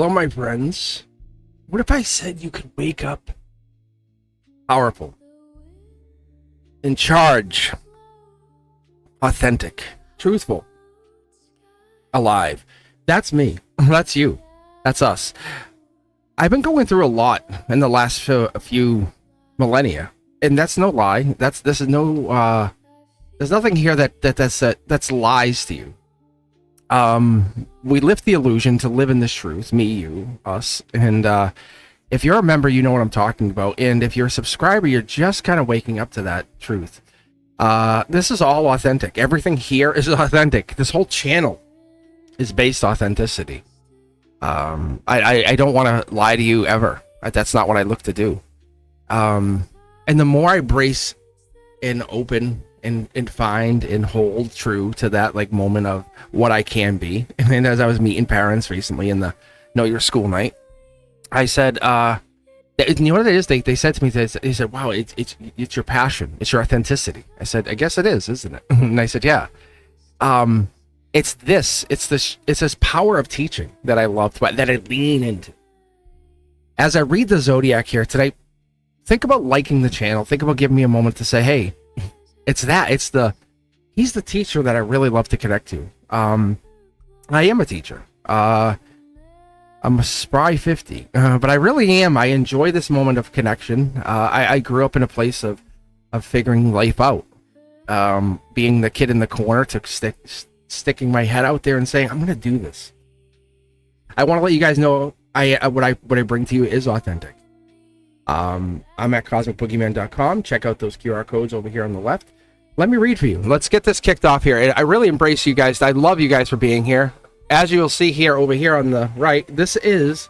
Hello, my friends. What if I said you could wake up powerful, in charge, authentic, truthful, alive? That's me. That's you. That's us. I've been going through a lot in the last few millennia, and that's no lie. This is no. There's nothing here that's lies to you. We lift the illusion to live in this truth, me, you, us, and if you're a member, you know what I'm talking about, and if you're a subscriber, you're just kind of waking up to that truth. This is all authentic. Everything here is authentic. This whole channel is based authenticity. I don't want to lie to you ever. That's not what I look to do. And the more I brace and open and find and hold true to that like moment of what I can be. And as I was meeting parents recently in the Know Your School night, I said, you know what it is? They said to me, they said, wow, it's your passion. It's your authenticity. I said, I guess it is, isn't it? And I said, yeah. It's this power of teaching that I love, that I lean into. As I read the Zodiac here tonight, think about liking the channel. Think about giving me a moment to say, hey, he's the teacher that I really love to connect to. I am a teacher. I'm a spry 50, but I really am. I enjoy this moment of connection. I grew up in a place of figuring life out. Being the kid in the corner to sticking my head out there and saying, I'm going to do this. I want to let you guys know what I bring to you is authentic. I'm at cosmicboogeyman.com. Check out those QR codes over here on the left. Let me read for you. Let's get this kicked off here. I really embrace you guys. I love you guys for being here. As you will see here, over here on the right, this is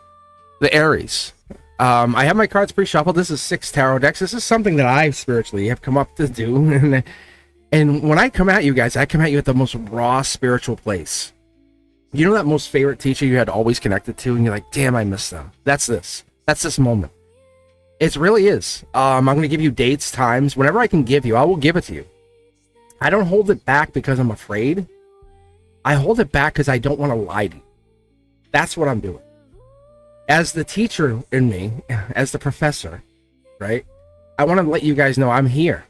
the Aries. I have my cards pre-shuffled. This is 6 tarot decks. This is something that I spiritually have come up to do. And when I come at you guys, I come at you at the most raw spiritual place. You know that most favorite teacher you had always connected to, and you're like, damn, I miss them. That's this. That's this moment. It really is. I'm going to give you dates, times. Whenever I can give you, I will give it to you. I don't hold it back because I'm afraid. I hold it back because I don't want to lie to you. That's what I'm doing. As the teacher in me, as the professor, right? I want to let you guys know I'm here.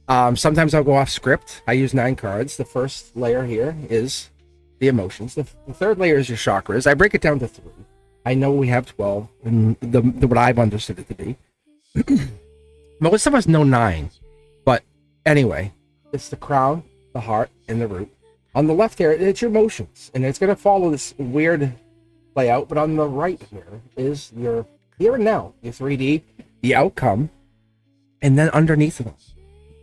Sometimes I'll go off script. I use 9 cards. The first layer here is the emotions. The third layer is your chakras. I break it down to 3. I know we have 12, and what I've understood it to be. Most of us know 9, but anyway, it's the crown, the heart, and the root. On the left here, it's your emotions, and it's going to follow this weird layout, but on the right here is your here and now, your 3D, the outcome, and then underneath of them.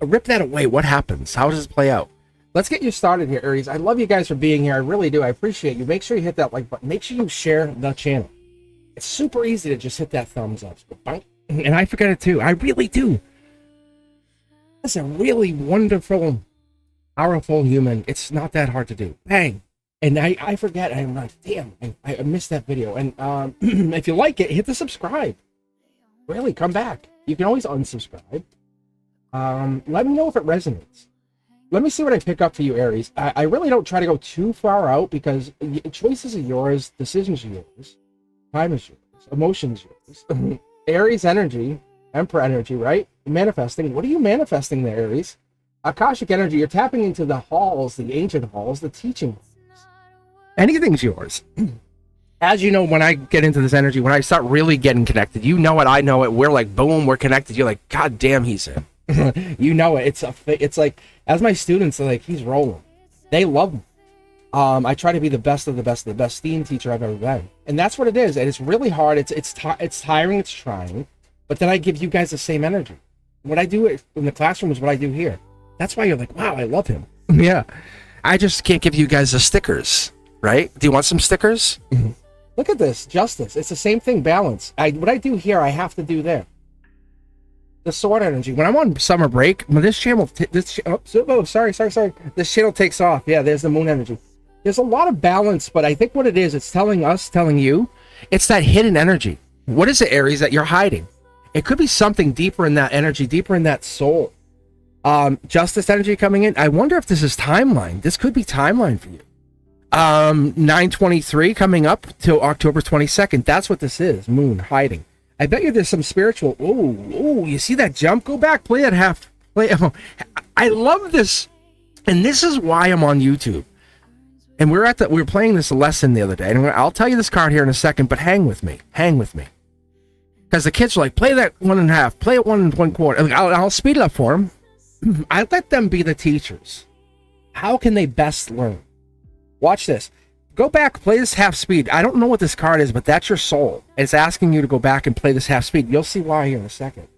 Rip that away. What happens? How does it play out? Let's get you started here, Aries. I love you guys for being here. I really do. I appreciate you. Make sure you hit that like button. Make sure you share the channel. It's super easy to just hit that thumbs up. And I forget it too. I really do. That's a really wonderful, powerful human. It's not that hard to do. Bang. And I forget. I'm like, damn, I missed that video. And if you like it, hit the subscribe. Really, come back. You can always unsubscribe. Let me know if it resonates. Let me see what I pick up for you, Aries. I really don't try to go too far out because choices are yours, decisions are yours, time is yours, emotions yours. Aries energy, Emperor energy, right? Manifesting. What are you manifesting there, Aries? Akashic energy, you're tapping into the halls, the ancient halls, the teaching halls. Anything's yours. As you know, when I get into this energy, when I start really getting connected, you know it, I know it. We're like, boom, we're connected. You're like, God damn, he's in. You know it. It's like, as my students are like, he's rolling. They love him. I try to be the best of the best of the best STEAM teacher I've ever been, and that's what it is. And it's really hard. It's tiring. It's trying, but then I give you guys the same energy. What I do in the classroom is what I do here. That's why you're like, wow, I love him. Yeah, I just can't give you guys the stickers, right? Do you want some stickers? Look at this, justice. It's the same thing. Balance. What I do here, I have to do there. The sword energy. When I'm on summer break, this channel, sorry. This channel takes off. Yeah, there's the moon energy. There's a lot of balance, but I think what it is, it's telling us, telling you, it's that hidden energy. What is it, Aries, that you're hiding? It could be something deeper in that energy, deeper in that soul. Justice energy coming in. I wonder if this is timeline. This could be timeline for you. 923 coming up till October 22nd. That's what this is. Moon hiding. I bet you there's some spiritual. Oh, you see that jump? Go back, play it half. Play. Oh, I love this, and this is why I'm on YouTube. And we were playing this lesson the other day, and I'll tell you this card here in a second. But hang with me, because the kids are like, play that 1.5, play it 1.25. I'll speed it up for them. I let them be the teachers. How can they best learn? Watch this. Go back, play this half speed. I don't know what this card is, but that's your soul. It's asking you to go back and play this half speed. You'll see why here in a second.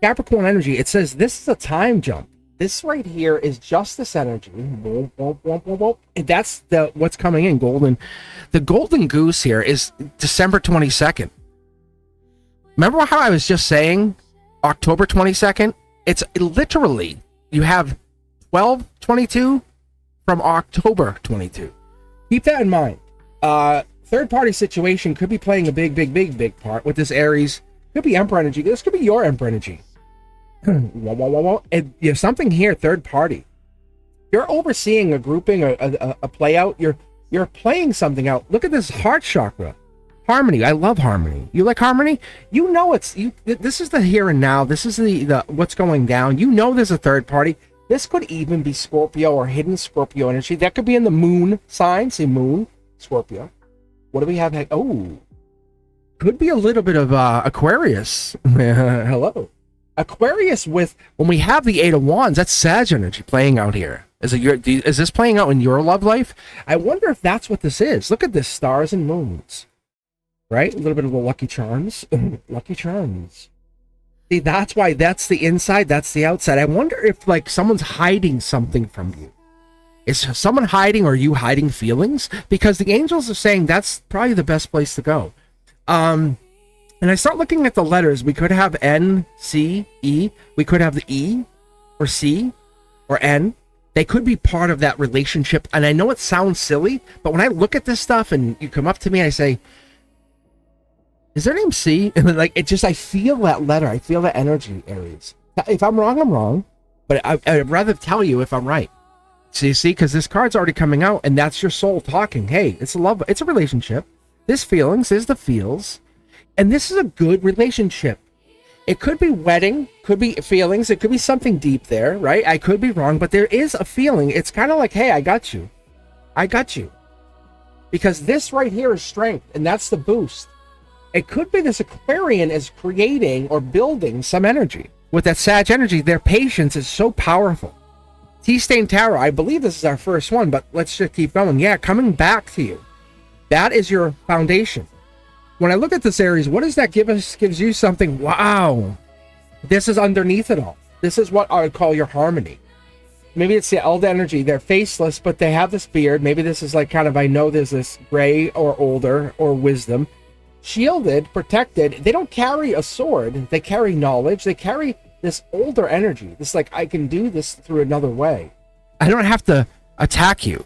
Capricorn energy, it says this is a time jump. This right here is just this energy. And that's what's coming in. The golden goose here is December 22nd. Remember how I was just saying October 22nd? It's literally, you have 12/22 from October 22. Keep that in mind. Third party situation could be playing a big part with this Aries. Could be Emperor energy. This could be your Emperor energy. And you have something here, third party. You're overseeing a grouping, a play out. You're playing something out. Look at this heart chakra. Harmony. I love harmony. You like harmony? You know this is the here and now. This is the what's going down. You know there's a third party. This could even be Scorpio or hidden Scorpio energy. That could be in the moon sign. See, moon, Scorpio. What do we have? Oh, could be a little bit of Aquarius. Hello. Aquarius with, when we have the Eight of Wands, that's Sag energy playing out here. Is this playing out in your love life? I wonder if that's what this is. Look at this, stars and moons. Right? A little bit of the Lucky Charms. Lucky Charms. See, that's why that's the inside, that's the outside. I wonder if like someone's hiding something from you. Is someone hiding, or you hiding feelings? Because the angels are saying that's probably the best place to go. And I start looking at the letters. We could have N, C, E. We could have the E or C or N. They could be part of that relationship. And I know it sounds silly, but when I look at this stuff and you come up to me and I say, is their name C? And like, it just, I feel that letter. I feel that energy, Aries. If I'm wrong, I'm wrong. But I'd rather tell you if I'm right. So you see, because this card's already coming out, and that's your soul talking. Hey, it's a love, it's a relationship. There's feelings, there's the feels. And this is a good relationship. It could be wedding, could be feelings. It could be something deep there, right? I could be wrong, but there is a feeling. It's kind of like, hey, I got you. I got you. Because this right here is strength, and that's the boost. It could be this Aquarian is creating or building some energy. With that Sag energy, their patience is so powerful. T-Stain Tarot, I believe this is our first one, but let's just keep going. Yeah, coming back to you. That is your foundation. When I look at this Aries, what does that give us? Gives you something, wow. This is underneath it all. This is what I would call your harmony. Maybe it's the old energy. They're faceless, but they have this beard. Maybe this is like kind of, I know there's this gray or older or wisdom. Shielded, protected. They don't carry a sword. They carry knowledge. They carry this older energy. This like, I can do this through another way. I don't have to attack you.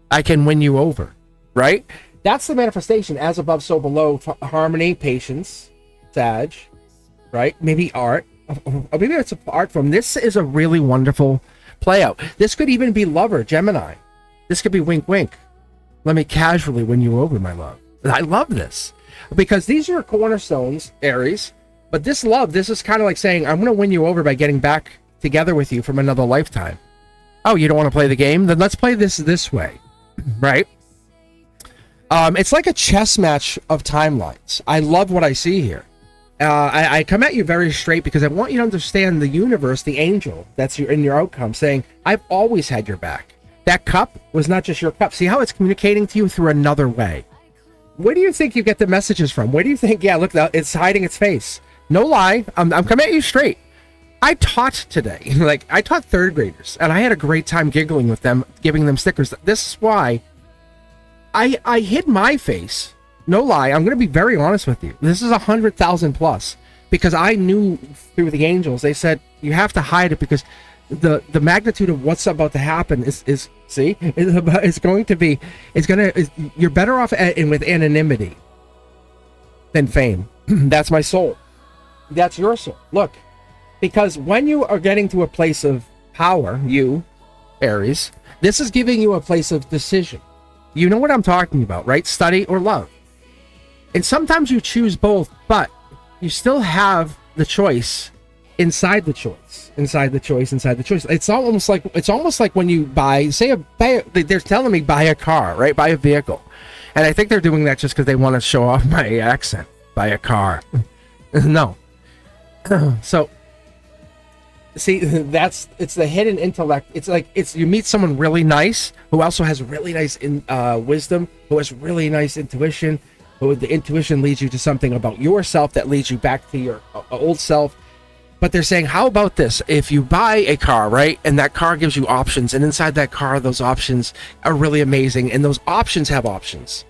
I can win you over, right? That's the manifestation. As above, so below. Harmony, patience, Sag, right? Maybe art. Or maybe it's an art form. This is a really wonderful play out. This could even be lover, Gemini. This could be wink, wink. Let me casually win you over, my love. I love this. Because these are cornerstones, Aries. But this love, this is kind of like saying, I'm going to win you over by getting back together with you from another lifetime. Oh, you don't want to play the game? Then let's play this way. Right? It's like a chess match of timelines. I love what I see here. I come at you very straight because I want you to understand the universe, the angel that's in your outcome, saying, I've always had your back. That cup was not just your cup. See how it's communicating to you through another way. Where do you think you get the messages from? Where do you think, yeah, look, it's hiding its face. No lie, I'm coming at you straight. I taught today, like I taught third graders, and I had a great time giggling with them, giving them stickers. This is why I hid my face. No lie, I'm going to be very honest with you. This is 100,000 plus, because I knew through the angels, they said, you have to hide it because the magnitude of what's about to happen is you're better off with anonymity than fame. That's my soul. That's your soul. Look, because when you are getting to a place of power, you, Aries, this is giving you a place of decision. You know what I'm talking about, right? Study or love. And sometimes you choose both, but you still have the choice inside the choice, inside the choice, inside the choice. It's almost like when you buy, they're telling me buy a car, right? Buy a vehicle. And I think they're doing that just because they want to show off my accent. Buy a car. No. So, see, it's the hidden intellect. It's you meet someone really nice who also has really nice wisdom, who has really nice intuition, who the intuition leads you to something about yourself that leads you back to your old self. But they're saying, how about this? If you buy a car, right, and that car gives you options, and inside that car, those options are really amazing, and those options have options.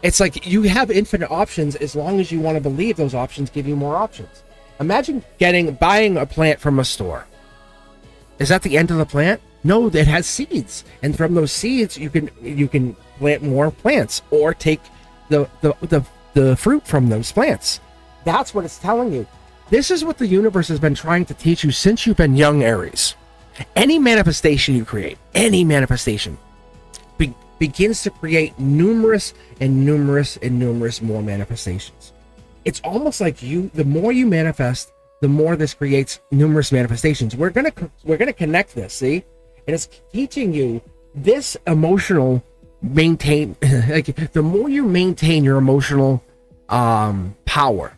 It's like you have infinite options as long as you want to believe those options give you more options. Imagine buying a plant from a store. Is that the end of the plant? No, it has seeds, and from those seeds, you can plant more plants or take the fruit from those plants. That's what it's telling you. This is what the universe has been trying to teach you since you've been young, Aries. Any manifestation you create, any manifestation, begins to create numerous and numerous and numerous more manifestations. It's almost like the more you manifest, the more this creates numerous manifestations. We're gonna connect this, see? And it's teaching you this emotional like the more you maintain your emotional power.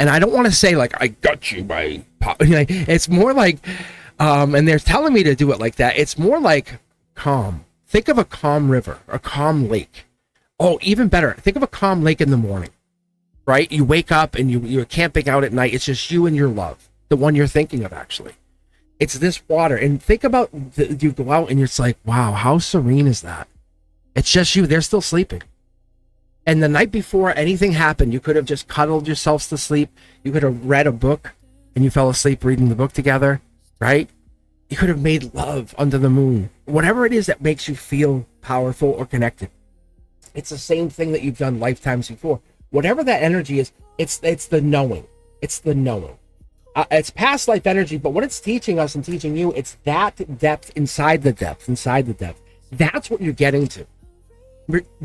And I don't want to say like I got you by it's more like and they're telling me to do it like that. It's more like calm. Think of a calm river, a calm lake. Oh, even better, think of a calm lake in the morning. Right? You wake up and you're camping out at night. It's just you and your love, the one you're thinking of actually. It's this water. And think about you go out and it's like, wow, how serene is that? It's just you. They're still sleeping. And the night before anything happened, you could have just cuddled yourselves to sleep. You could have read a book and you fell asleep reading the book together, right? You could have made love under the moon. Whatever it is that makes you feel powerful or connected. It's the same thing that you've done lifetimes before. Whatever that energy is, it's the knowing. It's the knowing. It's past life energy, but what it's teaching us and teaching you, it's that depth inside the depth, inside the depth. That's what you're getting to.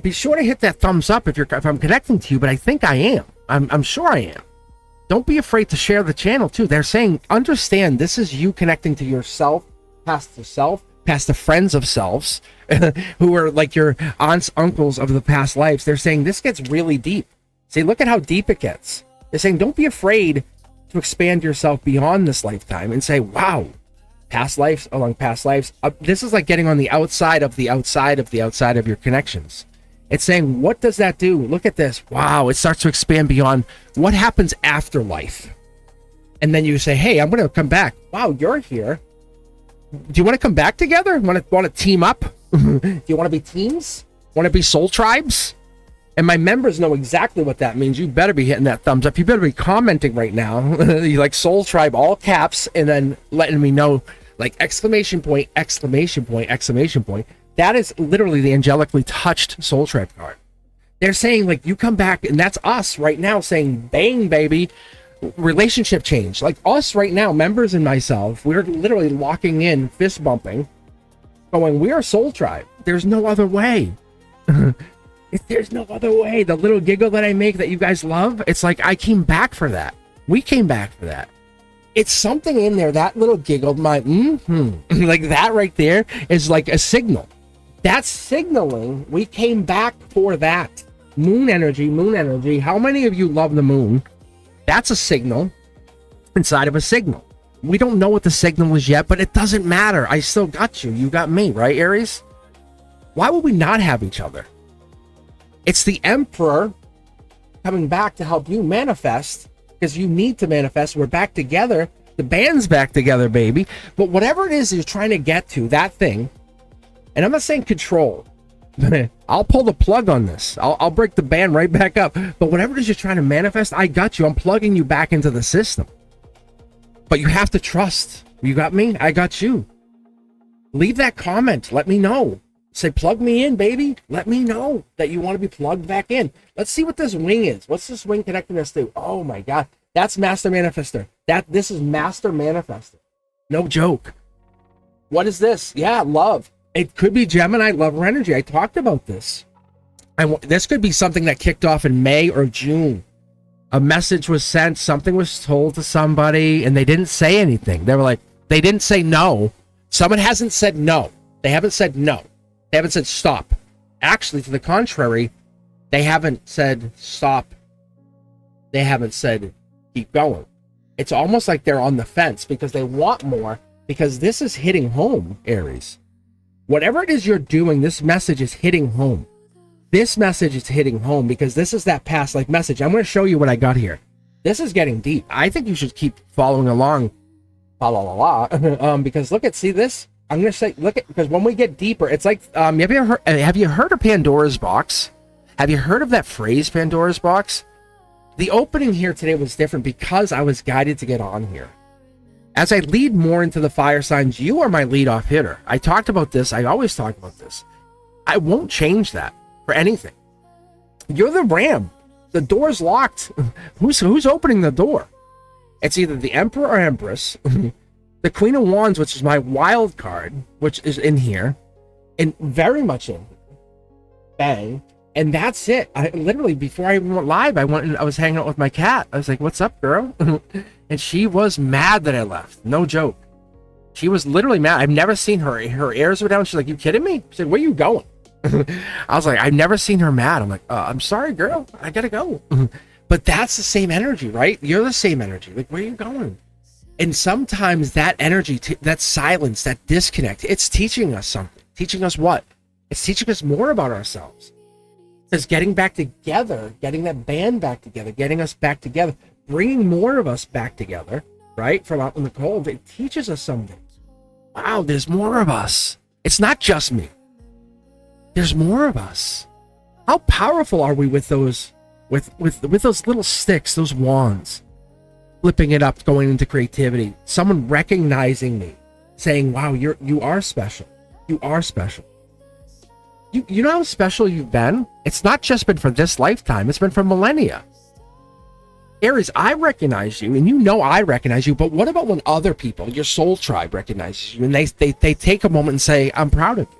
Be sure to hit that thumbs up if I'm connecting to you, but I think I am. I'm sure I am. Don't be afraid to share the channel too. They're saying, understand this is you connecting to yourself, past the friends of selves, who are like your aunts, uncles of the past lives. They're saying this gets really deep. See, look at how deep it gets. They're saying, don't be afraid to expand yourself beyond this lifetime and say, wow, past lives along past lives. This is like getting on the outside of the outside of the outside of your connections. It's saying, what does that do? Look at this. Wow, it starts to expand beyond what happens after life. And then you say, hey, I'm going to come back. Wow, you're here. Do you want to come back together? Want to team up? Do you want to be teams? Want to be soul tribes? And my members know exactly what that means. You better be hitting that thumbs up. You better be commenting right now. You like soul tribe, all caps, and then letting me know, like exclamation point, exclamation point, exclamation point. That is literally the angelically touched soul tribe card. They're saying, like, you come back, and that's us right now saying, bang, baby, relationship change. Like us right now, members and myself, we're literally locking in, fist bumping, going, we are soul tribe. There's no other way. There's no other way. The little giggle that I make that you guys love, it's like I came back for that. We came back for that. It's something in there, that little giggle, my like that right there is like a signal. That's signaling we came back for that. Moon energy, moon energy. How many of you love the moon? That's a signal inside of a signal. We don't know what the signal is yet, but it doesn't matter. I still got you. You got me, right, Aries? Why would we not have each other? It's the Emperor coming back to help you manifest, because you need to manifest. We're back together. The band's back together, baby. But whatever it is you're trying to get to, that thing, and I'm not saying control. I'll pull the plug on this. I'll break the band right back up. But whatever it is you're trying to manifest, I got you. I'm plugging you back into the system. But you have to trust. You got me? I got you. Leave that comment. Let me know. Say, plug me in, baby. Let me know that you want to be plugged back in. Let's see what this wing is. What's this wing connecting us to? Oh my God. That's Master Manifester. This is Master Manifester. No joke. What is this? Yeah, love. It could be Gemini lover energy. I talked about this. This could be something that kicked off in May or June. A message was sent, something was told to somebody, and they didn't say anything. They were like, they didn't say no. Someone hasn't said no. They haven't said no. They haven't said stop. Actually, to the contrary, they haven't said stop. They haven't said keep going. It's almost like they're on the fence because they want more, because this is hitting home, Aries. Whatever it is you're doing, this message is hitting home. This message is hitting home because this is that past life message. I'm going to show you what I got here. This is getting deep. I think you should keep following along. Because look at, see this? I'm going to say, look at, because when we get deeper, it's like, have you heard of Pandora's box? Have you heard of that phrase, Pandora's box? The opening here today was different because I was guided to get on here. As I lead more into the fire signs, you are my lead-off hitter. I talked about this. I always talk about this. I won't change that for anything. You're the ram. The door's locked. Who's opening the door? It's either the Emperor or Empress, the Queen of Wands, which is my wild card, which is in here, and very much in here. Bang. And that's it. I literally, before I even went live, I was hanging out with my cat. I was like, what's up, girl? And she was mad that I left. No joke. She was literally mad. I've never seen her. Her ears were down. She's like, you kidding me? She said, where you going? I was like, I've never seen her mad. I'm like, I'm sorry, girl. I gotta go. But that's the same energy, right? You're the same energy. Like, where are you going? And sometimes that energy, that silence, that disconnect, it's teaching us something. Teaching us what? It's teaching us more about ourselves. Because getting back together, getting that band back together, getting us back together, bringing more of us back together, right? From out in the cold, it teaches us something. Wow, there's more of us. It's not just me. There's more of us. How powerful are we with those, with those little sticks, those wands, flipping it up, going into creativity, someone recognizing me, saying, wow, you are special. You are special. You know how special you've been? It's not just been for this lifetime. It's been for millennia. Aries, I recognize you, and you know I recognize you, but what about when other people, your soul tribe, recognizes you, and they take a moment and say, I'm proud of you.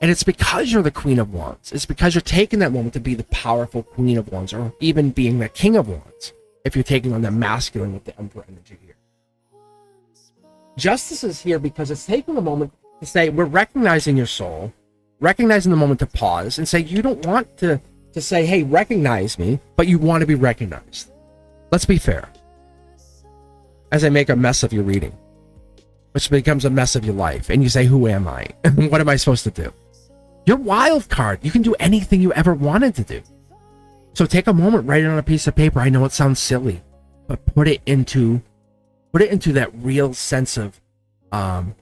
And it's because you're the Queen of Wands. It's because you're taking that moment to be the powerful Queen of Wands, or even being the King of Wands, if you're taking on the masculine with the Emperor energy here. Justice is here because it's taking a moment to say, we're recognizing your soul, recognizing the moment to pause and say, you don't want to say, hey, recognize me, but you want to be recognized. Let's be fair. As I make a mess of your reading, which becomes a mess of your life, and you say, who am I? What am I supposed to do? You're wild card. You can do anything you ever wanted to do. So take a moment, write it on a piece of paper. I know it sounds silly, but put it into that real sense of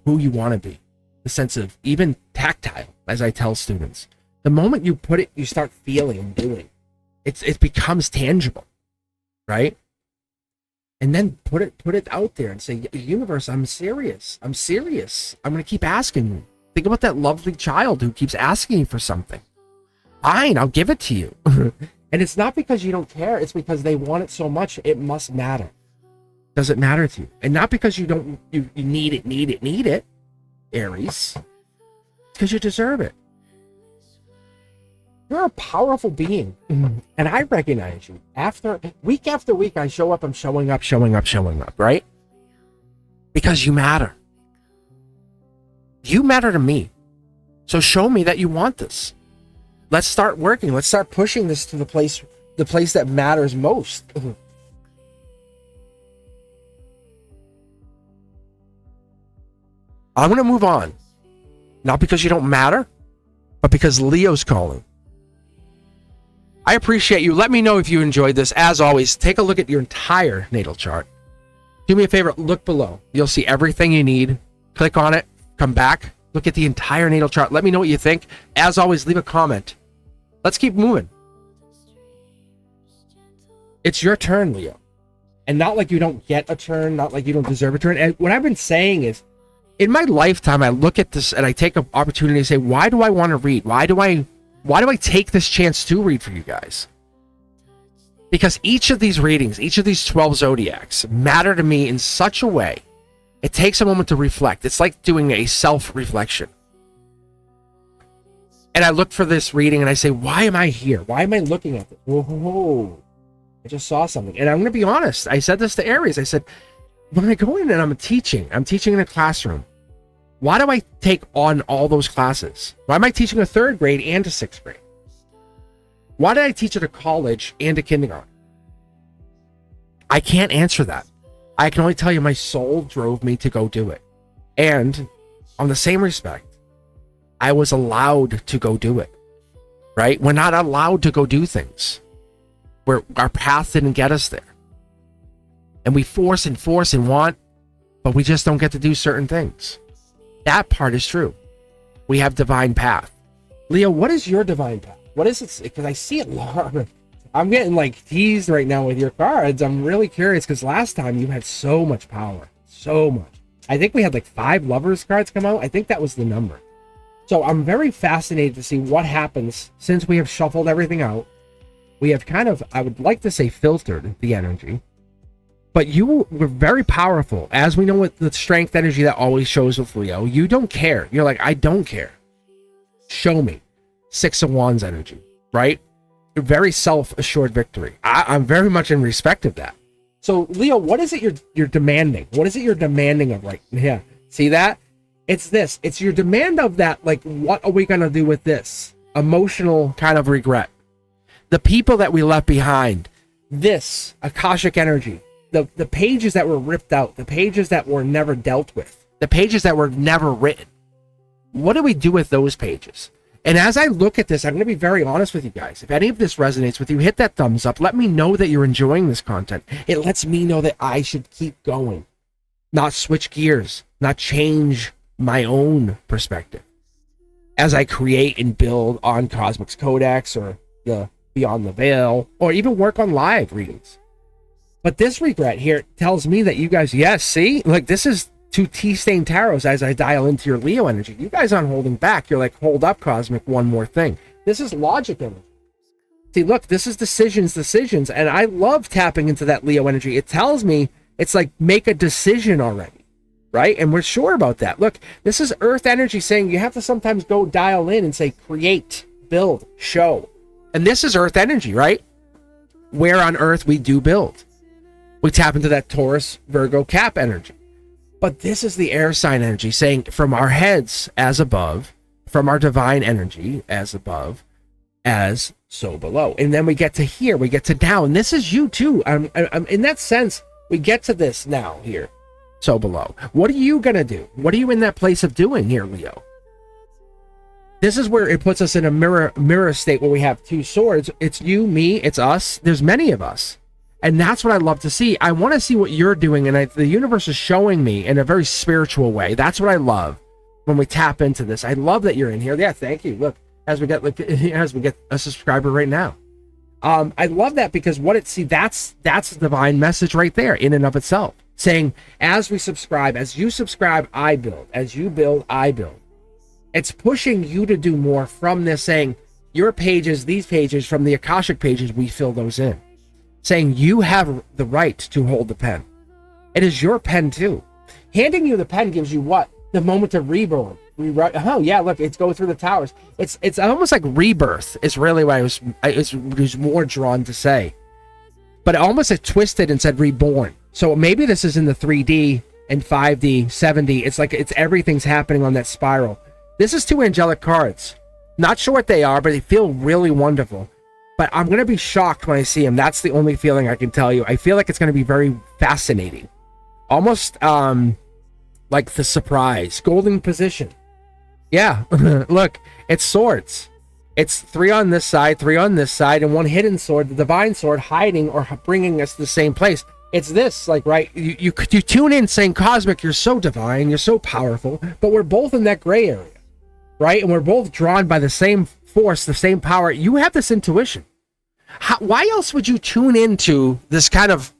who you want to be. The sense of even tactile, as I tell students. The moment you put it, you start feeling and doing. It becomes tangible, right? And then put it out there and say, universe, I'm serious. I'm serious. I'm going to keep asking you. Think about that lovely child who keeps asking you for something. Fine, I'll give it to you. And it's not because you don't care. It's because they want it so much, it must matter. Does it matter to you? And not because you need it, Aries. It's because you deserve it. You're a powerful being. And I recognize you. After week, I show up, I'm showing up, right? Because you matter. You matter to me. So show me that you want this. Let's start working. Let's start pushing this to the place that matters most. I'm going to move on. Not because you don't matter, but because Leo's calling. I appreciate you. Let me know if you enjoyed this. As always, take a look at your entire natal chart. Do me a favor, look below. You'll see everything you need. Click on it, come back, look at the entire natal chart. Let me know what you think. As always, leave a comment. Let's keep moving. It's your turn, Leo. And not like you don't get a turn, not like you don't deserve a turn. And what I've been saying is, in my lifetime, I look at this and I take an opportunity to say, why do I want to read? Why do I take this chance to read for you guys? Because each of these readings, each of these 12 zodiacs matter to me in such a way. It takes a moment to reflect. It's like doing a self-reflection. And I look for this reading and I say, why am I here? Why am I looking at this? Whoa, I just saw something. And I'm going to be honest. I said this to Aries. I said, when I go in and I'm teaching in a classroom, why do I take on all those classes? Why am I teaching a 3rd grade and a 6th grade? Why did I teach at a college and a kindergarten? I can't answer that. I can only tell you my soul drove me to go do it. And on the same respect, I was allowed to go do it, right? We're not allowed to go do things where our path didn't get us there. And we force and want, but we just don't get to do certain things. That part is true. We have divine path. Leo, what is your divine path? What is it? Because I see it long. I'm getting like teased right now with your cards. I'm really curious because last time you had so much power. So much. I think we had like 5 lovers cards come out. I think that was the number. So I'm very fascinated to see what happens since we have shuffled everything out. We have kind of, I would like to say, filtered the energy. But you were very powerful. As we know with the strength energy that always shows with Leo, you don't care. You're like, I don't care. Show me. 6 of Wands energy, right? Very self-assured victory. I'm very much in respect of that. So, Leo, what is it you're demanding? What is it you're demanding of right now? Yeah, see that? It's this. It's your demand of that, like, what are we going to do with this? Emotional kind of regret. The people that we left behind. This, Akashic energy. The pages that were ripped out. The pages that were never dealt with. The pages that were never written. What do we do with those pages? And as I look at this, I'm going to be very honest with you guys. If any of this resonates with you, hit that thumbs up. Let me know that you're enjoying this content. It lets me know that I should keep going. Not switch gears. Not change my own perspective. As I create and build on Cosmic's Codex or the Beyond the Veil, or even work on live readings. But this regret here tells me that you guys, yes, see? Like, this is 2 T-stain tarots as I dial into your Leo energy. You guys aren't holding back. You're like, hold up, Cosmic, one more thing. This is logic energy. See, look, this is decisions, and I love tapping into that Leo energy. It tells me, it's like, make a decision already, right? And we're sure about that. Look, this is Earth energy saying you have to sometimes go dial in and say, create, build, show. And this is Earth energy, right? Where on Earth we do build. We tap into that Taurus, Virgo, Cap energy. But this is the air sign energy saying from our heads as above, from our divine energy as above, as so below. And then we get to here, we get to now. And this is you too. I'm in that sense, we get to this now here, so below. What are you going to do? What are you in that place of doing here, Leo? This is where it puts us in a mirror state where we have 2 swords. It's you, me, it's us. There's many of us. And that's what I love to see. I want to see what you're doing, and the universe is showing me in a very spiritual way. That's what I love when we tap into this. I love that you're in here. Yeah, thank you. Look, as we get a subscriber right now. I love that because that's the divine message right there in and of itself. Saying, as we subscribe, as you subscribe, I build. As you build, I build. It's pushing you to do more from this, saying, your pages, these pages, from the Akashic pages, we fill those in. Saying you have the right to hold the pen. It is your pen too. Handing you the pen gives you what? The moment of reborn. Oh yeah, look, it's going through the towers. It's almost like rebirth is really what I was more drawn to say. But it almost it twisted and said reborn. So maybe this is in the 3D and 5D, 7D. It's like everything's happening on that spiral. This is 2 angelic cards. Not sure what they are, but they feel really wonderful. But I'm going to be shocked when I see him. That's the only feeling I can tell you. I feel like it's going to be very fascinating. Almost like the surprise. Golden position. Yeah, look, it's swords. It's 3 on this side, 3 on this side, and 1 hidden sword, the divine sword, hiding or bringing us to the same place. It's this, like, right, you tune in saying, Cosmic, you're so divine, you're so powerful, but we're both in that gray area, right? And we're both drawn by the same force, the same power. You have this intuition. Why else would you tune into this kind of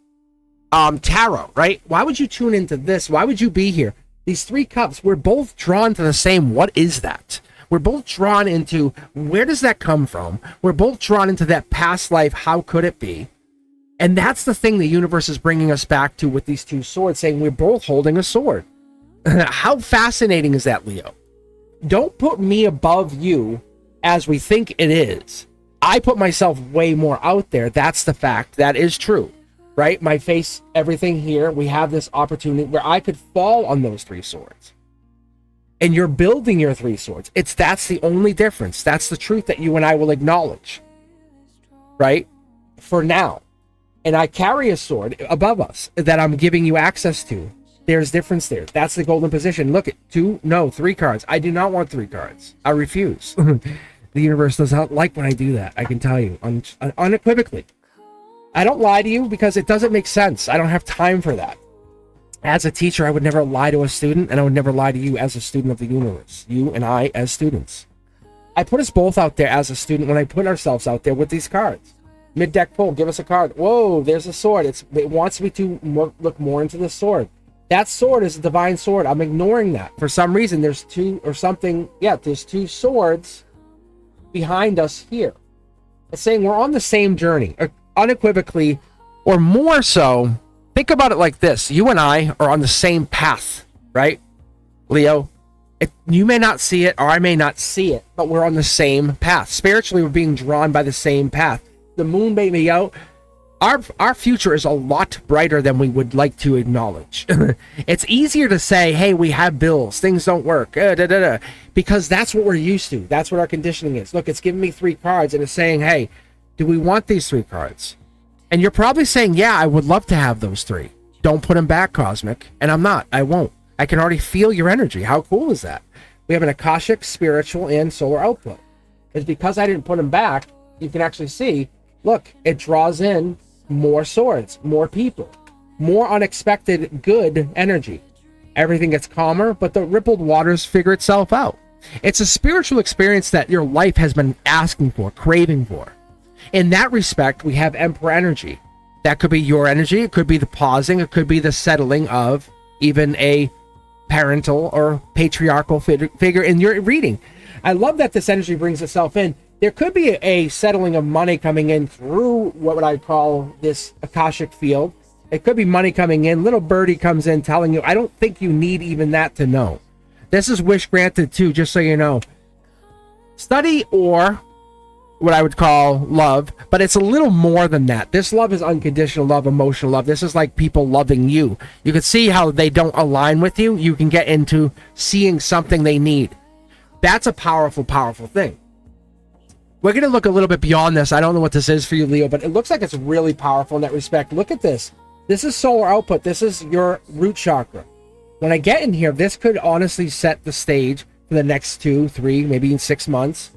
tarot, right? Why would you tune into this? Why would you be here? These 3 cups, we're both drawn to the same, what is that? We're both drawn into, where does that come from? We're both drawn into that past life, how could it be? And that's the thing the universe is bringing us back to with these 2 swords, saying we're both holding a sword. How fascinating is that, Leo? Don't put me above you as we think it is. I put myself way more out there. That's the fact. That is true, right? My face, everything here, we have this opportunity where I could fall on those 3 swords. And you're building your 3 swords. That's the only difference. That's the truth that you and I will acknowledge, right? For now. And I carry a sword above us that I'm giving you access to. There's difference there. That's the golden position. Look at 3 cards. I do not want 3 cards. I refuse. The universe does not like when I do that. I can tell you unequivocally. I don't lie to you because it doesn't make sense. I don't have time for that. As a teacher, I would never lie to a student, and I would never lie to you as a student of the universe. You and I as students. I put us both out there as a student when I put ourselves out there with these cards. Mid-deck pull, give us a card. Whoa, there's a sword. It wants me to look more into the sword. That sword is a divine sword. I'm ignoring that. For some reason, there's 2 or something. Yeah, there's 2 swords behind us here. It's saying we're on the same journey, unequivocally, or more so. Think about it like this. You and I are on the same path, right? Leo, you may not see it, or I may not see it, but we're on the same path. Spiritually, we're being drawn by the same path. The moon may be out. Our future is a lot brighter than we would like to acknowledge. It's easier to say, hey, we have bills, things don't work, because that's what we're used to. That's what our conditioning is. Look, it's giving me 3 cards, and it's saying, hey, do we want these 3 cards? And you're probably saying, yeah, I would love to have those 3. Don't put them back, Cosmic. And I'm not. I won't. I can already feel your energy. How cool is that? We have an Akashic, spiritual, and solar output. It's because I didn't put them back, you can actually see, look, it draws in more swords, more people, more unexpected good energy. Everything gets calmer, but the rippled waters figure itself out. It's a spiritual experience that your life has been asking for, craving for. In that respect, we have Emperor energy. That could be your energy. It could be the pausing. It could be the settling of even a parental or patriarchal figure in your reading. I love that this energy brings itself in. There could be a settling of money coming in through what I call this Akashic field. It could be money coming in. Little birdie comes in telling you, I don't think you need even that to know. This is wish granted too, just so you know. Study or what I would call love, but it's a little more than that. This love is unconditional love, emotional love. This is like people loving you. You can see how they don't align with you. You can get into seeing something they need. That's a powerful, powerful thing. We're going to look a little bit beyond this. I don't know what this is for you, Leo, but it looks like it's really powerful in that respect. Look at this. This is solar output. This is your root chakra. When I get in here, this could honestly set the stage for the next 2, 3, maybe in 6 months.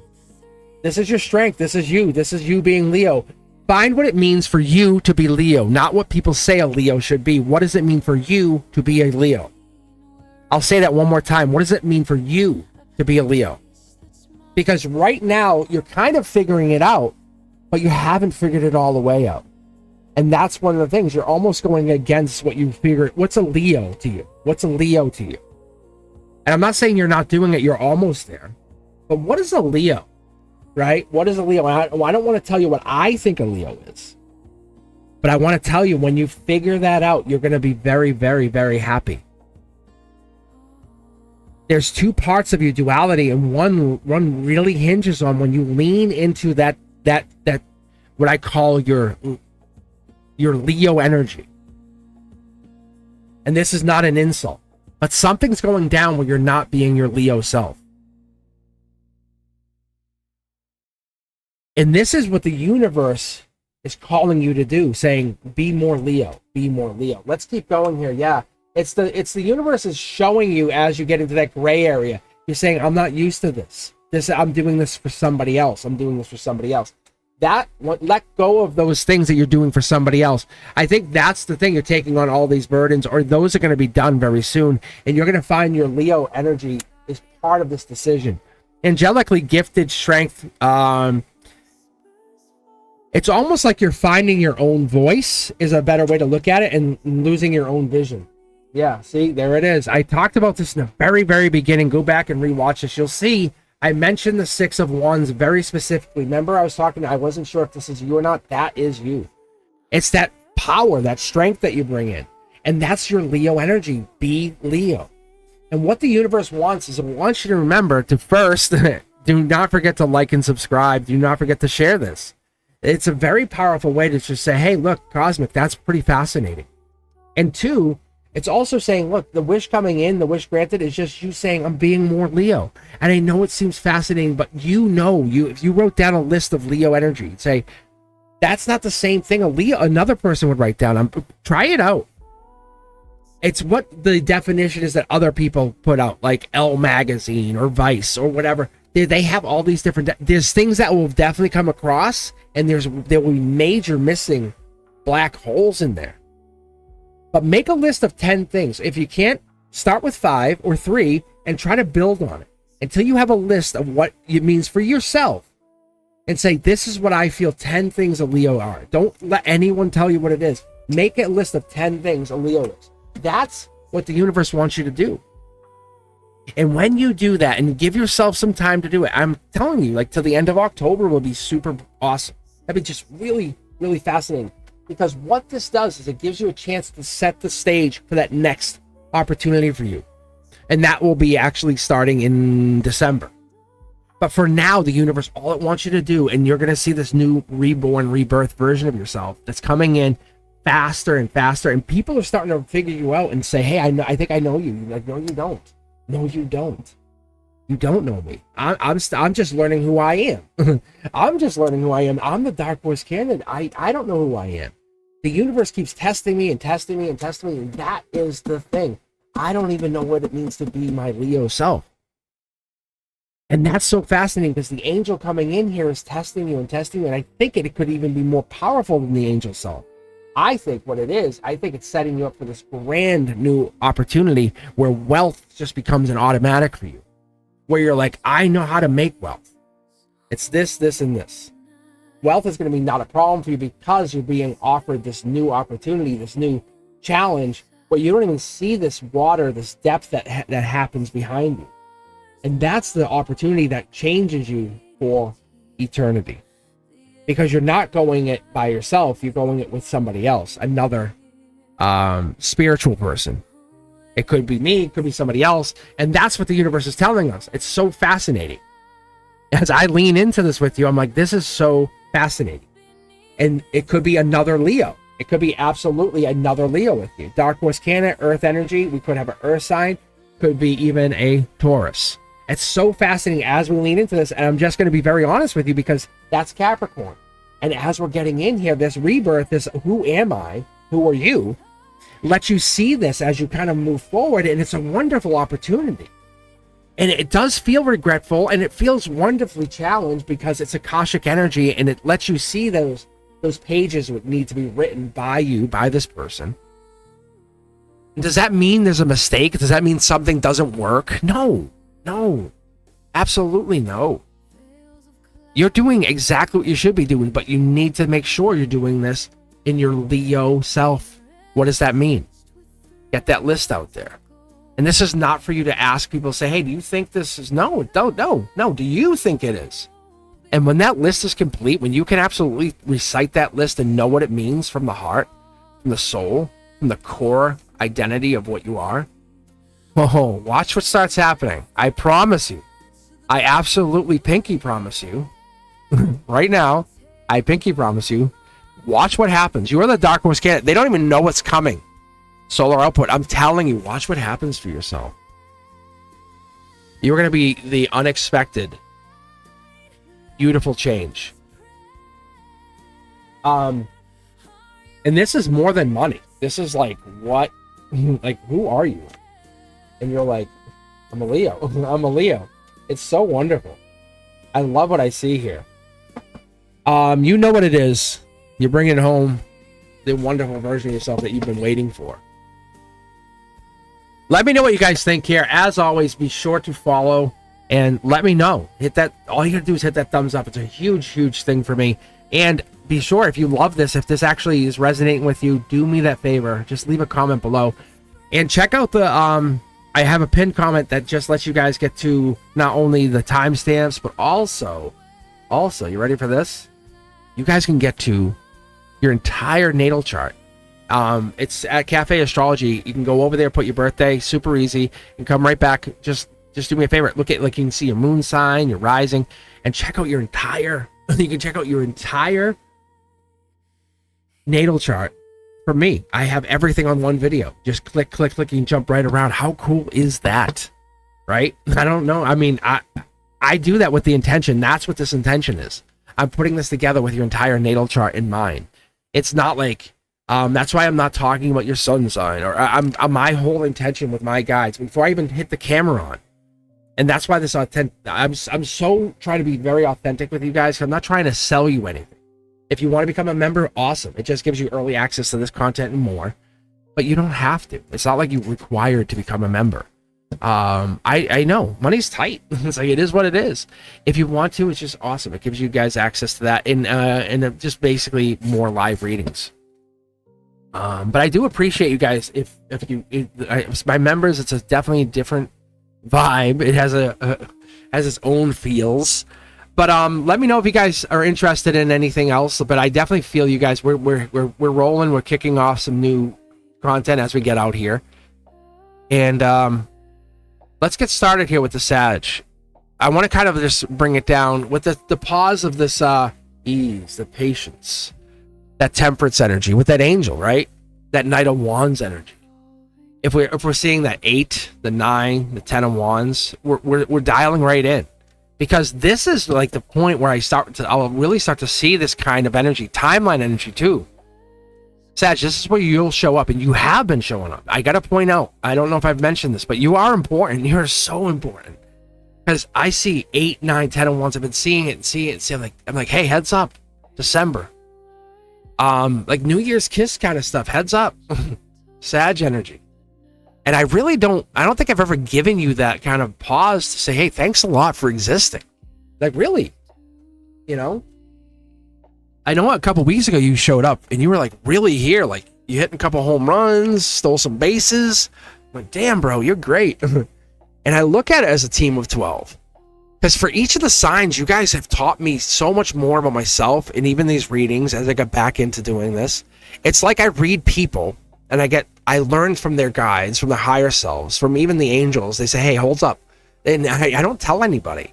This is your strength. This is you. This is you being Leo. Find what it means for you to be Leo, not what people say a Leo should be. What does it mean for you to be a Leo? I'll say that one more time. What does it mean for you to be a Leo? Because right now, you're kind of figuring it out, but you haven't figured it all the way out. And that's one of the things. You're almost going against what you figure. What's a Leo to you? What's a Leo to you? And I'm not saying you're not doing it. You're almost there. But what is a Leo? Right? What is a Leo? I don't want to tell you what I think a Leo is. But I want to tell you, when you figure that out, you're going to be very, very, very happy. There's 2 parts of your duality, and one really hinges on when you lean into that what I call your Leo energy. And this is not an insult, but something's going down where you're not being your Leo self. And this is what the universe is calling you to do, saying, be more Leo, be more Leo. Let's keep going here. Yeah. It's the universe is showing you as you get into that gray area. You're saying, I'm not used to this. I'm doing this for somebody else. I'm doing this for somebody else. Let go of those things that you're doing for somebody else. I think that's the thing. You're taking on all these burdens, or those are going to be done very soon. And you're going to find your Leo energy is part of this decision. Angelically gifted strength. It's almost like you're finding your own voice is a better way to look at it, and losing your own vision. Yeah, see, there it is. I talked about this in the very, very beginning. Go back and rewatch this. You'll see I mentioned the 6 of Wands very specifically. Remember, I wasn't sure if this is you or not. That is you. It's that power, that strength that you bring in. And that's your Leo energy. Be Leo. And what the universe wants is it wants you to remember to first Do not forget to like and subscribe. Do not forget to share this. It's a very powerful way to just say, hey, look, Cosmic, that's pretty fascinating. And two, it's also saying, look, the wish coming in, the wish granted is just you saying, I'm being more Leo. And I know it seems fascinating, but if you wrote down a list of Leo energy, you'd say, that's not the same thing another person would write down. Try it out. It's what the definition is that other people put out, like Elle Magazine or Vice or whatever. They have all these different, there's things that will definitely come across, and there will be major missing black holes in there. But make a list of 10 things. If you can't, start with 5 or 3 and try to build on it until you have a list of what it means for yourself. And say, this is what I feel 10 things a Leo are. Don't let anyone tell you what it is. Make a list of 10 things a Leo is. That's what the universe wants you to do. And when you do that and give yourself some time to do it, I'm telling you, like till the end of October will be super awesome. That'd be just really, really fascinating. Because what this does is it gives you a chance to set the stage for that next opportunity for you. And that will be actually starting in December. But for now, the universe, all it wants you to do, and you're going to see this new rebirth version of yourself that's coming in faster and faster. And people are starting to figure you out and say, hey, I think I know you. You're like, no, you don't. No, you don't. You don't know me. I'm just learning who I am. I'm just learning who I am. I'm the Dark Horse Candidate. I don't know who I am. The universe keeps testing me and testing me and testing me. And that is the thing. I don't even know what it means to be my Leo self. And that's so fascinating because the angel coming in here is testing you and testing you. And I think it could even be more powerful than the angel self. I think what it is, I think it's setting you up for this brand new opportunity where wealth just becomes an automatic for you. Where you're like, I know how to make wealth. It's this, this, and this. Wealth is going to be not a problem for you because you're being offered this new opportunity, this new challenge, where you don't even see this water, this depth that happens behind you. And that's the opportunity that changes you for eternity. Because you're not going it by yourself, you're going it with somebody else, another spiritual person. It could be me, it could be somebody else. And that's what the universe is telling us. It's so fascinating. As I lean into this with you, I'm like, this is so fascinating. And it could be another Leo. It could be absolutely another Leo with you. Dark Horse Candidate, Earth energy. We could have an Earth sign. Could be even a Taurus. It's so fascinating as we lean into this. And I'm just going to be very honest with you because that's Capricorn. And as we're getting in here, this rebirth, this who am I? Who are you? Let you see this as you kind of move forward. And it's a wonderful opportunity. And it does feel regretful and it feels wonderfully challenged because it's Akashic energy and it lets you see those pages would need to be written by you, by this person. Does that mean there's a mistake? Does that mean something doesn't work? No, absolutely no. You're doing exactly what you should be doing, but you need to make sure you're doing this in your Leo self. What does that mean? Get that list out there. And this is not for you to ask people, say, hey, do you think this is? No, do you think it is? And when that list is complete, when you can absolutely recite that list and know what it means from the heart, from the soul, from the core identity of what you are, oh, watch what starts happening. I promise you. I absolutely pinky promise you. Right now, I pinky promise you. Watch what happens. You are the Dark Horse Candidate. They don't even know what's coming. Solar output. I'm telling you, watch what happens for yourself. You're going to be the unexpected, beautiful change. And this is more than money. This is like, what? Like, who are you? And you're like, I'm a Leo. I'm a Leo. It's so wonderful. I love what I see here. You know what it is. You're bringing home the wonderful version of yourself that you've been waiting for. Let me know what you guys think here. As always, be sure to follow and let me know. Hit that. All you gotta do is hit that thumbs up. It's a huge, huge thing for me. And be sure, if you love this, if this actually is resonating with you, do me that favor. Just leave a comment below. And check out the, I have a pinned comment that just lets you guys get to not only the timestamps, but also, you ready for this? You guys can get to your entire natal chart. It's at Cafe Astrology. You can go over there, put your birthday, super easy, and come right back. Just just do me a favor. Look at, like, you can see your moon sign, your rising, and check out your entire, you can check out your entire natal chart. For me, I have everything on one video. Just click, click, click, and jump right around. How cool is that? Right? I don't know. I mean, I do that with the intention. That's what this intention is. I'm putting this together with your entire natal chart in mind. It's not like, that's why I'm not talking about your sun sign, or I'm my whole intention with my guides before I even hit the camera on. And that's why this I'm so trying to be very authentic with you guys. I'm not trying to sell you anything. If you want to become a member, awesome. It just gives you early access to this content and more. But you don't have to. It's not like you're required to become a member. I know money's tight. It's like, it is what it is. If you want to, it's just awesome. It gives you guys access to that and just basically more live readings. But I do appreciate you guys. If my members, it's definitely a different vibe. It has has its own feels. But let me know if you guys are interested in anything else. But I definitely feel you guys, we're rolling. We're kicking off some new content as we get out here. And let's get started here with the Sag. I want to kind of just bring it down with the pause of this ease, the patience, that temperance energy with that angel, right? That Knight of Wands energy. If we're seeing that 8, the 9, the 10 of Wands, we're dialing right in. Because this is like the point where I'll really start to see this kind of energy, timeline energy too. Sag, this is where you'll show up, and you have been showing up. I gotta point out, I don't know if I've mentioned this, but you are important. You're so important. Because I see 8, 9, 10 of Wands. I've been seeing it. I'm like, hey, heads up, December. Like New Year's kiss kind of stuff. Heads up, Sag energy. And I don't think I've ever given you that kind of pause to say, hey, thanks a lot for existing. Like, really, you know? I know a couple weeks ago you showed up and you were like really here. Like, you hit a couple home runs, stole some bases. I'm like, damn, bro, you're great. And I look at it as a team of 12. Because for each of the signs, you guys have taught me so much more about myself, and even these readings as I got back into doing this. It's like I read people and I learn from their guides, from the higher selves, from even the angels. They say, hey, hold up. And I don't tell anybody.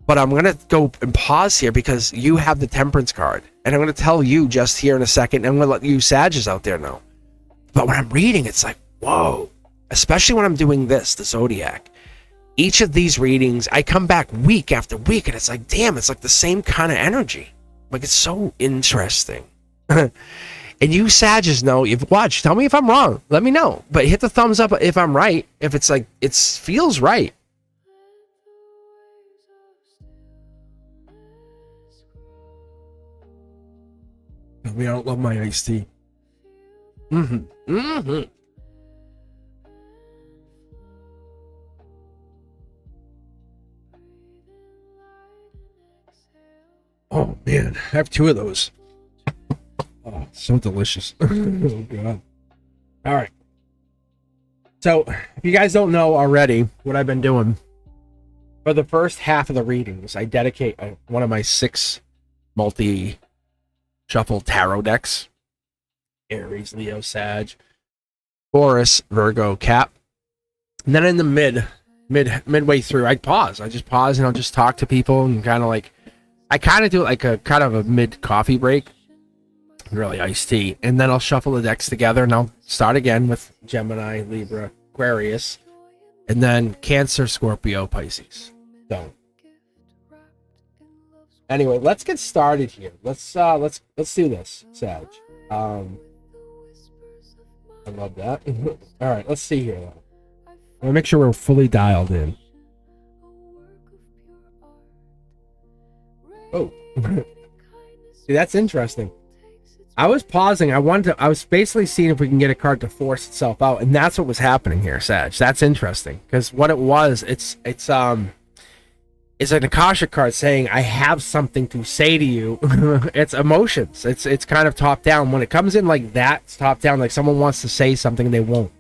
But I'm going to go and pause here because you have the temperance card. And I'm going to tell you just here in a second. And I'm going to let you Sages out there know. But when I'm reading, it's like, whoa. Especially when I'm doing this, the Zodiac. Each of these readings, I come back week after week. And it's like, damn, it's like the same kind of energy. Like, it's so interesting. And you Sages know, you've watched. Tell me if I'm wrong. Let me know. But hit the thumbs up if I'm right. If it's like, it feels right. I mean, I don't love my iced tea. Oh, man. I have 2 of those. Oh, so delicious. Oh, God. All right. So, if you guys don't know already what I've been doing, for the first half of the readings, I dedicate one of my 6 multi-shuffle tarot decks. Aries, Leo, Sag, Taurus, Virgo, Cap. And then in the midway through, I pause. I just pause and I'll just talk to people and kind of like, I kind of do like a kind of a mid-coffee break. Really iced tea, and then I'll shuffle the decks together and I'll start again with Gemini, Libra, Aquarius, and then Cancer, Scorpio, Pisces. So anyway, let's get started here. Let's do this, Sag. I love that. All right, let's see here. I want to make sure we're fully dialed in. Oh. See, that's interesting. I was pausing. I was basically seeing if we can get a card to force itself out, and that's what was happening here, Sag. That's interesting because what it was, it's an Akashic card saying, "I have something to say to you." It's emotions. It's kind of top down. When it comes in like that, it's top down. Like someone wants to say something, they won't.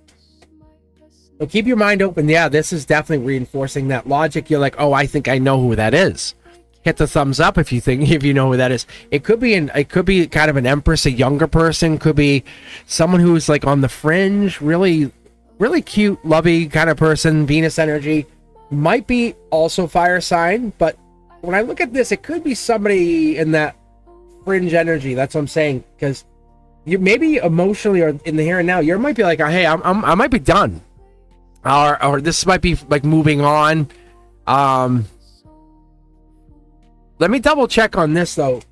So keep your mind open. Yeah, this is definitely reinforcing that logic. You're like, oh, I think I know who that is. Hit the thumbs up if you know who that is. It could be kind of an empress, a younger person. Could be someone who's like on the fringe, really, really cute, lovey kind of person. Venus energy. might be also fire sign, but when I look at this, it could be somebody in that fringe energy. That's what I'm saying, because you maybe emotionally or in the here and now, you might be like, hey, I might be done, or this might be like moving on. Let me double check on this though.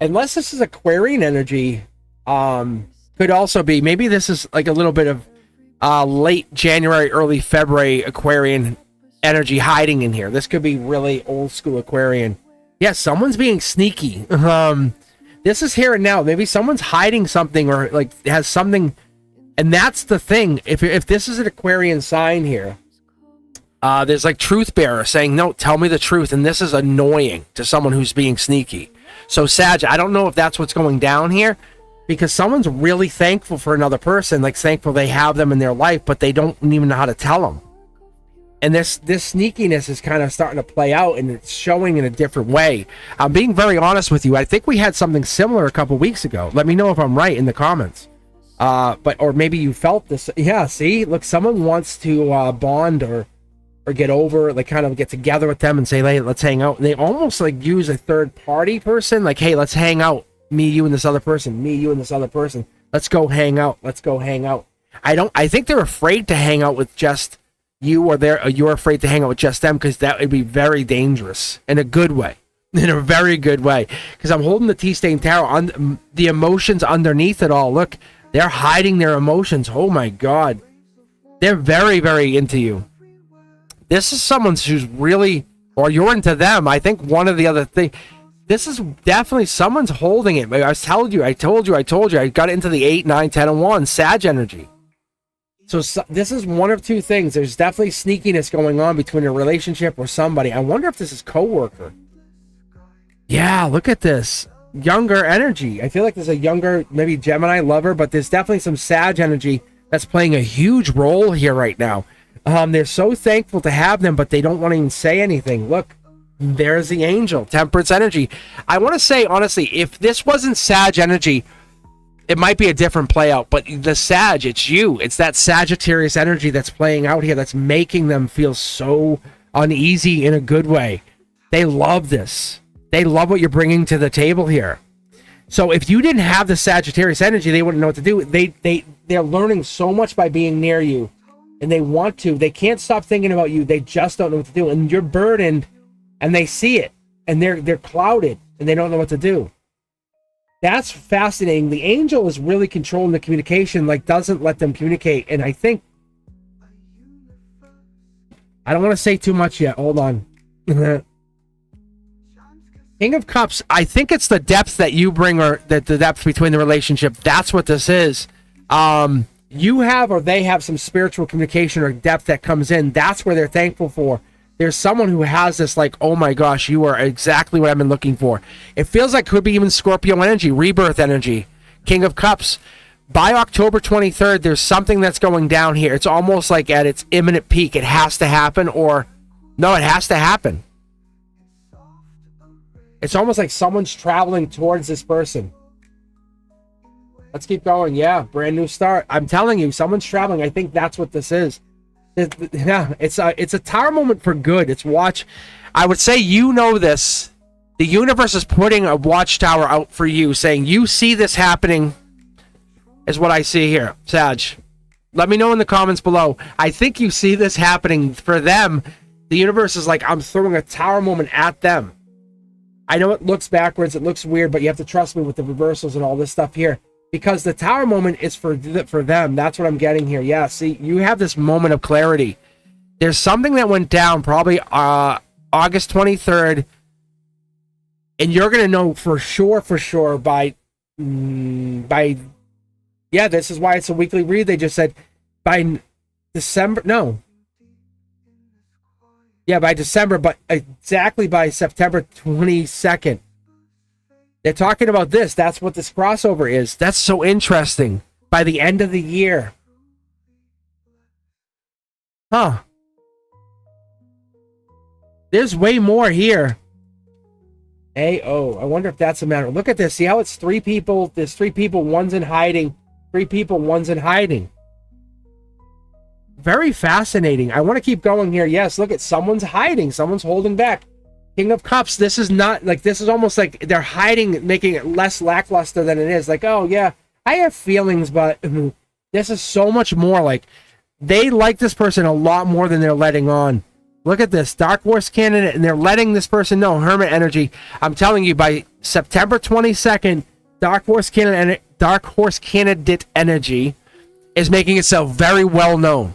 Unless this is Aquarian energy, could also be, maybe this is like a little bit of late January, early February Aquarian energy hiding in here. This could be really old school Aquarian. Yeah, someone's being sneaky. This is here and now. Maybe someone's hiding something, or like has something, and that's the thing. If this is an Aquarian sign here, there's like truth bearer saying, no, tell me the truth, and this is annoying to someone who's being sneaky. So Sag, I don't know if that's what's going down here, because someone's really thankful for another person, like thankful they have them in their life, but they don't even know how to tell them. And this sneakiness is kind of starting to play out, and it's showing in a different way. I'm being very honest with you. I think we had something similar a couple weeks ago. Let me know if I'm right in the comments. Or maybe you felt this. Yeah, see, look, someone wants to bond or get over, like kind of get together with them and say, hey, let's hang out. And they almost like use a third party person, like, hey, let's hang out. Me, you, and this other person. Me, you, and this other person. Let's go hang out. Let's go hang out. I think they're afraid to hang out with just you, or you're afraid to hang out with just them, because that would be very dangerous in a good way. In a very good way. Because I'm holding the Tea-Stain Tarot on the emotions underneath it all. Look, they're hiding their emotions. Oh my God. They're very, very into you. This is someone who's really, or you're into them. I think one of the other thing, this is definitely someone's holding it. I told you. I got into the 8, 9, 10, and 1 Sag energy. So this is one of two things. There's definitely sneakiness going on between a relationship or somebody. I wonder if this is coworker. Yeah, look at this. Younger energy. I feel like there's a younger, maybe Gemini lover, but there's definitely some Sag energy that's playing a huge role here right now. They're so thankful to have them, but they don't want to even say anything. Look, there's the angel, Temperance energy. I want to say, honestly, if this wasn't Sag energy, it might be a different play out, but the Sag, it's you. It's that Sagittarius energy that's playing out here that's making them feel so uneasy in a good way. They love this. They love what you're bringing to the table here. So if you didn't have the Sagittarius energy, they wouldn't know what to do. They're learning so much by being near you, and they want to. They can't stop thinking about you. They just don't know what to do, and you're burdened, and they see it, and they're clouded, and they don't know what to do. That's fascinating. The angel is really controlling the communication, like doesn't let them communicate. And I think, I don't want to say too much yet. Hold on. King of Cups, I think it's the depth that you bring, or that the depth between the relationship. That's what this is. You have, or they have, some spiritual communication or depth that comes in. That's where they're thankful for. There's someone who has this, like, oh my gosh, you are exactly what I've been looking for. It feels like could be even Scorpio energy, rebirth energy, King of Cups. By October 23rd, there's something that's going down here. It's almost like at its imminent peak. It has to happen, or no, it has to happen. It's almost like someone's traveling towards this person. Let's keep going. Yeah, brand new start. I'm telling you, someone's traveling. I think that's what this is. Yeah, it's a tower moment for good. It's watch. I would say, you know this. The universe is putting a watchtower out for you, saying you see this happening, is what I see here. Sag, let me know in the comments below. I think you see this happening for them. The universe is like, I'm throwing a tower moment at them. I know it looks backwards, it looks weird, but you have to trust me with the reversals and all this stuff here. Because the tower moment is for them. That's what I'm getting here. Yeah, see, you have this moment of clarity. There's something that went down probably August 23rd. And you're going to know for sure by... Yeah, this is why it's a weekly read. They just said by December... No. Yeah, by December, but exactly by September 22nd. They're talking about this. That's what this crossover is. That's so interesting. By the end of the year. Huh. There's way more here. A-O. I wonder if that's a matter. Look at this. See how it's 3 people? There's 3 people. One's in hiding. 3 people. One's in hiding. Very fascinating. I want to keep going here. Yes, look at someone's hiding. Someone's holding back. King of Cups. This is not like, this is almost like they're hiding, making it less lackluster than it is. Like, oh yeah, I have feelings, but this is so much more. Like, they like this person a lot more than they're letting on. Look at this, Dark Horse candidate, and they're letting this person know, Hermit energy. I'm telling you, by September 22nd, Dark Horse candidate energy is making itself very well known.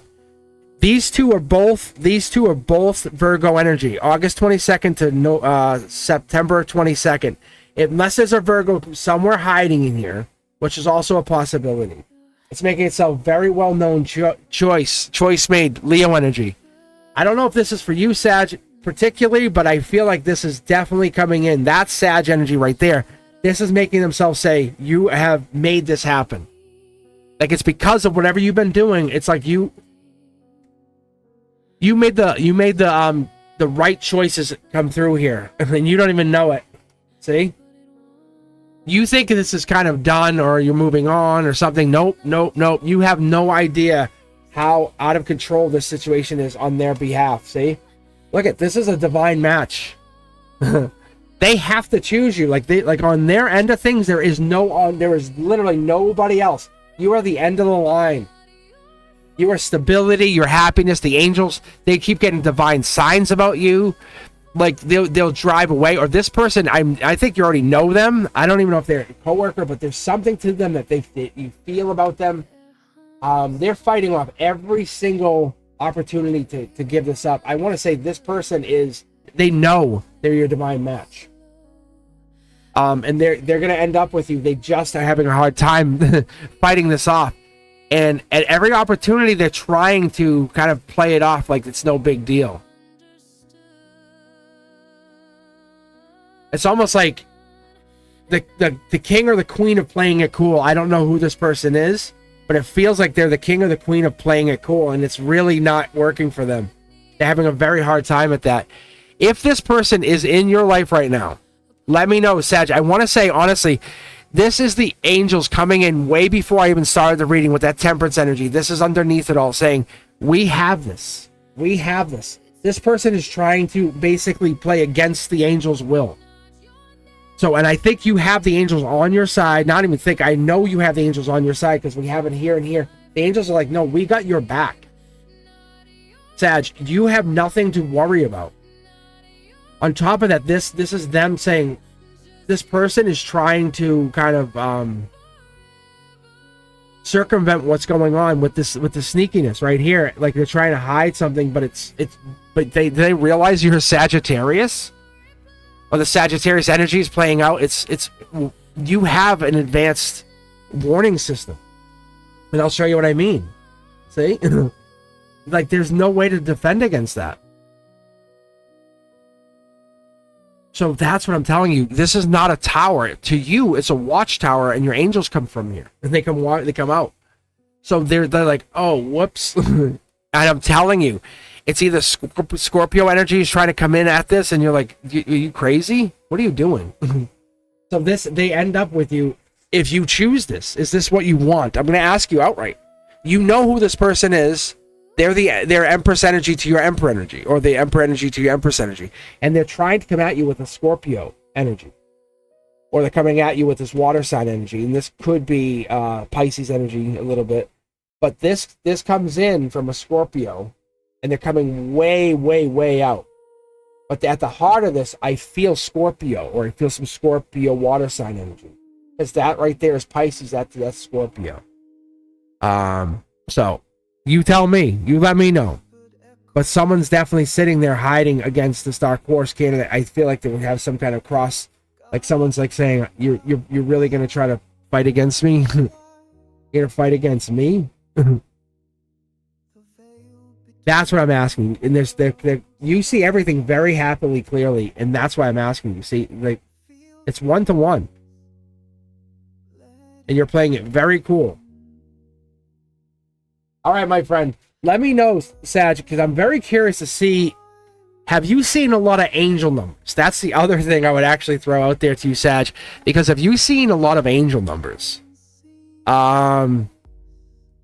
These two are both Virgo energy. August 22nd to September 22nd. Unless there's a Virgo somewhere hiding in here, which is also a possibility. It's making itself very well known. Choice made. Leo energy. I don't know if this is for you, Sag, particularly, but I feel like this is definitely coming in. That's Sag energy right there. This is making themselves say, you have made this happen. Like, it's because of whatever you've been doing. It's like you made the right choices come through here, and you don't even know it. See? You think this is kind of done, or you're moving on or something. Nope. You have no idea how out of control this situation is on their behalf. See? Look at this, is a divine match. They have to choose you. Like on their end of things, there is literally nobody else. You are the end of the line. Your stability, your happiness, the angels, they keep getting divine signs about you. Like, they'll drive away. Or this person, I think you already know them. I don't even know if they're a coworker, but there's something to them that you feel about them. They're fighting off every single opportunity to give this up. I want to say this person they know they're your divine match. And they're going to end up with you. They just are having a hard time fighting this off. And at every opportunity, they're trying to kind of play it off like it's no big deal. It's almost like the king or the queen of playing it cool. I don't know who this person is, but it feels like they're the king or the queen of playing it cool, and it's really not working for them. They're having a very hard time at that. If this person is in your life right now, let me know, Sag. I want to say, honestly, this is the angels coming in way before I even started the reading with that temperance energy. This is underneath it all saying, we have this. We have this. This person is trying to basically play against the angels' will. So, and I think you have the angels on your side. Not even think, I know you have the angels on your side because we have it here and here. The angels are like, no, we got your back. Sag, you have nothing to worry about. On top of that, this is them saying, this person is trying to kind of circumvent what's going on with the sneakiness right here. Like, they're trying to hide something, but but they realize you're a Sagittarius, or the Sagittarius energy is playing out. You have an advanced warning system, and I'll show you what I mean. See, like, there's no way to defend against that. So that's what I'm telling you. This is not a tower. To you, it's a watchtower, and your angels come from here. And they come out. So they're like, oh, whoops. And I'm telling you, it's either Scorpio energy is trying to come in at this, and you're like, are you crazy? What are you doing? So they end up with you if you choose this. Is this what you want? I'm going to ask you outright. You know who this person is. They're Empress energy to your Emperor energy, or the Emperor energy to your Empress energy. And they're trying to come at you with a Scorpio energy. Or they're coming at you with this water sign energy. And this could be Pisces energy a little bit. But this comes in from a Scorpio. And they're coming way, way, way out. But at the heart of this, I feel Scorpio. Or I feel some Scorpio water sign energy. Because that right there is Pisces. That's Scorpio. So you tell me. You let me know. But someone's definitely sitting there hiding against this Dark Horse candidate. I feel like they would have some kind of cross. Like, someone's like saying, you're really going to try to fight against me? You're going to fight against me? That's what I'm asking. And you see everything very happily, clearly. And that's why I'm asking you. See, like, it's 1-to-1. And you're playing it very cool. All right, my friend, let me know, Sag, because I'm very curious to see, have you seen a lot of angel numbers? That's the other thing I would actually throw out there to you, Sag, because have you seen a lot of angel numbers?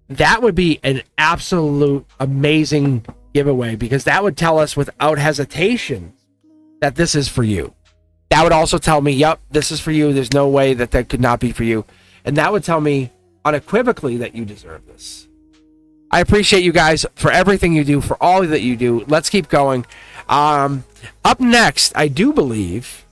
that would be an absolute amazing giveaway, because that would tell us without hesitation that this is for you. That would also tell me, yep, this is for you. There's no way that that could not be for you. And that would tell me unequivocally that you deserve this. I appreciate you guys for everything you do, for all that you do. Let's keep going. Up next, I do believe,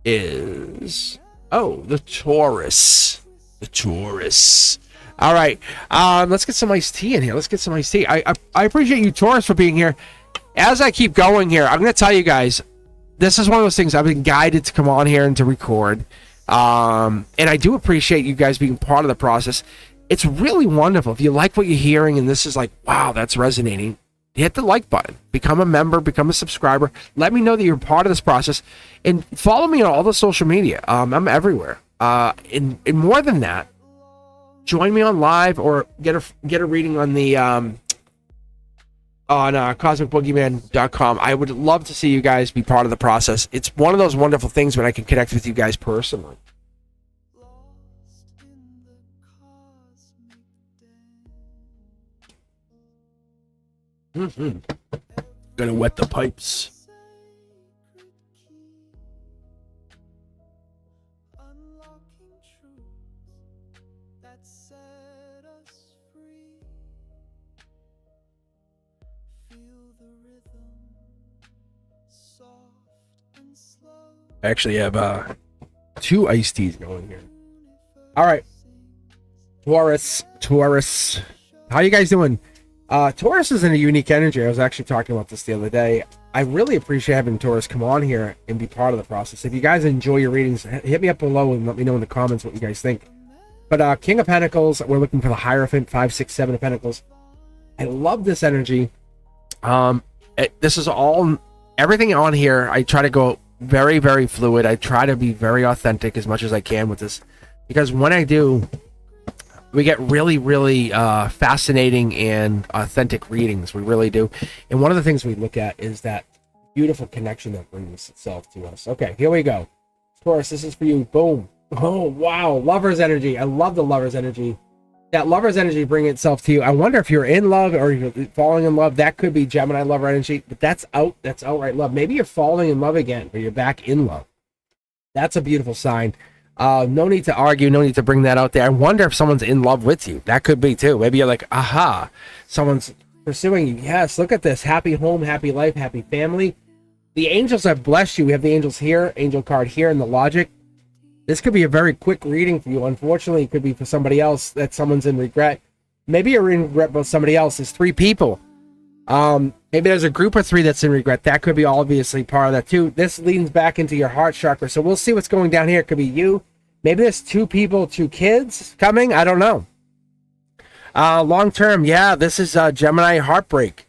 is, the Taurus. The Taurus. All right. Let's get some iced tea in here. Let's get some iced tea. I appreciate you, Taurus, for being here. As I keep going here, I'm going to tell you guys, this is one of those things I've been guided to come on here and to record. And I do appreciate you guys being part of the process. It's really wonderful. If you like what you're hearing and this is like, wow, that's resonating, hit the like button. Become a member, become a subscriber. Let me know that you're part of this process. And follow me on all the social media. I'm everywhere. And more than that, join me on live or get a reading on the on cosmicboogeyman.com. I would love to see you guys be part of the process. It's one of those wonderful things when I can connect with you guys personally. Gonna wet the pipes. I actually have 2 iced teas going here. All right, Taurus. How you guys doing? Taurus is in a unique energy. I was actually talking about this the other day. I really appreciate having Taurus come on here and be part of the process. If you guys enjoy your readings, hit me up below and let me know in the comments what you guys think. But King of Pentacles, we're looking for the Hierophant, 5, 6, 7 of Pentacles. I love this energy. This is all, everything on here, I try to go very, very fluid. I try to be very authentic as much as I can with this, because when I do, we get really, really fascinating and authentic readings. We really do. And one of the things we look at is that beautiful connection that brings itself to us. Okay, here we go. Taurus, this is for you. Boom. Oh, wow. Lover's energy. I love the lover's energy. That lover's energy bringing itself to you. I wonder if you're in love or you're falling in love. That could be Gemini lover energy, but that's outright love. Maybe you're falling in love again, or you're back in love. That's a beautiful sign. No need to argue. No need to bring that out there. I wonder if someone's in love with you. That could be too. Maybe you're like, aha, someone's pursuing you. Yes, look at this. Happy home, happy life, happy family. The angels have blessed you. We have the angels here, angel card here, and the logic. This could be a very quick reading for you. Unfortunately, it could be for somebody else that someone's in regret. Maybe you're in regret about somebody else. There's 3 people. Maybe there's a group of 3 that's in regret. That could be obviously part of that too. This leans back into your heart chakra. So we'll see what's going down here. It could be you. Maybe there's 2 people, 2 kids coming. I don't know. Long term, yeah, this is Gemini heartbreak.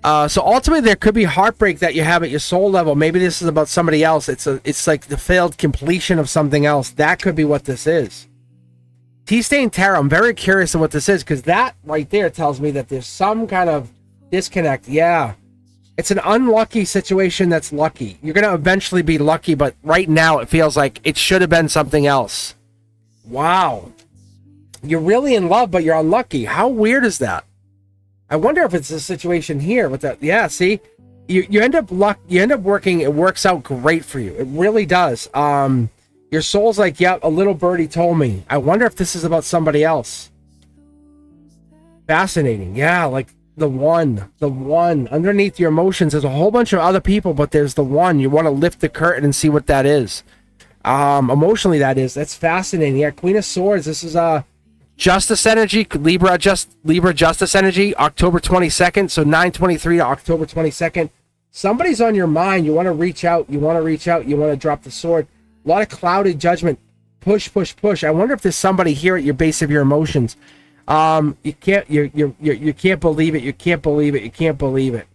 So ultimately, there could be heartbreak that you have at your soul level. Maybe this is about somebody else. It's like the failed completion of something else. That could be what this is. T-Stain Tarot, I'm very curious of what this is, because that right there tells me that there's some kind of disconnect. Yeah. It's an unlucky situation that's lucky. You're going to eventually be lucky, but right now it feels like it should have been something else. Wow. You're really in love, but you're unlucky. How weird is that? I wonder if it's a situation here with that. Yeah, see? You end up working, it works out great for you. It really does. Your soul's like, yep, a little birdie told me. I wonder if this is about somebody else. Fascinating. Yeah, like the one underneath your emotions. There's a whole bunch of other people, but there's the one. You want to lift the curtain and see what that is. Emotionally, that's fascinating. Yeah, Queen of Swords. This is Justice energy, Libra Justice energy, October 22nd. So 9/23 to October 22nd. Somebody's on your mind. You want to reach out. You want to drop the sword. A lot of clouded judgment. Push. I wonder if there's somebody here at your base of your emotions. You can't believe it. You can't believe it.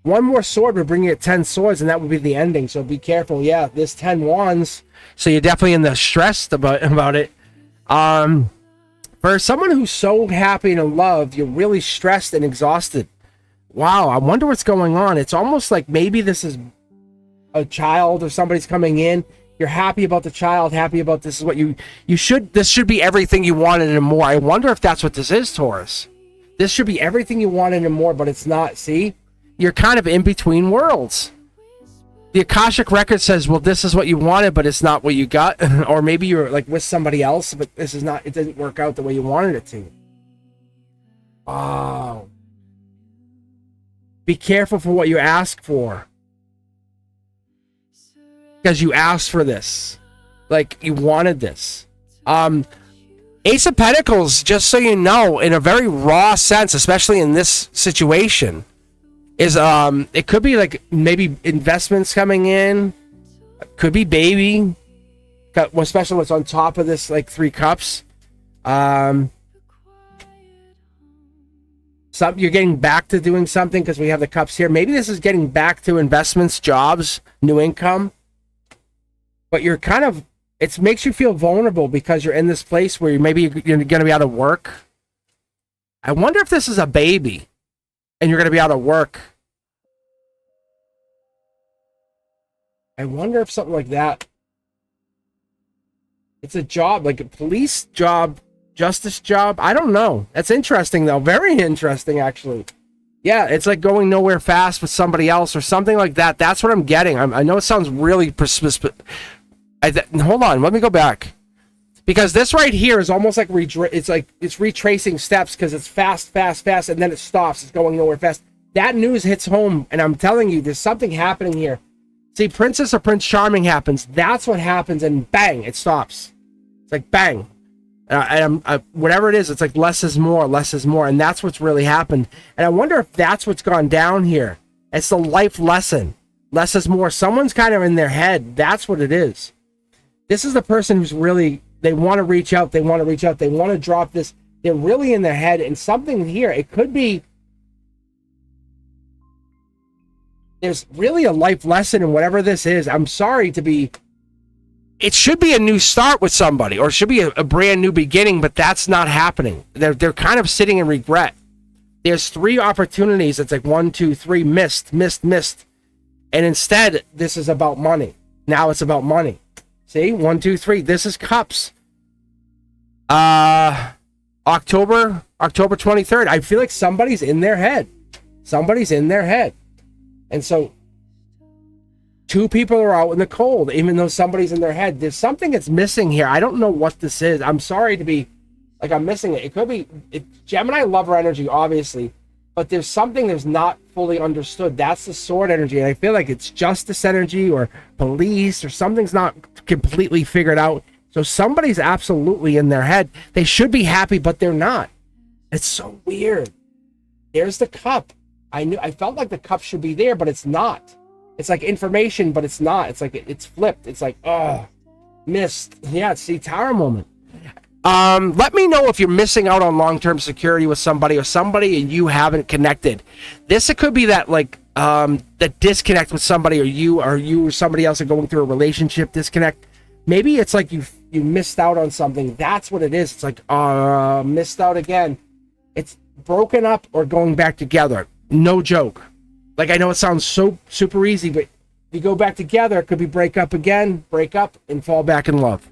One more sword would bring you at 10 swords, and that would be the ending. So be careful. Yeah, there's 10 wands. So you're definitely in the stressed about it. For someone who's so happy and in love, you're really stressed and exhausted. Wow, I wonder what's going on. It's almost like maybe this is a child or somebody's coming in. You're happy about the child, happy about this is what you should, this should be everything you wanted and more. I wonder if that's what this is, Taurus. This should be everything you wanted and more, but it's not. See? You're kind of in between worlds. The Akashic record says, well, this is what you wanted, but it's not what you got. Or maybe you're like with somebody else, but this is not, it didn't work out the way you wanted it to. Oh. Be careful for what you ask for. Because you asked for this. Like, you wanted this. Ace of Pentacles, just so you know, in a very raw sense, especially in this situation, is it could be like maybe investments coming in. It could be baby. Especially what's on top of this, like 3 cups. You're getting back to doing something because we have the cups here. Maybe this is getting back to investments, jobs, new income. But you're kind of, it makes you feel vulnerable because you're in this place where maybe you're going to be out of work. I wonder if this is a baby and you're going to be out of work. I wonder if something like that. It's a job, like a police job, justice job. I don't know. That's interesting, though. Very interesting, actually. Yeah, it's like going nowhere fast with somebody else or something like that. That's what I'm getting. I know it sounds really hold on, let me go back, because this right here is almost like it's retracing steps because it's fast, and then it stops. It's going nowhere fast. That news hits home, and I'm telling you, there's something happening here. See, Princess or Prince Charming happens. That's what happens, and bang, it stops. It's like bang, and whatever it is, it's like less is more, and that's what's really happened. And I wonder if that's what's gone down here. It's the life lesson. Less is more. Someone's kind of in their head. That's what it is. This is the person who's really, they want to reach out, they want to drop this. They're really in their head, and something here, it could be, there's really a life lesson in whatever this is. I'm sorry to be, it should be a new start with somebody, or it should be a brand new beginning, but that's not happening. They're kind of sitting in regret. There's 3 opportunities. It's like 1, 2, 3, missed. And instead, this is about money. Now it's about money. See, 1, 2, 3. This is cups. October 23rd. I feel like somebody's in their head. And so 2 people are out in the cold, even though somebody's in their head. There's something that's missing here. I don't know what this is. I'm sorry to be like, I'm missing it. It could be Gemini lover energy, obviously, but there's something that's not fully understood. That's the sword energy. And I feel like it's justice energy or police or something's not completely figured out. So somebody's absolutely in their head. They should be happy, but they're not. It's so weird. There's the cup. I felt like the cup should be there, but it's not. It's like information, but it's not. It's like it's flipped. It's like, oh, missed. Yeah, see, Tower moment. Let me know if you're missing out on long-term security with somebody, or somebody and you haven't connected. It could be that, like, that disconnect with somebody, or you or somebody else are going through a relationship disconnect. Maybe it's like you missed out on something. That's what it is. It's like, missed out again. It's broken up or going back together. No joke. Like, I know it sounds so super easy, but if you go back together, it could be break up again, break up, and fall back in love.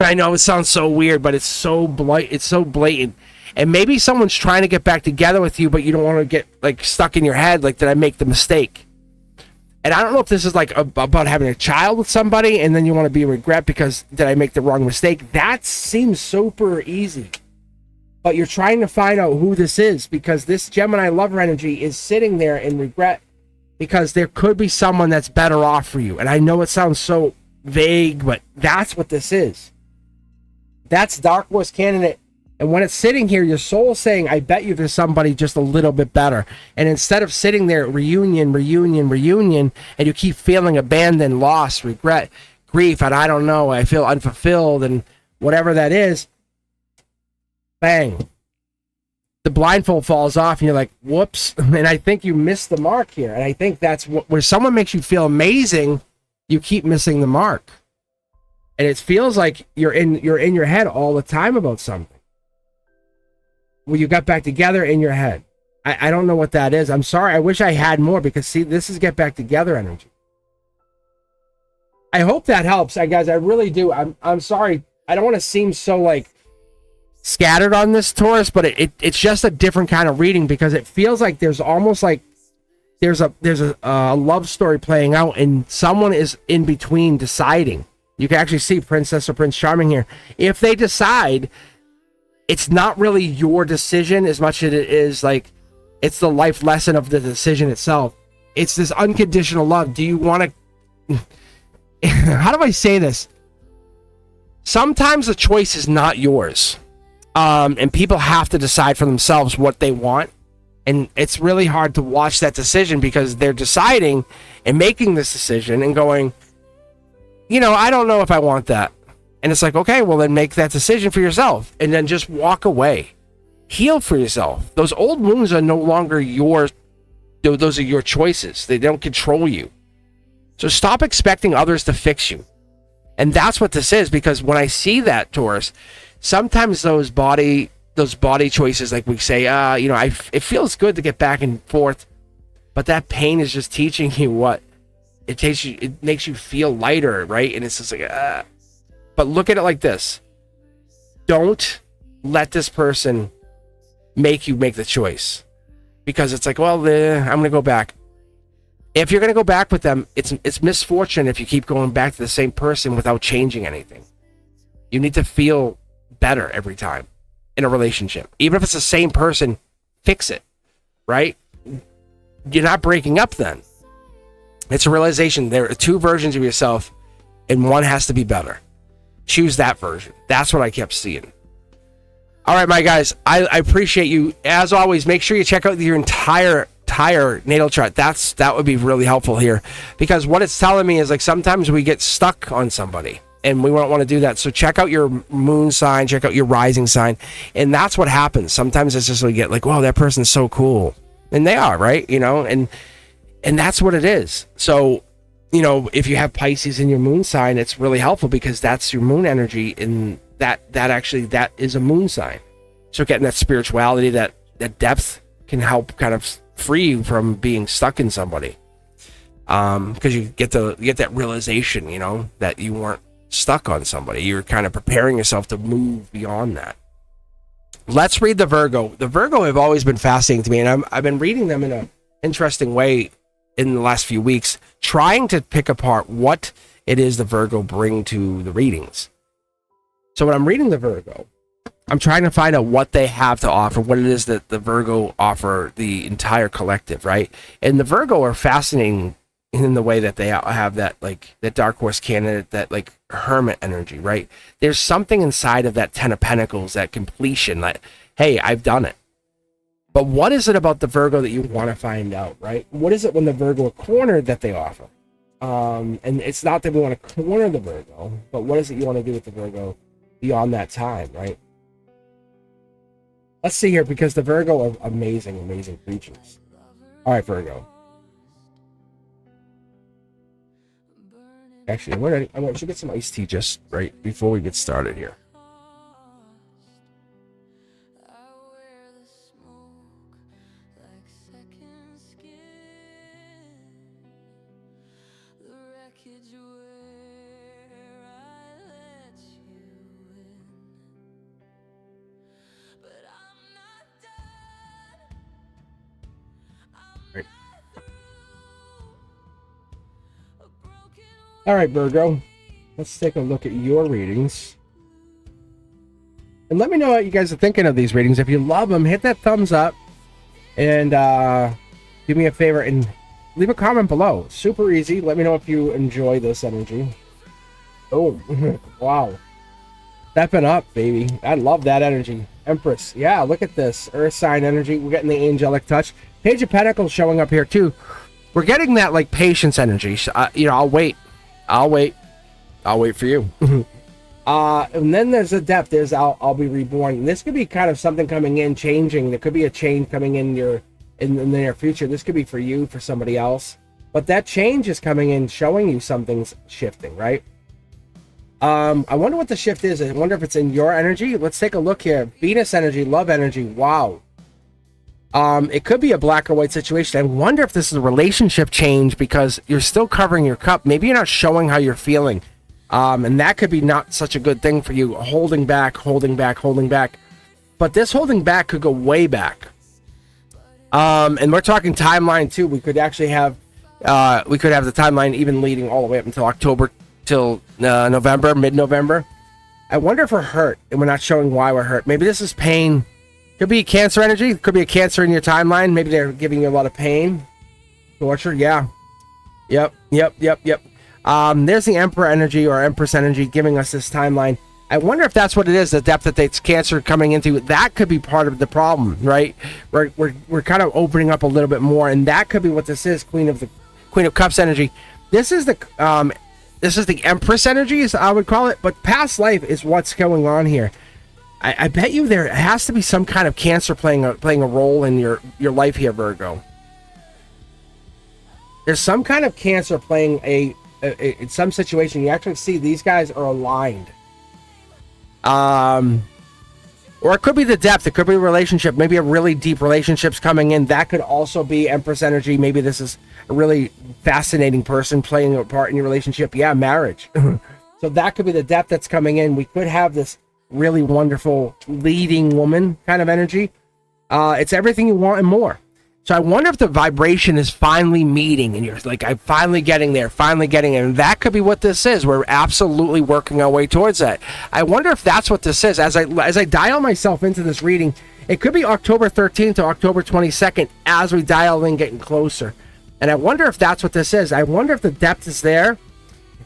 I know it sounds so weird, but it's so blatant. And maybe someone's trying to get back together with you, but you don't want to get, like, stuck in your head, like, did I make the mistake? And I don't know if this is, like, about having a child with somebody, and then you want to be regret because did I make the wrong mistake? That seems super easy. But you're trying to find out who this is, because this Gemini lover energy is sitting there in regret because there could be someone that's better off for you. And I know it sounds so vague, but that's what this is. That's Dark Horse candidate. And when it's sitting here, your soul's saying, I bet you there's somebody just a little bit better. And instead of sitting there, reunion, and you keep feeling abandoned, lost, regret, grief, and I don't know, I feel unfulfilled, and whatever that is, bang. The blindfold falls off, and you're like, whoops. And I think you missed the mark here. And I think that's where someone makes you feel amazing, you keep missing the mark. And it feels like you're in your head all the time about something. Well, you got back together in your head. I don't know what that is. I'm sorry. I wish I had more, because see, this is get back together energy. I hope that helps. Guys, I really do. I'm sorry. I don't want to seem so like scattered on this, Taurus, but it's just a different kind of reading because it feels like there's almost like there's a love story playing out and someone is in between deciding. You can actually see Princess or Prince Charming here. If they decide, it's not really your decision as much as it is like it's the life lesson of the decision itself. It's this unconditional love. Do you want to... How do I say this? Sometimes the choice is not yours. And people have to decide for themselves what they want. And it's really hard to watch that decision because they're deciding and making this decision and going, I don't know if I want that. And it's like, okay, well then make that decision for yourself and then just walk away. Heal for yourself. Those old wounds are no longer yours. Those are your choices. They don't control you. So stop expecting others to fix you. And that's what this is, because when I see that, Taurus, sometimes those body choices, like we say, it feels good to get back and forth, but that pain is just teaching you what it makes you feel lighter, right? And it's just like, But look at it like this. Don't let this person make you make the choice, because it's like, well, I'm going to go back. If you're going to go back with them, it's misfortune if you keep going back to the same person without changing anything. You need to feel better every time in a relationship. Even if it's the same person, fix it, right? You're not breaking up then. It's a realization there are two versions of yourself and one has to be better. Choose that version. That's what I kept seeing. All right, my guys, I appreciate you. As always, make sure you check out your entire natal chart. That would be really helpful here, because what it's telling me is like sometimes we get stuck on somebody and we don't want to do that. So check out your moon sign, check out your rising sign, and that's what happens. Sometimes it's just we get like, wow, that person's so cool, and they are, right? And that's what it is. So if you have Pisces in your moon sign, it's really helpful because that's your moon energy, and that is a moon sign. So getting that spirituality, that depth can help kind of free you from being stuck in somebody, because you get that realization, that you weren't stuck on somebody. You're kind of preparing yourself to move beyond that. Let's read the Virgo. The Virgo have always been fascinating to me, and I've been reading them in an interesting way in the last few weeks, trying to pick apart what it is the Virgo bring to the readings. So when I'm reading the Virgo, I'm trying to find out what they have to offer, what it is that the Virgo offer the entire collective, right? And the Virgo are fascinating in the way that they have that dark horse candidate, that like hermit energy, right? There's something inside of that Ten of Pentacles, that completion, that, hey, I've done it. But what is it about the Virgo that you want to find out, right? What is it when the Virgo are cornered that they offer? And it's not that we want to corner the Virgo, but what is it you want to do with the Virgo beyond that time, right? Let's see here, because the Virgo are amazing, amazing creatures. All right, Virgo. Actually, I should get some iced tea just right before we get started here. All right, Virgo, let's take a look at your readings. And let me know what you guys are thinking of these readings. If you love them, hit that thumbs up. And do me a favor and leave a comment below. Super easy. Let me know if you enjoy this energy. Oh, wow. Stepping up, baby. I love that energy. Empress. Yeah, look at this. Earth sign energy. We're getting the angelic touch. Page of Pentacles showing up here, too. We're getting that, like, patience energy. I'll wait. I'll wait for you. And then there's a depth. There's I'll be reborn. And this could be kind of something coming in, changing. There could be a change coming in in the near future. This could be for you, for somebody else. But that change is coming in, showing you something's shifting, right? I wonder what the shift is. I wonder if it's in your energy. Let's take a look here. Venus energy, love energy. Wow. It could be a black or white situation. I wonder if this is a relationship change because you're still covering your cup. Maybe you're not showing how you're feeling. And that could be not such a good thing for you. Holding back. But this holding back could go way back. And we're talking timeline too. We could actually have the timeline even leading all the way up until October, till November, mid-November. I wonder if we're hurt and we're not showing why we're hurt. Maybe this is pain. Could be Cancer energy. Could be a Cancer in your timeline. Maybe they're giving you a lot of pain. Torture, yeah. Yep. There's the Emperor energy or Empress energy giving us this timeline. I wonder if that's what it is, the depth that it's Cancer coming into. That could be part of the problem, right? We're kind of opening up a little bit more, and that could be what this is, Queen of Cups energy. This is the Empress energy, as I would call it, but past life is what's going on here. I bet you there has to be some kind of Cancer playing a role in your life here, Virgo. There's some kind of Cancer playing in some situation. You actually see these guys are aligned. Or it could be the depth. It could be a relationship. Maybe a really deep relationship's coming in. That could also be Empress energy. Maybe this is a really fascinating person playing a part in your relationship. Yeah, marriage. So that could be the depth that's coming in. We could have this really wonderful leading woman kind of energy. It's everything you want and more. So I wonder if the vibration is finally meeting and you're like, I'm finally getting there. And that could be what this is. We're absolutely working our way towards that. I wonder if that's what this is. As I dial myself into this reading, it could be October 13th to October 22nd as we dial in, getting closer. And I wonder if that's what this is. I wonder if the depth is there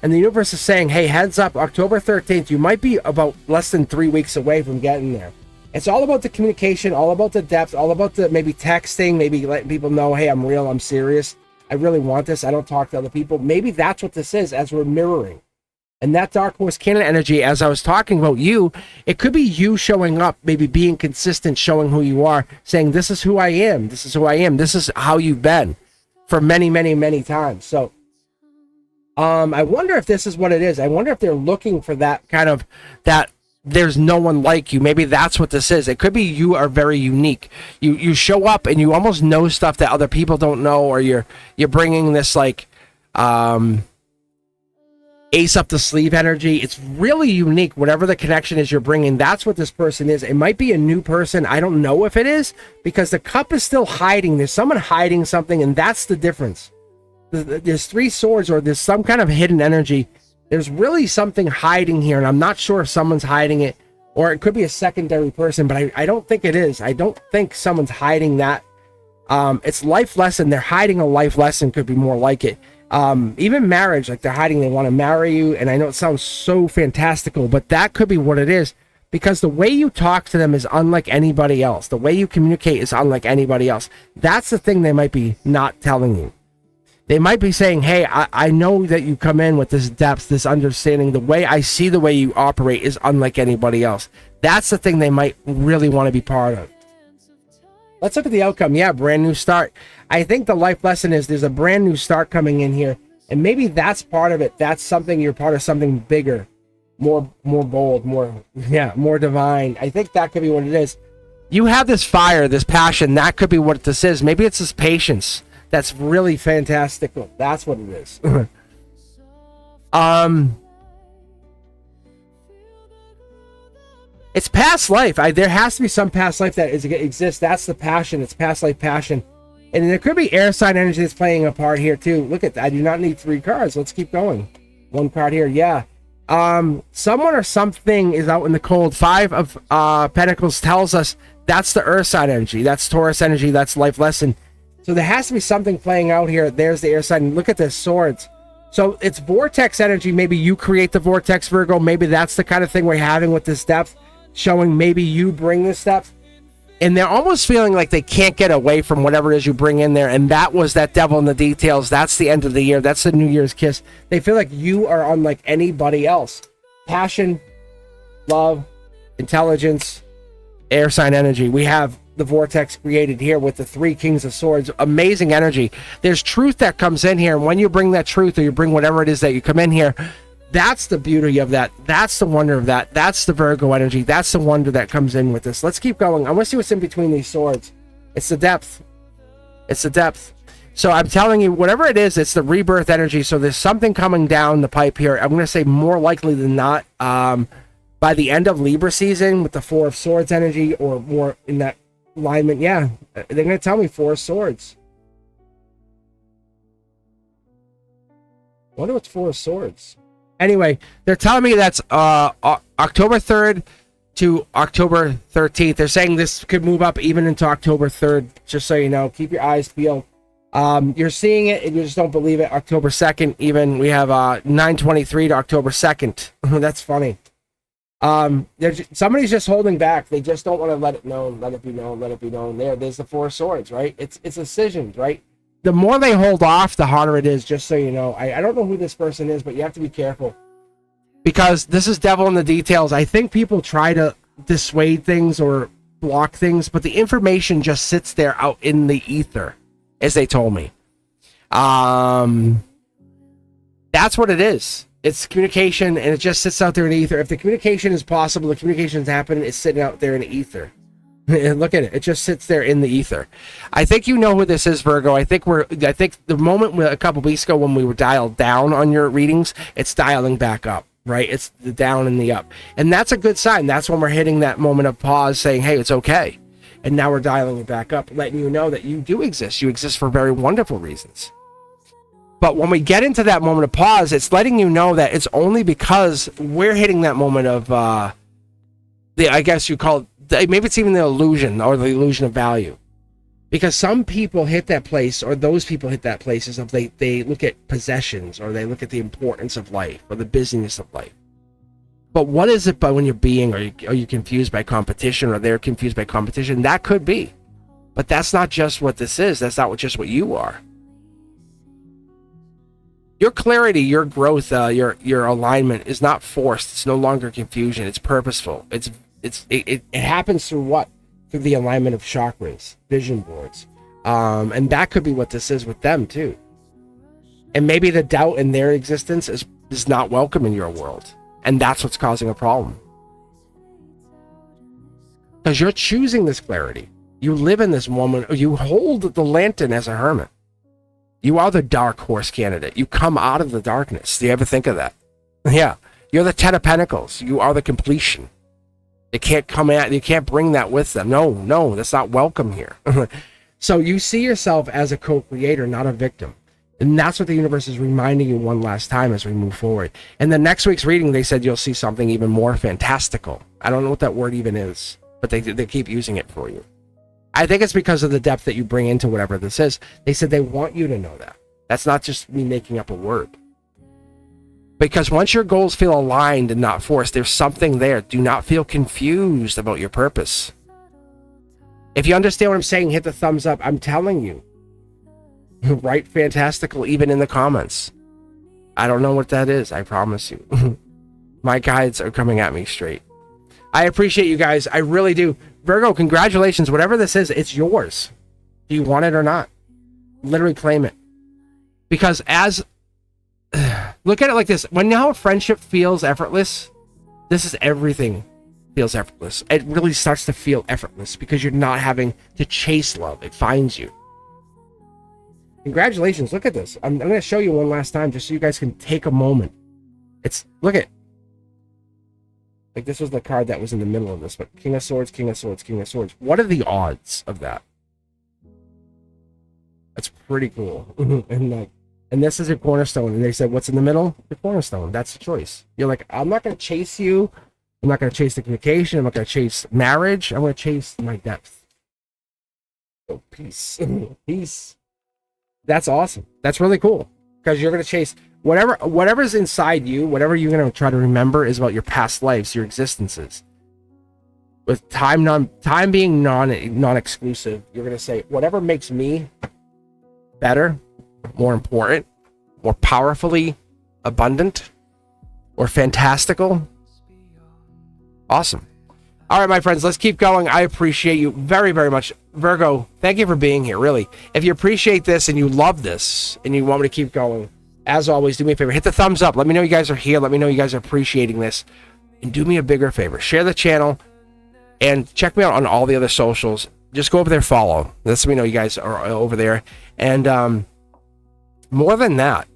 and the universe is saying, hey, heads up, October 13th, you might be about less than 3 weeks away from getting there. It's all about the communication, all about the depth, all about the maybe texting, maybe letting people know, hey, I'm real, I'm serious. I really want this. I don't talk to other people. Maybe that's what this is as we're mirroring. And that Dark Horse Cannon energy, as I was talking about you, it could be you showing up, maybe being consistent, showing who you are, saying, this is who I am. This is who I am. This is how you've been for many, many, many times. So I wonder if this is what it is. I wonder if they're looking for that kind of, that there's no one like you. Maybe that's what this is. It could be you are very unique. You show up and you almost know stuff that other people don't know, or you're bringing this like ace up the sleeve energy. It's really unique. Whatever the connection is you're bringing, that's what this person is. It might be a new person. I don't know if it is, because the cup is still hiding. There's someone hiding something, and that's the difference. There's 3 swords, or there's some kind of hidden energy. There's really something hiding here, and I'm not sure if someone's hiding it, or it could be a secondary person, but I don't think it is. I don't think someone's hiding that. It's life lesson. They're hiding a life lesson, could be more like it. Even marriage, like they're hiding, they want to marry you, and I know it sounds so fantastical, but that could be what it is, because the way you talk to them is unlike anybody else. The way you communicate is unlike anybody else. That's the thing they might be not telling you. They might be saying, hey, I know that you come in with this depth, this understanding. The way I see the way you operate is unlike anybody else. That's the thing they might really want to be part of. Let's look at the outcome. Yeah, brand new start. I think the life lesson is there's a brand new start coming in here. And maybe that's part of it. That's something, you're part of something bigger, more bold, more divine. I think that could be what it is. You have this fire, this passion. That could be what this is. Maybe it's this patience. That's really fantastical. That's what it is. It's past life. There has to be some past life that exists. That's the passion. It's past life passion. And there could be air sign energy that's playing a part here too. Look at that. I do not need 3 cards. Let's keep going. 1 card here. Yeah. Someone or something is out in the cold. 5 of Pentacles tells us that's the earth sign energy. That's Taurus energy. That's life lesson. So there has to be something playing out here. There's the air sign. Look at this, swords. So it's vortex energy. Maybe you create the vortex, Virgo. Maybe that's the kind of thing we're having with this depth, showing maybe you bring this depth. And they're almost feeling like they can't get away from whatever it is you bring in there. And that was that devil in the details. That's the end of the year. That's the New Year's kiss. They feel like you are unlike anybody else. Passion, love, intelligence, air sign energy. We have the vortex created here with the 3 kings of swords. Amazing energy. There's truth that comes in here, and when you bring that truth, or you bring whatever it is that you come in here, that's the beauty of that. That's the wonder of that. That's the Virgo energy. That's the wonder that comes in with this. Let's keep going. I want to see what's in between these swords. It's the depth. It's the depth. So I'm telling you, whatever it is, it's the rebirth energy. So there's something coming down the pipe here. I'm going to say more likely than not, by the end of Libra season with the Four of Swords energy, or more in that alignment. Yeah, they're going to tell me Four of Swords. I wonder what's Four of Swords. Anyway, they're telling me that's October 3rd to October 13th. They're saying this could move up even into October 3rd, just so you know. Keep your eyes peeled. You're seeing it and you just don't believe it. October 2nd, even. We have 9/23 to October 2nd. That's funny. Somebody's just holding back. They just don't want to let it known, let it be known, let it be known. There's the Four of Swords, right? It's decisions, right? The more they hold off, the harder it is, just so you know. I don't know who this person is, but you have to be careful. Because this is devil in the details. I think people try to dissuade things or block things, but the information just sits there out in the ether, as they told me. That's what it is. It's communication, and it just sits out there in the ether. If the communication is possible, the communication is happening, it's sitting out there in the ether. Look at it. It just sits there in the ether. I think you know who this is, Virgo. I think the moment a couple weeks ago when we were dialed down on your readings, it's dialing back up, right? It's the down and the up. And that's a good sign. That's when we're hitting that moment of pause, saying, hey, it's okay. And now we're dialing it back up, letting you know that you do exist. You exist for very wonderful reasons. But when we get into that moment of pause, it's letting you know that it's only because we're hitting that moment of, I guess you call it, maybe it's even the illusion or the illusion of value. Because some people hit that place, or those people hit that place, as if they look at possessions, or they look at the importance of life, or the busyness of life. But what is it by when you're being, are you confused by competition, or they're confused by competition? That could be. But that's not just what this is. That's not just what you are. Your clarity, your growth, your alignment is not forced. It's no longer confusion. It's purposeful. It happens through what? Through the alignment of chakras, vision boards. And that could be what this is with them too. And maybe the doubt in their existence is not welcome in your world. And that's what's causing a problem. Because you're choosing this clarity. You live in this moment. You hold the lantern as a hermit. You are the dark horse candidate. You come out of the darkness. Do you ever think of that? Yeah. You're the Ten of Pentacles. You are the completion. They can't come at, you can't bring that with them. No, that's not welcome here. So you see yourself as a co-creator, not a victim. And that's what the universe is reminding you one last time as we move forward. And the next week's reading, they said you'll see something even more fantastical. I don't know what that word even is, but they keep using it for you. I think it's because of the depth that you bring into whatever this is. They said they want you to know that. That's not just me making up a word. Because once your goals feel aligned and not forced, there's something there. Do not feel confused about your purpose. If you understand what I'm saying, hit the thumbs up. I'm telling you. Write fantastical even in the comments. I don't know what that is. I promise you. My guides are coming at me straight. I appreciate you guys. I really do. Virgo, congratulations. Whatever this is, it's yours. Do you want it or not? Literally claim it. Because look at it like this. When now a friendship feels effortless, this is everything feels effortless. It really starts to feel effortless because you're not having to chase love. It finds you. Congratulations. Look at this. I'm going to show you one last time just so you guys can take a moment. Look at, like this was the card that was in the middle of this, but King of Swords, King of Swords, King of Swords. What are the odds of that? That's pretty cool. And this is your cornerstone. And they said, what's in the middle? The cornerstone. That's the choice. You're like, I'm not going to chase you. I'm not going to chase the communication. I'm not going to chase marriage. I'm going to chase my depth. So peace. Peace. That's awesome. That's really cool. Because you're going to chase whatever's inside you, whatever you're going to try to remember is about your past lives, your existences. With time being non-exclusive, you're going to say, whatever makes me better, more important, more powerfully abundant, or fantastical. Awesome. All right, my friends, let's keep going. I appreciate you very, very much. Virgo, thank you for being here, really. If you appreciate this and you love this and you want me to keep going, as always, do me a favor. Hit the thumbs up. Let me know you guys are here. Let me know you guys are appreciating this. And do me a bigger favor. Share the channel and check me out on all the other socials. just go over there, follow. Let me know you guys are over there. And more than that,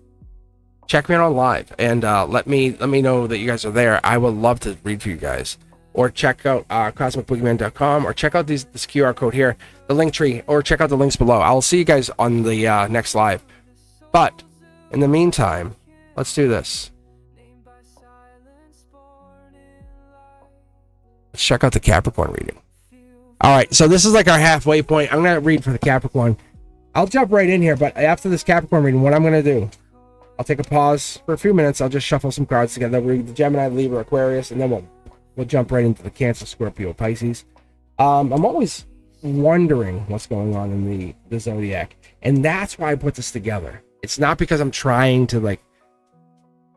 check me out on live and let me know that you guys are there. I would love to read for you guys. Or check out cosmicboogeyman.com, or check out this QR code here, the link tree, or check out the links below. I'll see you guys on the next live. But in the meantime, let's do this. Let's check out the Capricorn reading. All right, so this is like our halfway point. I'm going to read for the Capricorn. I'll jump right in here, but after this Capricorn reading, what I'm going to do, I'll take a pause for a few minutes. I'll just shuffle some cards together. We'll read the Gemini, Libra, Aquarius, and then we'll jump right into the Cancer, Scorpio, Pisces. I'm always wondering what's going on in the Zodiac, and that's why I put this together. It's not because I'm trying to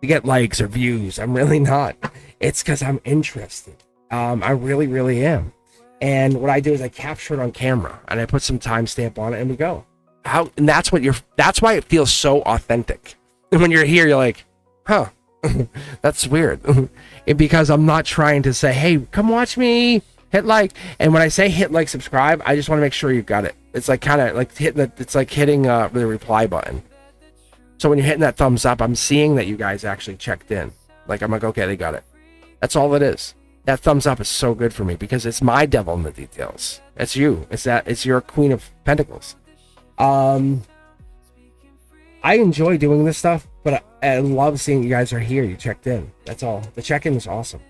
get likes or views. I'm really not. It's because I'm interested. I really, really am. And what I do is I capture it on camera and I put some timestamp on it, and we go. And that's why it feels so authentic. And when you're here, you're like, huh. That's weird. Because I'm not trying to say, hey, come watch me, hit like. And when I say hit like, subscribe, I just want to make sure you got it. It's like kind of like hitting the reply button. So when you're hitting that thumbs up, I'm seeing that you guys actually checked in. Like, I'm like, okay, they got it. That's all it is. That thumbs up is so good for me because it's my devil in the details. It's you. It's your Queen of Pentacles. I enjoy doing this stuff, but I love seeing you guys are here. You checked in. That's all. The check-in is awesome.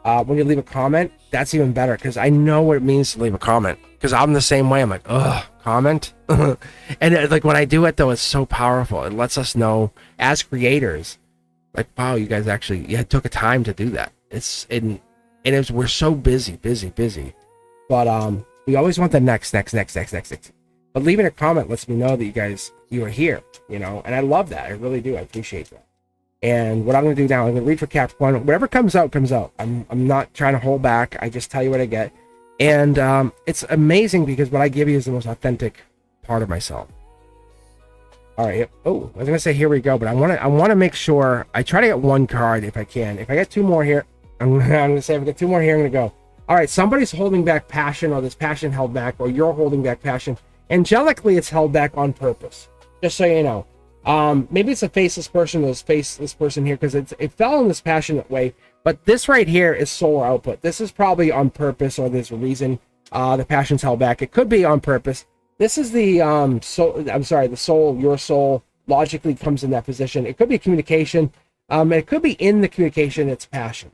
When you leave a comment, that's even better because I know what it means to leave a comment. Because I'm the same way. I'm like, ugh, comment. And like when I do it though, it's so powerful. It lets us know as creators, like, wow, you guys actually took a time to do that. We're so busy. But we always want the next. But leaving a comment lets me know that you are here, and I love that. I really do. I appreciate that. And what I'm going to do now, I'm going to read for Capricorn. Whatever comes out, comes out. I'm not trying to hold back. I just tell you what I get. And it's amazing because what I give you is the most authentic part of myself. All right. Oh, I was going to say here we go, but I want to make sure I try to get one card if I can. If I get two more here, I'm going to say if I get two more here, I'm going to go. All right. Somebody's holding back passion, or this passion held back, or you're holding back passion. Angelically, it's held back on purpose. Just so you know. Maybe it's a faceless person, or this faceless person here, because it fell in this passionate way. But this right here is solar output. This is probably on purpose, or there's a reason the passion's held back. It could be on purpose. This is the the soul, your soul logically comes in that position. It could be communication. It could be in the communication, it's passion.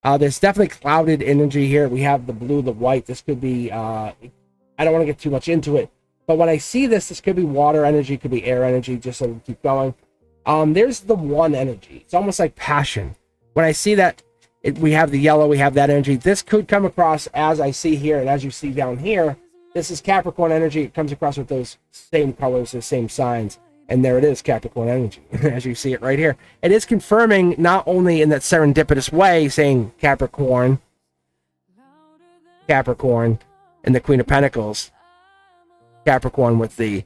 There's definitely clouded energy here. We have the blue, the white. This could be, I don't want to get too much into it. But when I see this could be water energy, could be air energy, just so we keep going. There's the one energy. It's almost like passion. When I see that, we have the yellow, we have that energy. This could come across as I see here, and as you see down here, this is Capricorn energy. It comes across with those same colors, the same signs. And there it is, Capricorn energy, as you see it right here. It is confirming, not only in that serendipitous way, saying Capricorn, and the Queen of Pentacles, Capricorn with the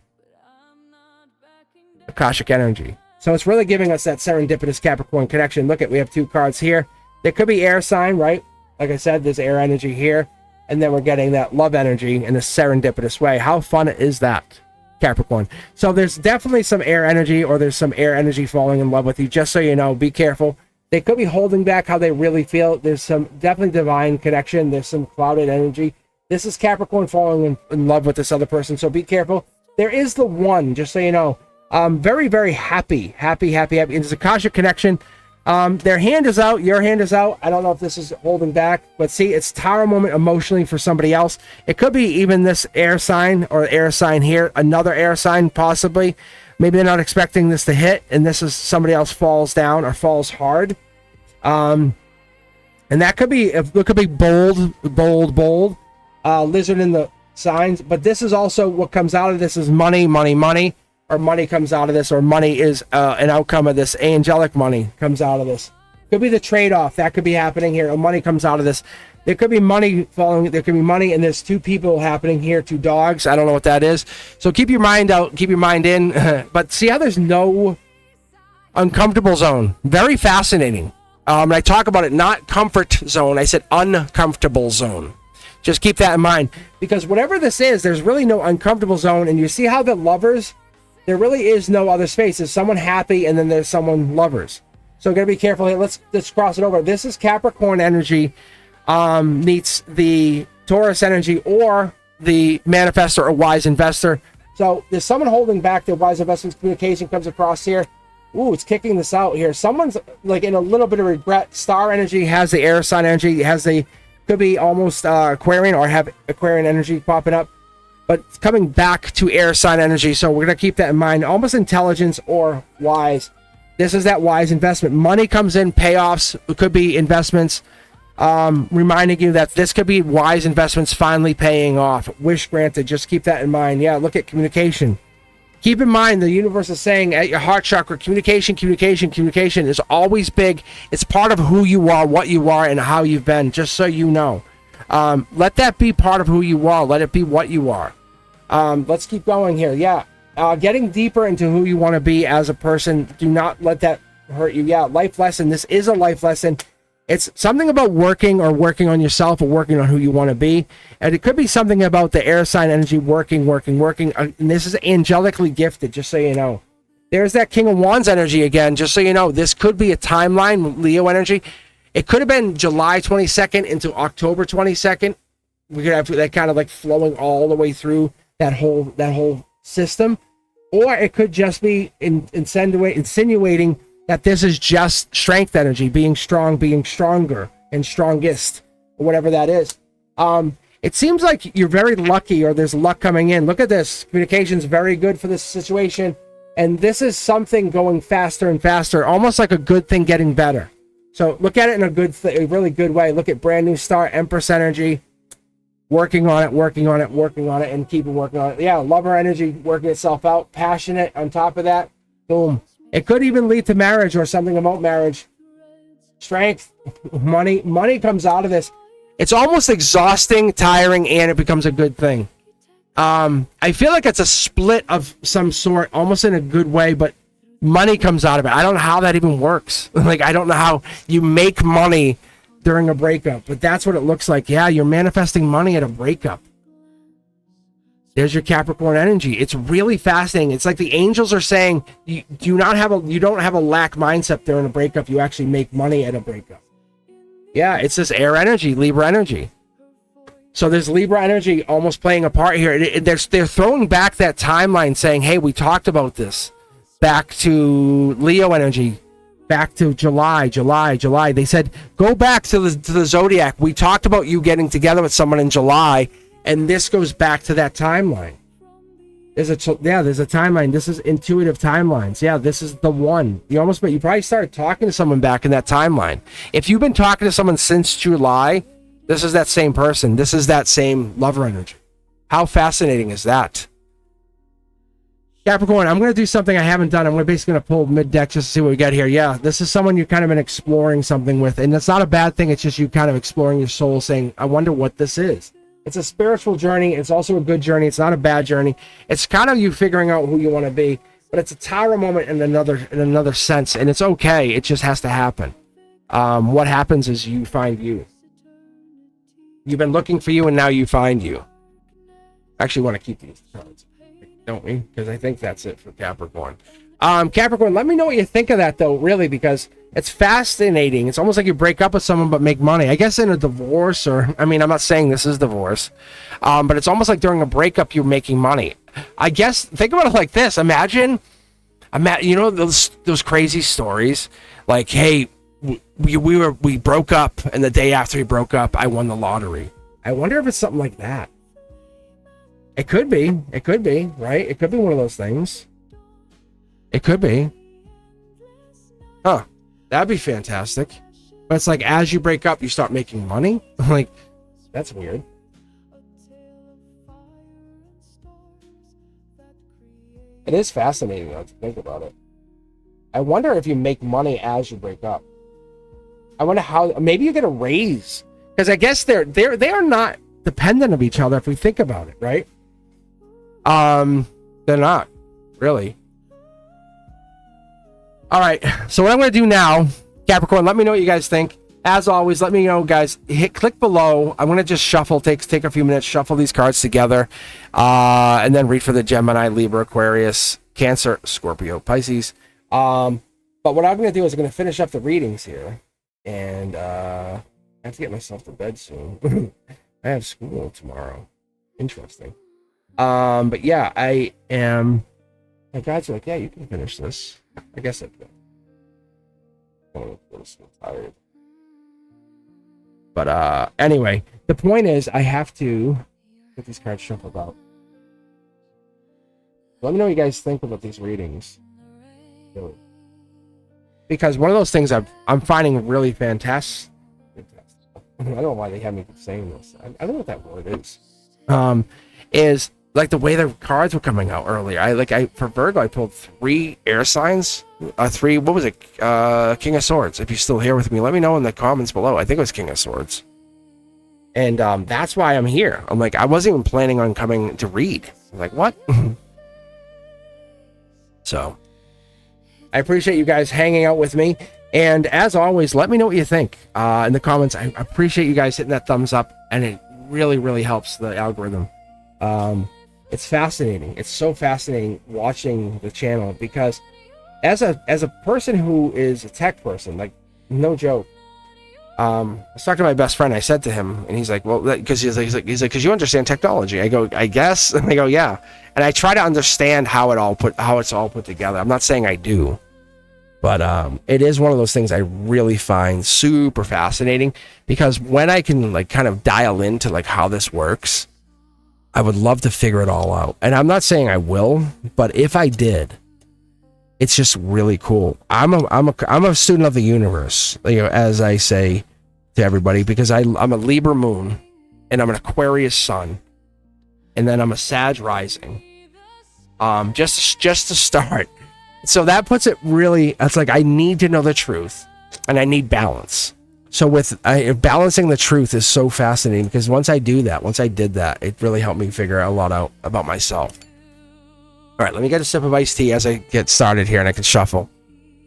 Akashic energy. So it's really giving us that serendipitous Capricorn connection. Look we have two cards here. There could be air sign, right? Like I said, there's air energy here. And then we're getting that love energy in a serendipitous way. How fun is that, Capricorn? So there's definitely some air energy, or there's some air energy falling in love with you. Just so you know, be careful. They could be holding back how they really feel. There's some definitely divine connection. There's some clouded energy. This is Capricorn falling in love with this other person, so be careful. There is the one, just so you know. Very, very happy. It's a Akashic connection. Their hand is out, your hand is out. I don't know if this is holding back, but see, it's tower moment emotionally for somebody else. It could be even this air sign, or air sign here, another air sign possibly. Maybe they're not expecting this to hit, and this is somebody else falls down or falls hard. And that could be, it could be bold. Lizard in the signs, but this is also what comes out of this is money, or money comes out of this, or money is an outcome of this. Angelic money comes out of this. Could be the trade-off that could be happening here, or money comes out of this. There could be money falling, there could be money, and there's two people happening here, two dogs. I don't know what that is. So keep your mind out, keep your mind in. But see how there's no uncomfortable zone. Very fascinating. And I talk about it, not comfort zone. I said uncomfortable zone. Just keep that in mind, because whatever this is, there's really no uncomfortable zone. And you see how the lovers, there really is no other space. There's someone happy, and then there's someone lovers. So gotta be careful here. Let's cross it over. This is Capricorn energy meets the Taurus energy, or the manifestor or wise investor. So there's someone holding back their wise investments. Communication comes across here. Ooh, it's kicking this out here. Someone's like in a little bit of regret. Star energy has the air sign energy. It has the, could be almost Aquarian, or have Aquarian energy popping up. But it's coming back to air sign energy. So we're going to keep that in mind. Almost intelligence or wise. This is that wise investment. Money comes in, payoffs. It could be investments. Reminding you that this could be wise investments finally paying off. Wish granted. Just keep that in mind. Yeah, look at communication. Keep in mind, the universe is saying at your heart chakra, communication is always big. It's part of who you are, what you are, and how you've been, just so you know. Let that be part of who you are. Let it be what you are. Let's keep going here. Yeah. Getting deeper into who you want to be as a person. Do not let that hurt you. Yeah, life lesson. This is a life lesson. It's something about working on yourself, or working on who you want to be. And it could be something about the air sign energy, working. And this is angelically gifted, just so you know. There's that King of Wands energy again, just so you know. This could be a timeline, Leo energy. It could have been July 22nd into October 22nd. We could have that kind of like flowing all the way through that whole system. Or it could just be insinuating that this is just strength energy, being strong, being stronger, and strongest, or whatever that is. It seems like you're very lucky, or there's luck coming in. Look at this. Communication's very good for this situation. And this is something going faster and faster, almost like a good thing getting better. So look at it in a really good way. Look at brand new start, Empress energy, working on it, and keep working on it. Yeah, lover energy working itself out, passionate on top of that. Boom. It could even lead to marriage, or something about marriage. Strength, money comes out of this. It's almost exhausting, tiring, and it becomes a good thing. I feel like it's a split of some sort, almost in a good way, but money comes out of it. I don't know how that even works. Like, I don't know how you make money during a breakup, but that's what it looks like. Yeah, you're manifesting money at a breakup. There's your Capricorn energy. It's really fascinating. It's like the angels are saying you don't have a lack mindset during a breakup. You actually make money at a breakup. Yeah, it's this air energy, Libra energy. So there's Libra energy almost playing a part here. They're throwing back that timeline, saying, hey, we talked about this. Back to Leo energy, back to July. They said, go back to the Zodiac. We talked about you getting together with someone in July. And this goes back to that timeline. There's a timeline. This is intuitive timelines. Yeah, this is the one. You probably started talking to someone back in that timeline. If you've been talking to someone since July, this is that same person. This is that same lover energy. How fascinating is that? Capricorn, I'm going to do something I haven't done. I'm basically going to pull mid-deck just to see what we got here. Yeah, this is someone you've kind of been exploring something with. And it's not a bad thing. It's just you kind of exploring your soul, saying, I wonder what this is. It's a spiritual journey. It's also a good journey. It's not a bad journey. It's kind of you figuring out who you want to be, but it's a Tower moment in another sense, and it's okay. It just has to happen. What happens is you find you. You've been looking for you, and now you find you. I actually want to keep these cards, don't we? Because I think that's it for Capricorn. Capricorn, let me know what you think of that, though, really, because it's fascinating. It's almost like you break up with someone but make money. I guess in a divorce, I'm not saying this is divorce, but it's almost like during a breakup you're making money. I guess, think about it like this. Imagine you know those crazy stories? Like, hey, we broke up, and the day after we broke up, I won the lottery. I wonder if it's something like that. It could be, right? It could be one of those things. It could be. Huh. That'd be fantastic. But it's like, as you break up, you start making money? Like, that's weird. It is fascinating, though, to think about it. I wonder if you make money as you break up. I wonder how... Maybe you get a raise. Because I guess they are not dependent of each other if we think about it, right? They're not. Really. All right, so what I'm going to do now, Capricorn, let me know what you guys think. As always, let me know, guys. Click below. I'm gonna just shuffle. Take a few minutes, shuffle these cards together, and then read for the Gemini, Libra, Aquarius, Cancer, Scorpio, Pisces. But what I'm gonna do is I'm gonna finish up the readings here, and I have to get myself to bed soon. I have school tomorrow. Interesting. But yeah, I am. My guys are like, yeah, you can finish this. I guess I could. I'm so tired. But anyway, the point is I have to get these cards shuffled out. Let me know what you guys think about these readings. Really. Because one of those things I'm finding really fantastic. I don't know why they have me saying this. I don't know what that word is. Is like the way the cards were coming out earlier. For Virgo, I pulled 3 air signs. 3, what was it? King of Swords. If you're still here with me, let me know in the comments below. I think it was King of Swords. And that's why I'm here. I'm like, I wasn't even planning on coming to read. I'm like, what? So, I appreciate you guys hanging out with me. And as always, let me know what you think in the comments. I appreciate you guys hitting that thumbs up. And it really, really helps the algorithm. It's fascinating. It's so fascinating watching the channel because as a person who is a tech person, like no joke, I was talking to my best friend. I said to him, and he's like, "Well, because he's like, because you understand technology." I go, "I guess." And I go, "Yeah." And I try to understand how it's all put together. I'm not saying I do, but it is one of those things I really find super fascinating because when I can like kind of dial into like how this works, I would love to figure it all out. And I'm not saying I will, but if I did, it's just really cool. I'm a student of the universe, as I say to everybody, because I'm a Libra moon and I'm an Aquarius sun, and then I'm a Sag rising. Just to start. So that puts it really, it's like I need to know the truth and I need balance. So balancing the truth is so fascinating because once I did that, it really helped me figure a lot out about myself. All right, let me get a sip of iced tea as I get started here and I can shuffle.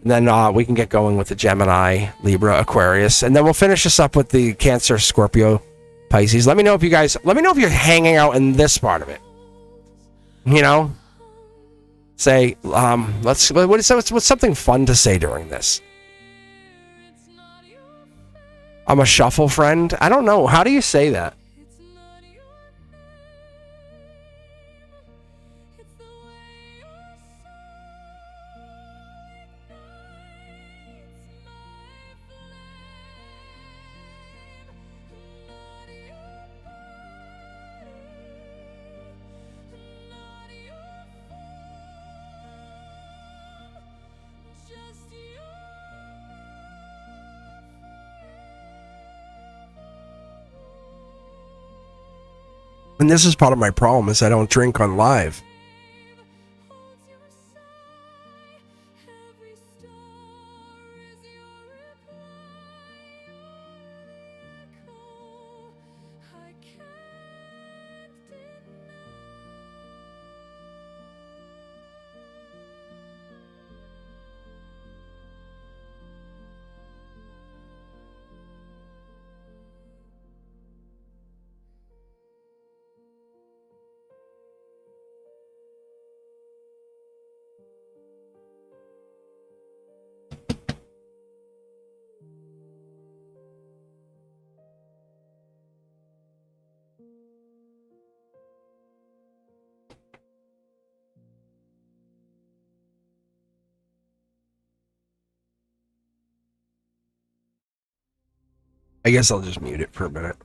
And then we can get going with the Gemini, Libra, Aquarius. And then we'll finish this up with the Cancer, Scorpio, Pisces. Let me know if you're hanging out in this part of it. Say, what's something fun to say during this? I'm a shuffle friend. I don't know. How do you say that? And this is part of my problem is I don't drink on live. I guess I'll just mute it for a minute.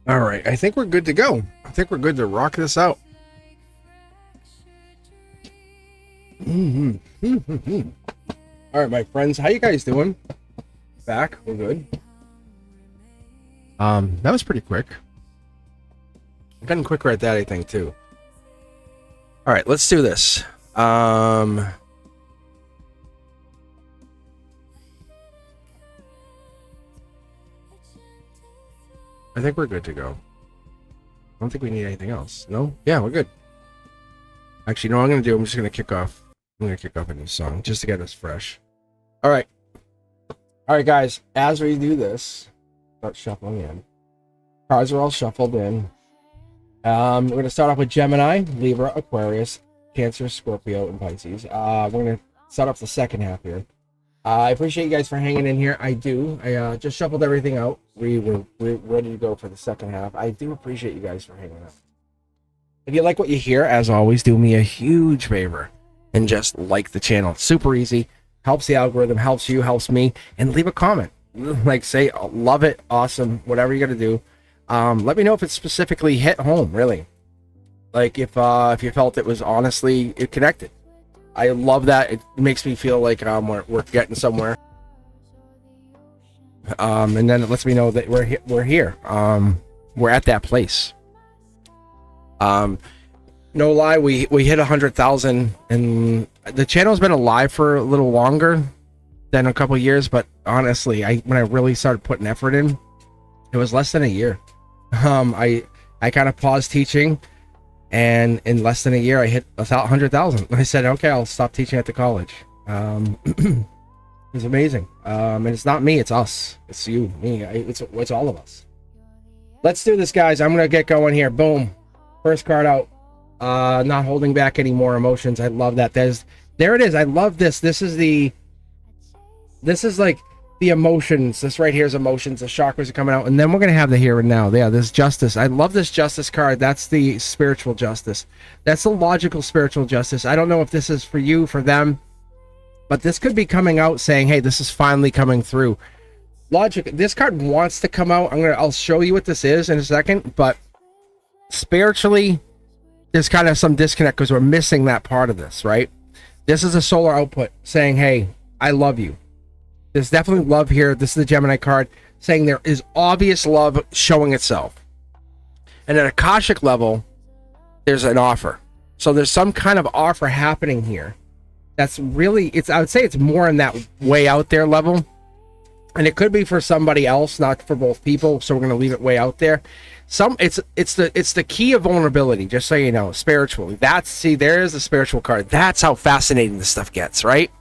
All right, I think we're good to go. I think we're good to rock this out. All right, my friends, how you guys doing? Back, we're good. That was pretty quick. I'm getting quicker at that, I think, too. All right, let's do this. I think we're good to go. I don't think we need anything else. No? Yeah, we're good. Actually, you know what I'm going to do? I'm just going to kick off. I'm going to kick off a new song just to get us fresh. All right. All right, guys. As we do this, start shuffling in. Cards are all shuffled in. We're going to start off with Gemini, Libra, Aquarius, Cancer, Scorpio, and Pisces. We're going to start off the second half here. I appreciate you guys for hanging in here. I do. I just shuffled everything out. We're ready to go for the second half. I do appreciate you guys for hanging out. If you like what you hear, as always, do me a huge favor and just like the channel. It's super easy. Helps the algorithm, helps you, helps me. And leave a comment. Like, say, love it, awesome, whatever you got to do. Let me know if it specifically hit home, really. Like, if you felt it was honestly connected. I love that. It makes me feel like we're getting somewhere. And then it lets me know that we're here. We're at that place. No lie, we hit 100,000, and the channel's been alive for a little longer than a couple years. But honestly, when I really started putting effort in, it was less than a year. I kind of paused teaching. And in less than a year, I hit 100,000. I said, okay, I'll stop teaching at the college. It was amazing. And it's not me, it's us. It's you, me. It's all of us. Let's do this, guys. I'm going to get going here. Boom. First card out. Not holding back any more emotions. I love that. There it is. I love this. This is like the emotions. This right here is emotions. The chakras are coming out, and then we're gonna have the here and now. Yeah, this justice. I love this justice card. That's the spiritual justice. That's the logical spiritual justice. I don't know if this is for you, for them, but this could be coming out saying, hey, this is finally coming through. Logic. This card wants to come out. I'll show you what this is in a second, but spiritually there's kind of some disconnect because we're missing that part of this, right? This is a solar output saying, hey, I love you. There's definitely love here. This is the Gemini card saying there is obvious love showing itself. And at Akashic level, there's an offer. So there's some kind of offer happening here. That's really, I would say it's more in that way out there level. And it could be for somebody else, not for both people. So we're going to leave it way out there. It's the key of vulnerability, just so you know, spiritually. There's the spiritual card. That's how fascinating this stuff gets, right?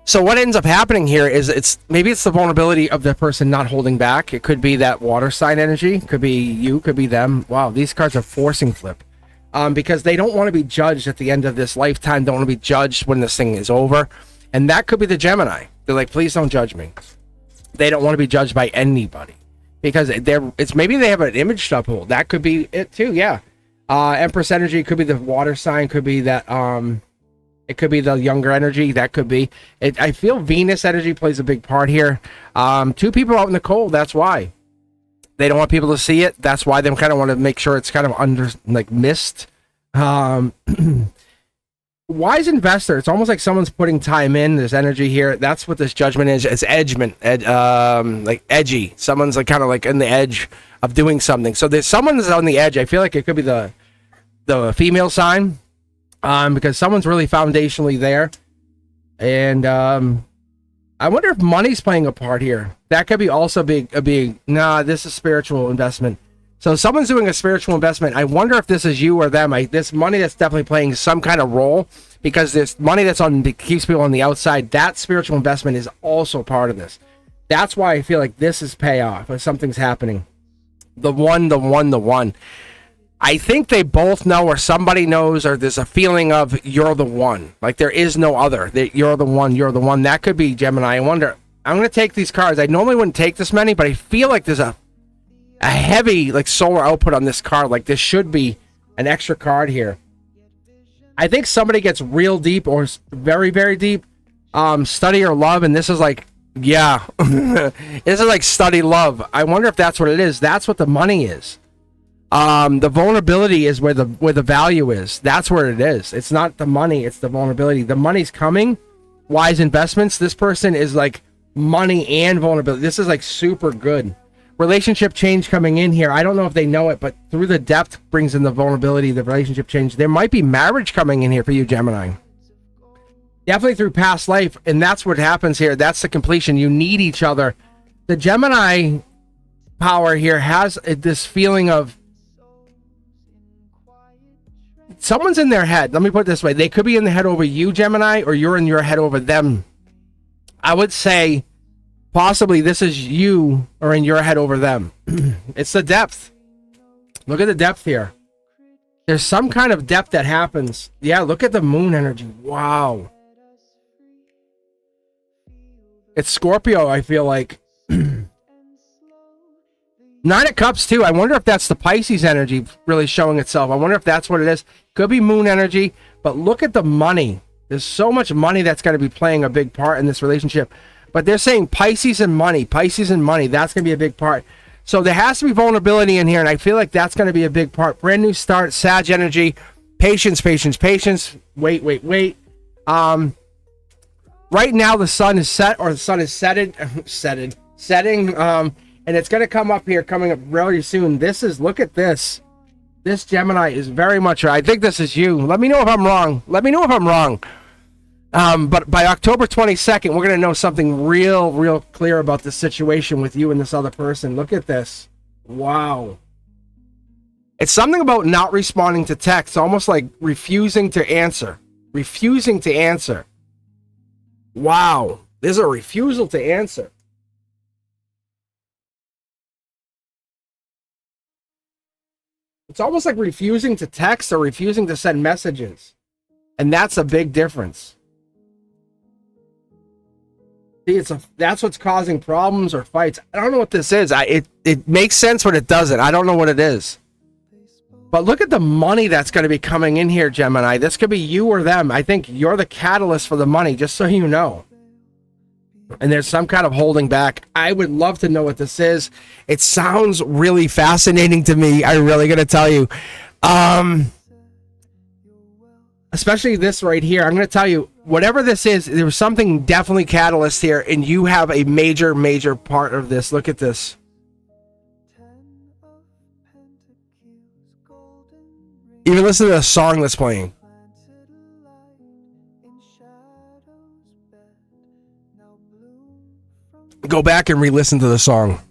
So what ends up happening here is maybe it's the vulnerability of the person not holding back. It could be that water sign energy. Could be you, could be them. Wow, these cards are forcing flip. Because they don't want to be judged at the end of this lifetime. Don't want to be judged when this thing is over. And that could be the Gemini. They're like, please don't judge me. They don't want to be judged by anybody. Because maybe they have an image to uphold. That could be it too, yeah. Empress energy could be the water sign, could be that it could be the younger energy. That could be it. I feel Venus energy plays a big part here. Two people out in the cold. That's why they don't want people to see it. That's why they kind of want to make sure it's kind of under, like, mist. We're wise investor. It's almost like someone's putting time in. There's energy here. That's what this judgment is. It's edgement, like edgy. Someone's like kind of like in the edge of doing something. So there's someone that's on the edge. I feel like it could be the female sign, because someone's really foundationally there. And I wonder if money's playing a part here. That could be also a big. Nah, this is spiritual investment. So someone's doing a spiritual investment. I wonder if this is you or them. This money that's definitely playing some kind of role, because this money that keeps people on the outside, that spiritual investment is also part of this. That's why I feel like this is payoff, or something's happening. The one. I think they both know, or somebody knows, or there's a feeling of you're the one. Like there is no other. You're the one. That could be Gemini. I wonder. I'm going to take these cards. I normally wouldn't take this many, but I feel like there's a heavy like solar output on this card. Like this should be an extra card here. I think somebody gets real deep, or very, very deep, study or love, and this is like, yeah, this is like study love. I wonder if that's what it is. That's what the money is. The vulnerability is where the value is. That's where it is. It's not the money, it's the vulnerability. The money's coming. Wise investments. This person is like money and vulnerability. This is like super good. Relationship change coming in here. I don't know if they know it, but through the depth brings in the vulnerability, the relationship change. There might be marriage coming in here for you, Gemini. Definitely through past life, and that's what happens here. That's the completion. You need each other. The Gemini power here has this feeling of someone's in their head. Let me put it this way. They could be in the head over you, Gemini, or you're in your head over them. I would say possibly this is you or in your head over them. It's the depth. Look at the depth here. There's some kind of depth that happens. Yeah, look at the moon energy. Wow. It's Scorpio, I feel like. Nine of Cups too. I wonder if that's the Pisces energy really showing itself. I wonder if that's what it is. Could be moon energy, but look at the money. There's so much money that's going to be playing a big part in this relationship. But they're saying Pisces and money, that's going to be a big part. So there has to be vulnerability in here, and I feel like that's going to be a big part. Brand new start, Sag energy, patience. Wait. Right now the sun is set, or the sun is setting, and it's going to come up here, coming up really soon. Look at this. This Gemini is very much, I think this is you. Let me know if I'm wrong. But by October 22nd, we're going to know something real clear about the situation with you and this other person. Look at this. Wow. It's something about not responding to text, almost like refusing to answer. Wow. There's a refusal to answer. It's almost like refusing to text or refusing to send messages. And that's a big difference. See, that's what's causing problems or fights. I don't know what this is. It makes sense, but it doesn't. I don't know what it is. But look at the money that's going to be coming in here, Gemini. This could be you or them. I think you're the catalyst for the money, just so you know. And there's some kind of holding back. I would love to know what this is. It sounds really fascinating to me. I'm really going to tell you. Especially this right here. I'm going to tell you, whatever this is, there was something definitely catalyst here, and you have a major part of this. Look at this. Even listen to the song that's playing. Go back and re-listen to the song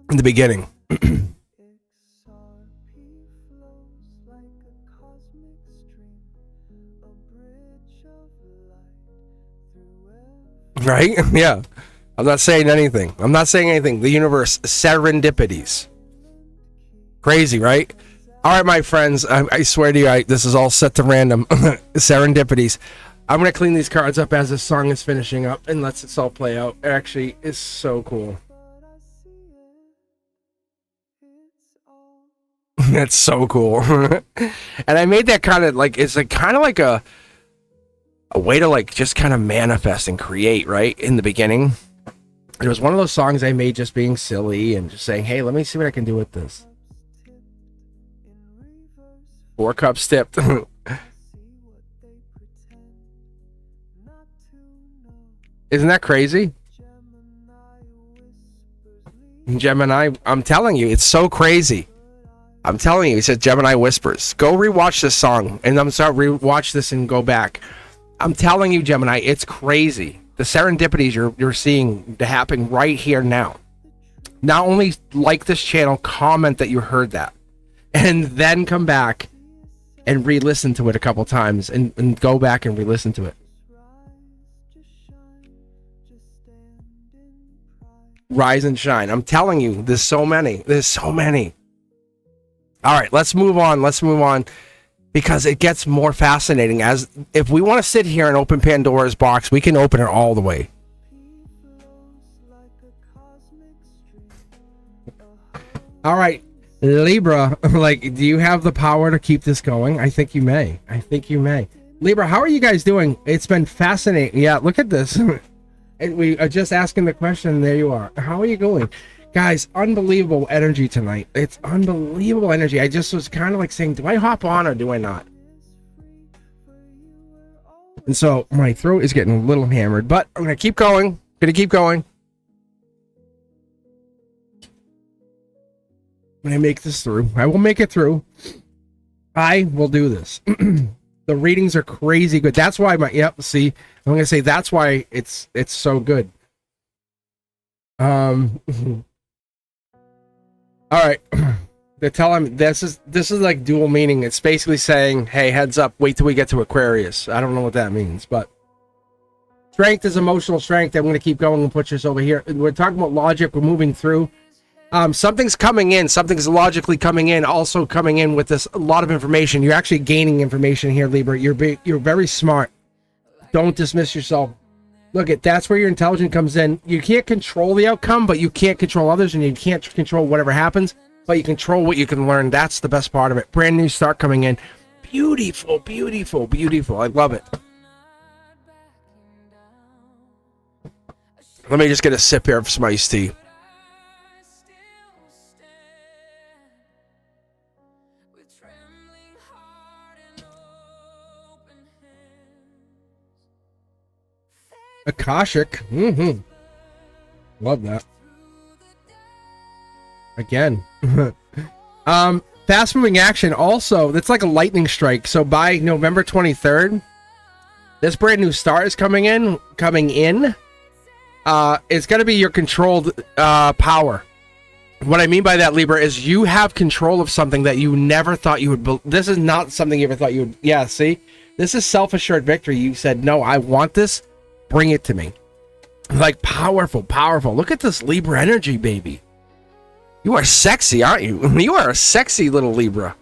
in the beginning. Right? Yeah. I'm not saying anything. The universe, serendipities. Crazy, right? All right, my friends. I swear to you, this is all set to random. Serendipities. I'm going to clean these cards up as this song is finishing up and lets it all play out. It actually is so cool. That's so cool. And I made that kind of like, it's like kind of like a way to like just kind of manifest and create, right? In the beginning. It was one of those songs I made just being silly and just saying, hey, let me see what I can do with this. 4 cups tipped. Isn't that crazy? Gemini, I'm telling you, it's so crazy. I'm telling you, it says Gemini Whispers. Go rewatch this song, and I'm sorry, rewatch this and go back. I'm telling you, Gemini, it's crazy. The serendipities you're seeing to happen right here now. Not only like this channel, comment that you heard that, and then come back and re-listen to it a couple times, and go back and re-listen to it. Rise and shine. I'm telling you, there's so many. All right, let's move on because it gets more fascinating. As if we want to sit here and open Pandora's box, we can open it all the way. All right, Libra, like, do you have the power to keep this going? I think you may. Libra, how are you guys doing? It's been fascinating. Yeah, look at this. And we are just asking the question. There you are. How are you going? Guys, unbelievable energy tonight. It's unbelievable energy. I just was kind of like saying, do I hop on or do I not? And so my throat is getting a little hammered, but I'm going to keep going. I'm going to make this through. I will make it through. I will do this. The readings are crazy good. That's why see, I'm going to say that's why it's so good. All right. They're telling me this is like dual meaning. It's basically saying, hey, heads up, wait till we get to Aquarius. I don't know what that means, but strength is emotional strength. I'm going to keep going and put this over here. We're talking about logic. We're moving through. Something's coming in. Something's logically coming in. Also coming in with this a lot of information. You're actually gaining information here, Libra. You're very smart. Don't dismiss yourself. Look, that's where your intelligence comes in. You can't control the outcome, but you can't control others, and you can't control whatever happens, but you control what you can learn. That's the best part of it. Brand new start coming in. Beautiful, beautiful, beautiful. I love it. Let me just get a sip here of some iced tea. Akashic. Love that. Again. Fast moving action. Also, that's like a lightning strike. So by November 23rd, this brand new star is coming in. It's going to be your controlled power. What I mean by that, Libra, is you have control of something that you never thought you would. This is not something you ever thought you would. Yeah, see? This is self-assured victory. You said, no, I want this. Bring it to me. Like, powerful. Look at this Libra energy, baby. You are sexy, aren't you? You are a sexy little Libra.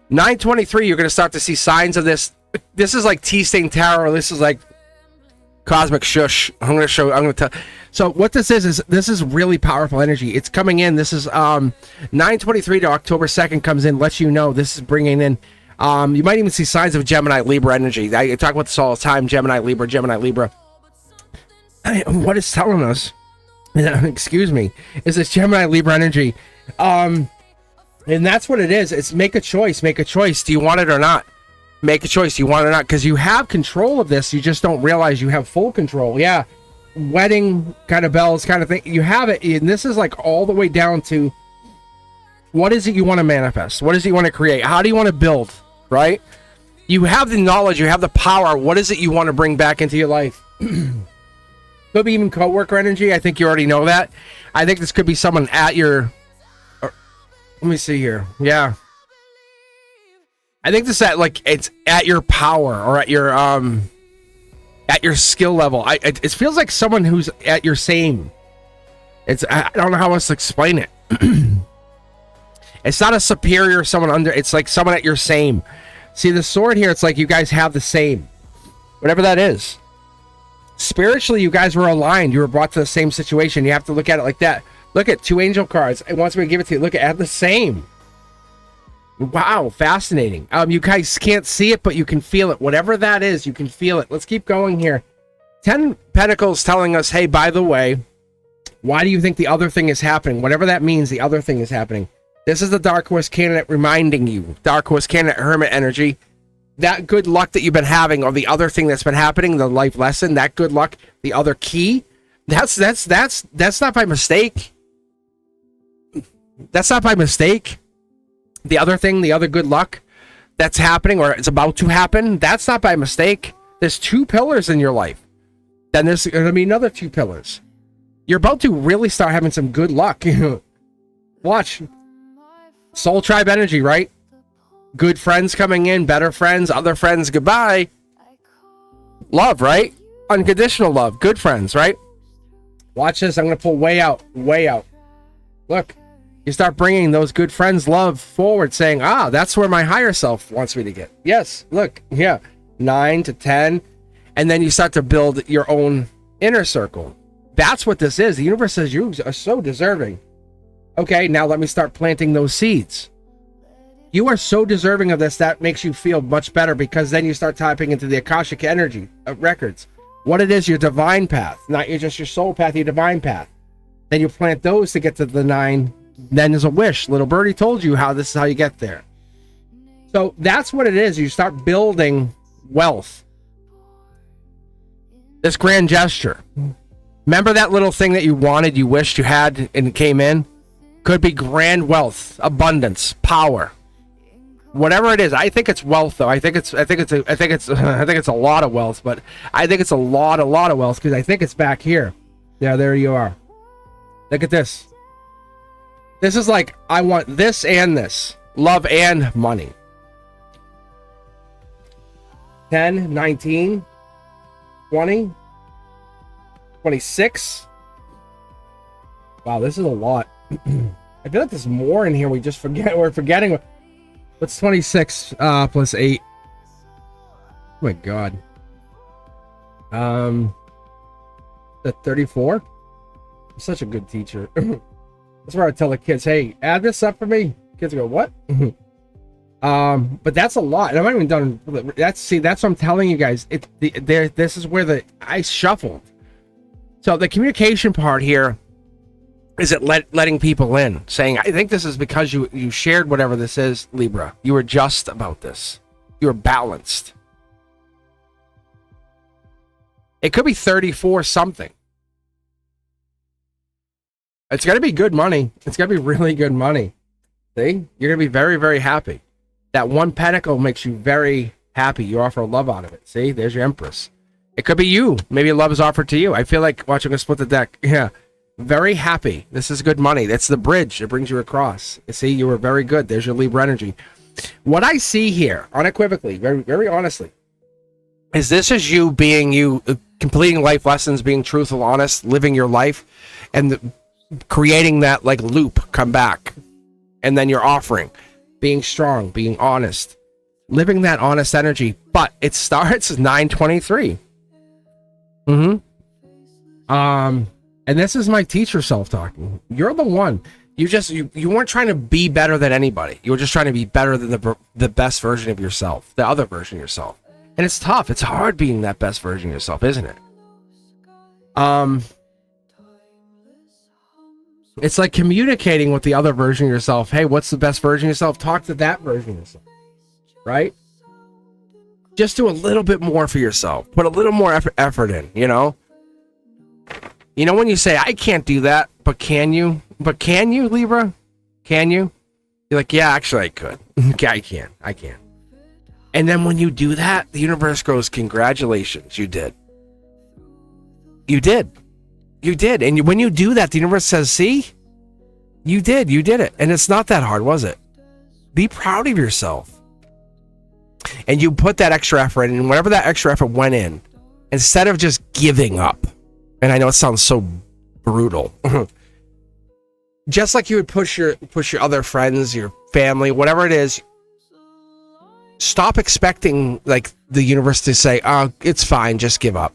923, you're going to start to see signs of this. This is like T-Stain Tarot. This is like Cosmic Shush. I'm going to tell. So what this is this is really powerful energy. It's coming in. This is 923 to October 2nd comes in. Lets you know this is bringing in. You might even see signs of Gemini Libra energy. I talk about this all the time. Gemini Libra. What it's telling us, excuse me, is this Gemini Libra energy. And that's what it is. It's make a choice. Do you want it or not? Make a choice. Do you want it or not? Because you have control of this. You just don't realize you have full control. Yeah. Wedding kind of bells kind of thing. You have it. And this is like all the way down to what is it you want to manifest? What is it you want to create? How do you want to build? Right? You have the knowledge. You have the power. What is it you want to bring back into your life? Could be even co-worker energy. I think you already know that. I think this could be someone at your... let me see here. Yeah. I think this it's at your power or at your skill level. It feels like someone who's at your same. I don't know how else to explain it. It's not a superior, someone under. It's like someone at your same. See the sword here. It's like you guys have the same, whatever that is. Spiritually, you guys were aligned. You were brought to the same situation. You have to look at it like that. Look at 2 angel cards. It wants me to give it to you. Look at the same. Wow, fascinating. You guys can't see it, but you can feel it. Whatever that is, you can feel it. Let's keep going here. 10 Pentacles telling us, hey, by the way, why do you think the other thing is happening? Whatever that means, the other thing is happening. This is the Dark Horse candidate reminding you. Dark Horse candidate, Hermit energy. that good luck that you've been having, or the other thing that's been happening, the life lesson, that good luck, the other key, that's not by mistake. That's not by mistake. The other thing, the other good luck that's happening, or it's about to happen, that's not by mistake. There's 2 pillars in your life. Then there's going to be another 2 pillars. You're about to really start having some good luck. Watch. Soul tribe energy, right? Good friends coming in, better friends, other friends, goodbye. Love, right? Unconditional love, good friends, right? Watch this. I'm going to pull way out, way out. Look, you start bringing those good friends' love forward, saying, that's where my higher self wants me to get. Yes, look, yeah. 9 to 10. And then you start to build your own inner circle. That's what this is. The universe says you are so deserving. Okay, now let me start planting those seeds. You are so deserving of this. That makes you feel much better, because then you start tapping into the Akashic energy records. What it is, your divine path, not just your soul path, your divine path. Then you plant those to get to the 9. Then there's a wish. Little birdie told you how this is how you get there. So that's what it is. You start building wealth. This grand gesture. Remember that little thing that you wanted, you wished you had, and it came in? Could be grand wealth, abundance, power. Whatever it is, I think it's wealth though. I think it's a lot of wealth, but I think it's a lot of wealth, because I think it's back here. Yeah, there you are. Look at this. This is like, I want this and this. Love and money. 10, 19, 20, 26. Wow, this is a lot. I feel like there's more in here. We're forgetting. What's 26 plus 8? Oh my god. The 34? I'm such a good teacher. That's where I tell the kids, hey, add this up for me. Kids go, what? But that's a lot. And I'm not even done. That's what I'm telling you guys. This is where I shuffled. So the communication part here is it letting people in, saying, I think this is because you shared whatever this is, Libra. You were just about this. You were balanced. It could be 34 something. It's going to be good money. It's going to be really good money. See? You're going to be very, very happy. That 1 pentacle makes you very happy. You offer love out of it. See? There's your Empress. It could be you. Maybe love is offered to you. I feel like, watch, I'm going to split the deck. Yeah. Very happy. This is good money. That's the bridge. It brings you across. See, you were very good. There's your Libra energy. What I see here, unequivocally, very, very honestly, is this is you being you, completing life lessons, being truthful, honest, living your life, and creating that like loop, come back. And then you're offering, being strong, being honest, living that honest energy. But it starts 9/23. And this is my teacher self talking. You're the one. You weren't trying to be better than anybody. You were just trying to be better than the best version of yourself, the other version of yourself. And it's tough. It's hard being that best version of yourself, isn't it? It's like communicating with the other version of yourself. Hey, what's the best version of yourself? Talk to that version of yourself, right? Just do a little bit more for yourself. Put a little more effort in, you know? You know when you say, I can't do that, but can you? But can you, Libra? Can you? You're like, yeah, actually I could. Okay, I can. And then when you do that, the universe goes, congratulations, you did. You did. And when you do that, the universe says, see? You did it. And it's not that hard, was it? Be proud of yourself. And you put that extra effort in, and whatever that extra effort went in, instead of just giving up, and I know it sounds so brutal, just like you would push your other friends, your family, whatever it is, stop expecting like the universe to say, oh, it's fine, just give up.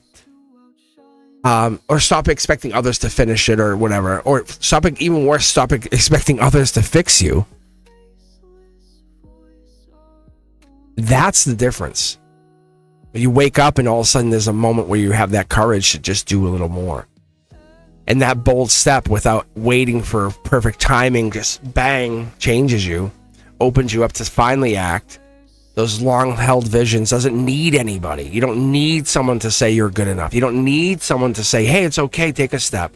Or stop expecting others to finish it or whatever. Or stop expecting others to fix you. That's the difference. You wake up and all of a sudden there's a moment where you have that courage to just do a little more. And that bold step without waiting for perfect timing, just bang, changes you, opens you up to finally act. those long-held visions, doesn't need anybody. You don't need someone to say you're good enough. You don't need someone to say, hey, it's okay, take a step.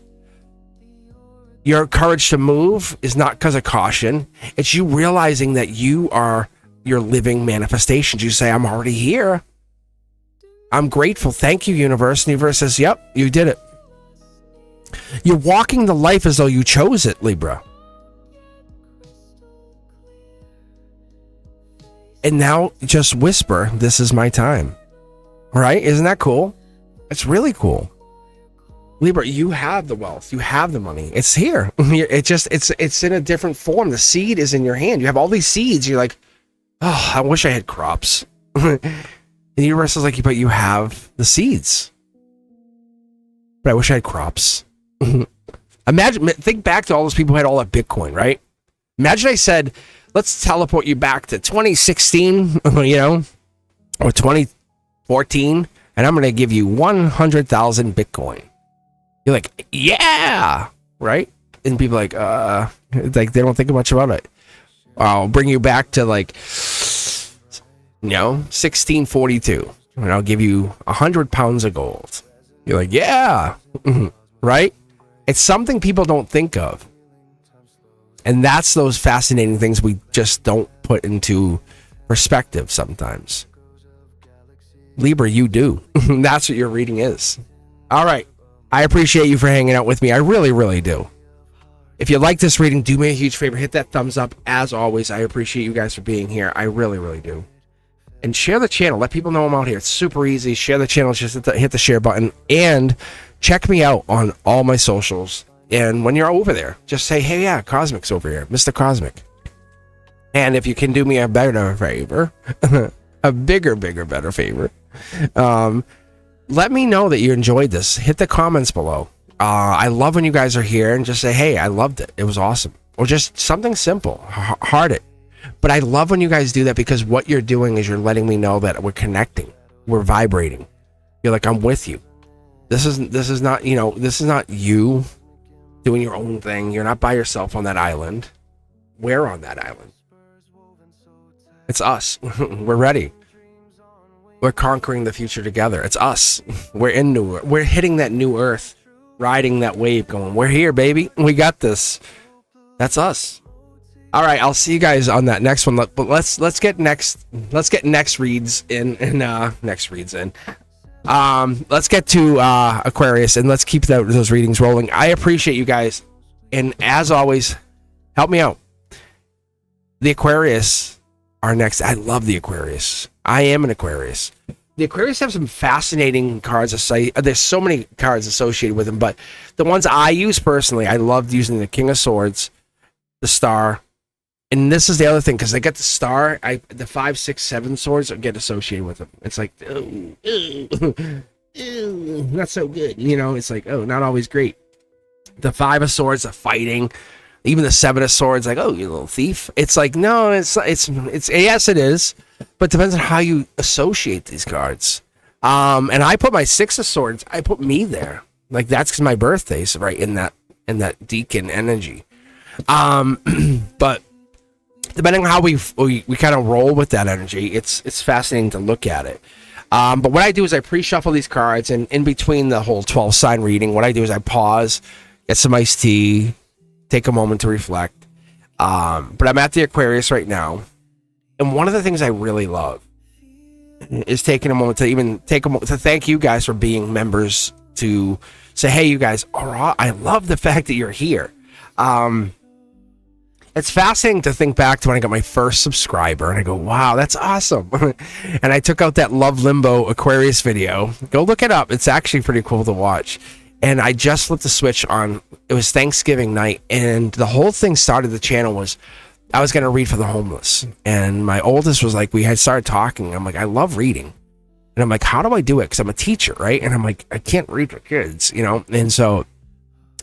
Your courage to move is not because of caution. It's you realizing that you are your living manifestations. You say, I'm already here. I'm grateful. Thank you, universe. And the universe says, yep, you did it. You're walking the life as though you chose it, Libra. And now just whisper, this is my time. Right? Isn't that cool? It's really cool. Libra, you have the wealth. You have the money. It's here. It's in a different form. The seed is in your hand. You have all these seeds. You're like, oh, I wish I had crops. The universe is like, but you have the seeds. But I wish I had crops. Imagine, think back to all those people who had all that Bitcoin, right? Imagine I said, let's teleport you back to 2016, or 2014, and I'm going to give you 100,000 Bitcoin. You're like, yeah, right? And people are like they don't think much about it. I'll bring you back to 1642, and I'll give you 100 pounds of gold. You're like, yeah, right? It's something people don't think of. And that's those fascinating things we just don't put into perspective sometimes. Libra, you do. That's what your reading is. All right. I appreciate you for hanging out with me. I really, really do. If you like this reading, do me a huge favor. Hit that thumbs up. As always, I appreciate you guys for being here. I really, really do. And share the channel. Let people know I'm out here. It's super easy. Share the channel. Just hit the share button. And check me out on all my socials. And when you're over there, just say, hey, yeah, Cosmic's over here. Mr. Cosmic. And if you can do me a better favor, a bigger, better favor, let me know that you enjoyed this. Hit the comments below. I love when you guys are here and just say, hey, I loved it. It was awesome. Or just something simple. Heart it. But I love when you guys do that, because what you're doing is you're letting me know that we're connecting. We're vibrating. You're like, I'm with you. This is not you doing your own thing. You're not by yourself on that island. We're on that island. It's us. We're ready. We're conquering the future together. It's us. We're hitting that new earth, riding that wave, going, we're here, baby. We got this. That's us. All right, I'll see you guys on that next one. But let's get next reads in. Let's get to Aquarius, and let's keep those readings rolling. I appreciate you guys, and as always, help me out. The Aquarius are next. I love the Aquarius. I am an Aquarius. The Aquarius have some fascinating cards. There's so many cards associated with them, but the ones I use personally, I loved using the King of Swords, the Star, and this is the other thing, because I get the Star, the 5, 6, 7 swords get associated with them. It's like, not so good. It's like, not always great. The 5 of Swords, the fighting, even the 7 of Swords, like, you little thief. It's like, no, it's yes, it is, but it depends on how you associate these cards. And I put my 6 of Swords, I put me there. Like, that's because my birthday's right in that deacon energy. But depending on how we kind of roll with that energy, it's fascinating to look at it. But what I do is I pre-shuffle these cards, and in between the whole 12 sign reading, what I do is I pause, get some iced tea, take a moment to reflect. But I'm at the Aquarius right now, and one of the things I really love is taking a moment to thank you guys for being members, to say, hey, you guys are, I love the fact that you're here. It's fascinating to think back to when I got my first subscriber, and I go, wow, that's awesome. And I took out that Love Limbo Aquarius video. Go look it up. It's actually pretty cool to watch. And I just flipped the switch on. It was Thanksgiving night, and the whole thing started. The channel was, I was going to read for the homeless. And my oldest was like, we had started talking. I'm like, I love reading. And I'm like, how do I do it? Because I'm a teacher, right? And I'm like, I can't read for kids, And so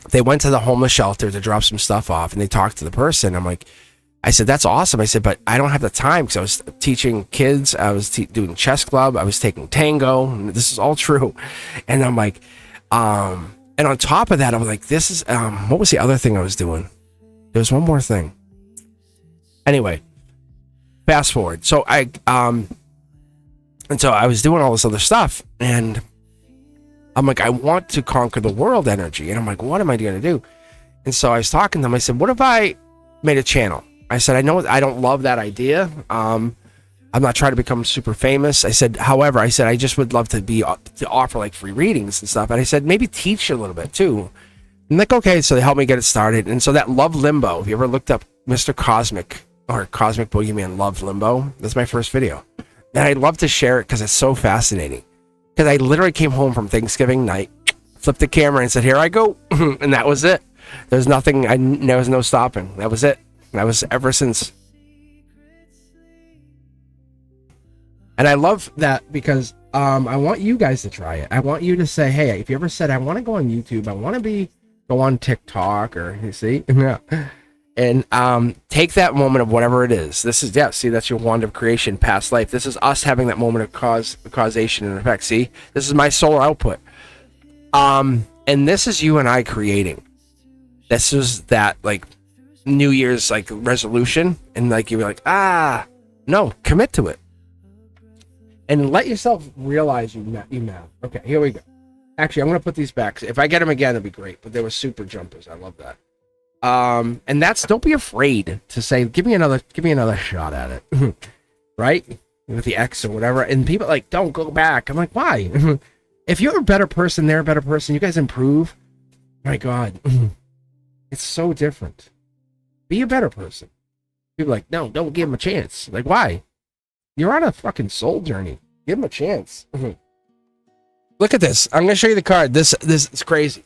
they went to the homeless shelter to drop some stuff off, and they talked to the person. I said, that's awesome. I said, but I don't have the time, because I was teaching kids. I was doing chess club. I was taking tango. And this is all true. And I'm like, and on top of that, I was like, this is, what was the other thing I was doing? There was one more thing. Anyway, fast forward. So and so I was doing all this other stuff, and I'm like, I want to conquer the world energy. And I'm like, what am I going to do? And so I was talking to them. I said, what if I made a channel? I said, I know I don't love that idea. I'm not trying to become super famous. I said, however, I said, I just would love to offer like free readings and stuff. And I said, maybe teach a little bit too. And like, okay. So they helped me get it started. And so that Love Limbo, if you ever looked up Mr. Cosmic or Cosmic Boogeyman Love Limbo, that's my first video. And I'd love to share it because it's so fascinating. Because I literally came home from Thanksgiving night, flipped the camera and said, here I go. And that was it. There's nothing, there was no stopping. That was it. That was ever since. And I love that because I want you guys to try it. I want you to say, hey, if you ever said, I want to go on YouTube, I want to go on TikTok, or you see, yeah. And take that moment of whatever it is. This is, yeah, see, that's your wand of creation, past life. This is us having that moment of causation and effect. See, this is my solar output. And this is you and I creating. This is that, like, New Year's, like, resolution. And, like, you're like, no, commit to it. And let yourself realize you math. Okay, here we go. Actually, I'm going to put these back. If I get them again, it'd be great. But they were super jumpers. I love that. And that's, don't be afraid to say, give me another shot at it. Right? With the X or whatever. And people like, don't go back. I'm like, why? If you're a better person, they're a better person. You guys improve. My God. It's so different. Be a better person. People are like, no, don't give them a chance. Like, why? You're on a fucking soul journey. Give them a chance. Look at this. I'm going to show you the card. This is crazy.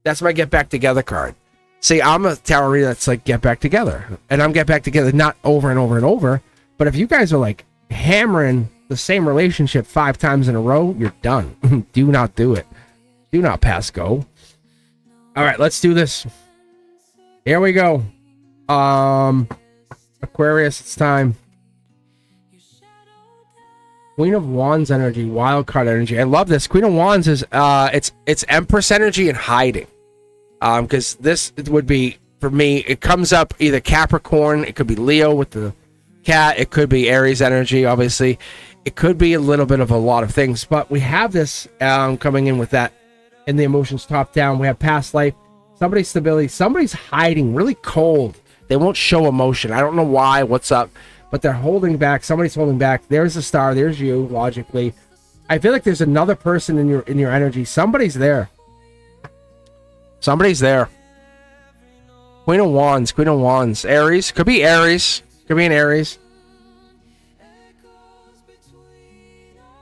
That's my Get Back Together card. See, I'm a tarot reader that's like, get back together. And I'm get back together, not over and over and over. But if you guys are like hammering the same relationship 5 times in a row, you're done. Do not do it. Do not pass go. All right, let's do this. Here we go. Aquarius, it's time. Queen of Wands energy, wild card energy. I love this. Queen of Wands is it's Empress energy and hiding. Because this would be, for me, it comes up either Capricorn, it could be Leo with the cat, it could be Aries energy, obviously. It could be a little bit of a lot of things, but we have this coming in with that, and the emotions top down. We have past life, somebody's stability, somebody's hiding, really cold. They won't show emotion. I don't know why, what's up, but they're holding back. Somebody's holding back. There's the star, there's you, logically. I feel like there's another person in your energy. Somebody's there. Somebody's there. Queen of Wands, Queen of Wands. Aries, could be Aries. Could be an Aries.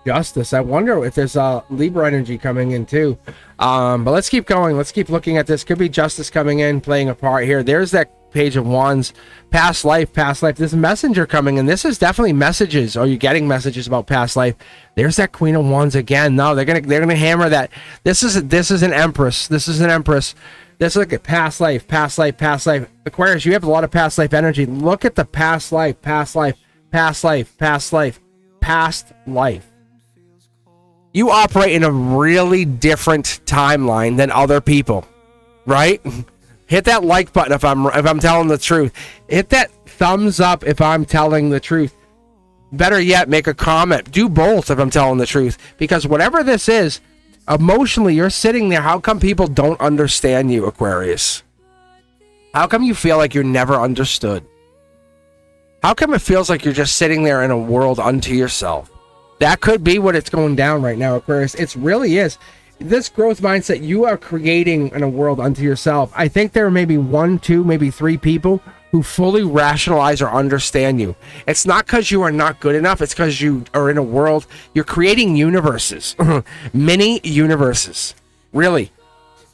Justice. I wonder if there's a Libra energy coming in too. But let's keep going. Let's keep looking at this. Could be Justice coming in, playing a part here. There's that Page of Wands. Past life, past life. There's a messenger coming in. This is definitely messages. Are you getting messages about past life? There's that Queen of Wands again. No, they're gonna hammer that. This is an Empress. This is an Empress. Let's look at past life, past life, past life. Aquarius, you have a lot of past life energy. Look at the past life, past life, past life, past life, past life. You operate in a really different timeline than other people, right? Hit that like button if I'm telling the truth. Hit that thumbs up if I'm telling the truth. Better yet, make a comment. Do both if I'm telling the truth. Because whatever this is, emotionally, you're sitting there. How come people don't understand you, Aquarius? How come you feel like you're never understood? How come it feels like you're just sitting there in a world unto yourself? That could be what it's going down right now, Aquarius. It really is. This growth mindset you are creating in a world unto yourself. I think there are maybe 1, 2, maybe 3 people who fully rationalize or understand you. It's not because you are not good enough. It's because you are in a world. You're creating universes, mini universes. Really.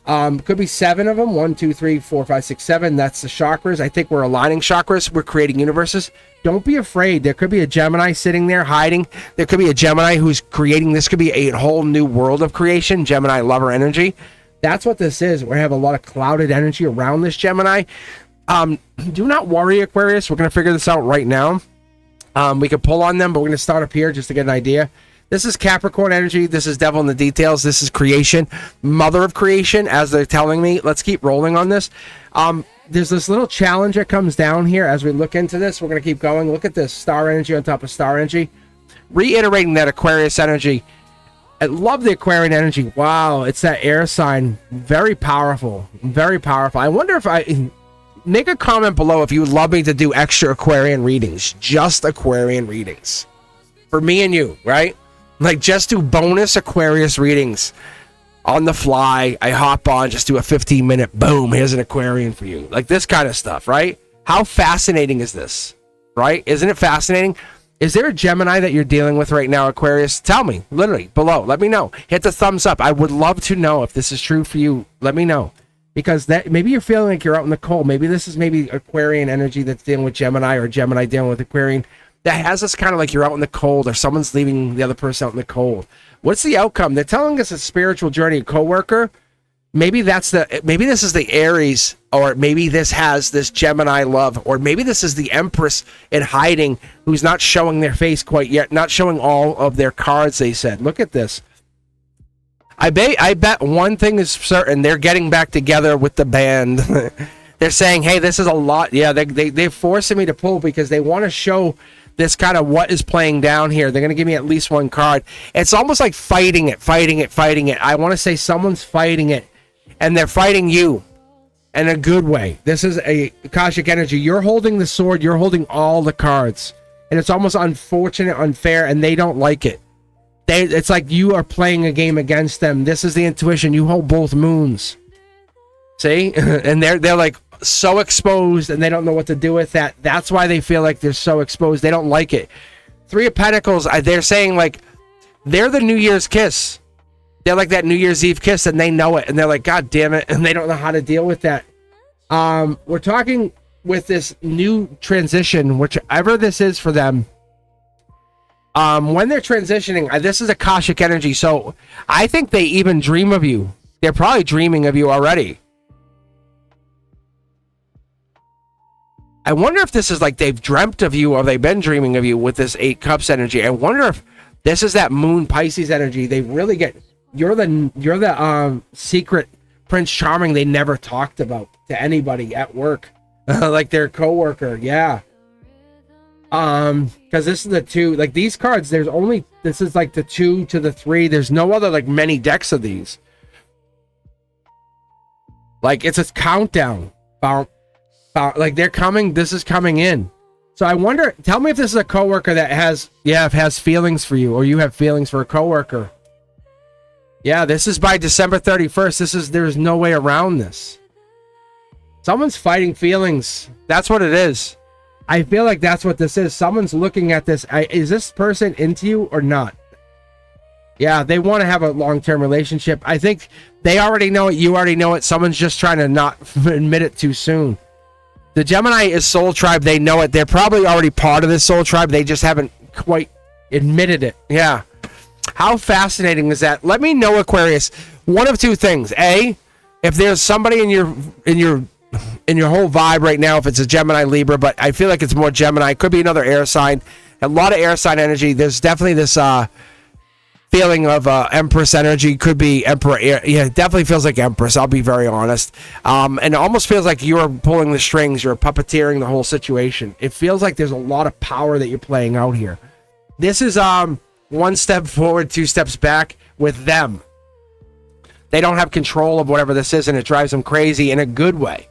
Could be 7 of them. 1, 2, 3, 4, 5, 6, 7. That's the chakras. I think we're aligning chakras. We're creating universes. Don't be afraid. There could be a Gemini sitting there hiding. There could be a Gemini who's creating. This could be a whole new world of creation. Gemini lover energy. That's what this is. We have a lot of clouded energy around this Gemini. Do not worry, Aquarius. We're going to figure this out right now. We could pull on them, but we're going to start up here just to get an idea. This is Capricorn energy. This is devil in the details. This is creation. Mother of creation, as they're telling me. Let's keep rolling on this. there's this little challenge that comes down here as we look into this. We're going to keep going. Look at this star energy on top of star energy. Reiterating that Aquarius energy. I love the Aquarian energy. Wow, it's that air sign. Very powerful. Very powerful. I wonder if I... Make a comment below if you would love me to do extra Aquarian readings. Just Aquarian readings. For me and you, right? Like, just do bonus Aquarius readings. On the fly, I hop on, just do a 15-minute, boom, here's an Aquarian for you. Like, this kind of stuff, right? How fascinating is this? Right? Isn't it fascinating? Is there a Gemini that you're dealing with right now, Aquarius? Tell me, literally, below. Let me know. Hit the thumbs up. I would love to know if this is true for you. Let me know. Because that maybe you're feeling like you're out in the cold. Maybe this is maybe Aquarian energy that's dealing with Gemini, or Gemini dealing with Aquarian. That has us kind of like you're out in the cold, or someone's leaving the other person out in the cold. What's the outcome? They're telling us a spiritual journey, a coworker. Maybe this is the Aries, or maybe this has this Gemini love, or maybe this is the Empress in hiding who's not showing their face quite yet, not showing all of their cards, they said. Look at this. I bet one thing is certain. They're getting back together with the band. They're saying, hey, this is a lot. Yeah, they're forcing me to pull because they want to show this kind of what is playing down here. They're going to give me at least one card. It's almost like fighting it. I want to say someone's fighting it, and they're fighting you in a good way. This is a Akashic energy. You're holding the sword. You're holding all the cards, and it's almost unfortunate, unfair, and they don't like it. It's like you are playing a game against them. This is the intuition. You hold both moons. See? And they're like so exposed, and they don't know what to do with that. That's why they feel like they're so exposed. They don't like it. Three of Pentacles, they're saying like they're the New Year's kiss. They're like that New Year's Eve kiss, and they know it, and they're like, God damn it, and they don't know how to deal with that. We're talking with this new transition, whichever this is for them. When they're transitioning, this is Akashic energy, so I think they even dream of you. They're probably dreaming of you already. I wonder if this is like they've dreamt of you, or they've been dreaming of you with this 8 Cups energy. I wonder if this is that Moon Pisces energy. They really get you're the secret Prince Charming they never talked about to anybody at work, like their coworker. Yeah. Because this is the 2, like these cards, this is like the 2 to the 3. There's no other like many decks of these. Like it's a countdown. Like they're coming, this is coming in. So I wonder, tell me if this is a coworker that has feelings for you, or you have feelings for a coworker. Yeah, this is by December 31st. There's no way around this. Someone's fighting feelings. That's what it is. I feel like that's what this is. Someone's looking at this. Is this person into you or not? Yeah, they want to have a long-term relationship. I think they already know it. You already know it. Someone's just trying to not admit it too soon. The Gemini is Soul Tribe. They know it. They're probably already part of this Soul Tribe. They just haven't quite admitted it. Yeah. How fascinating is that? Let me know, Aquarius. One of two things. A, if there's somebody in your whole vibe right now, if it's a Gemini, Libra, but I feel like it's more Gemini. It could be another air sign. A lot of air sign energy. There's definitely this feeling of Empress energy. Could be Emperor. Yeah, it definitely feels like Empress. I'll be very honest. And it almost feels like you're pulling the strings. You're puppeteering the whole situation. It feels like there's a lot of power that you're playing out here. This is one step forward, 2 steps back with them. They don't have control of whatever this is, and it drives them crazy in a good way.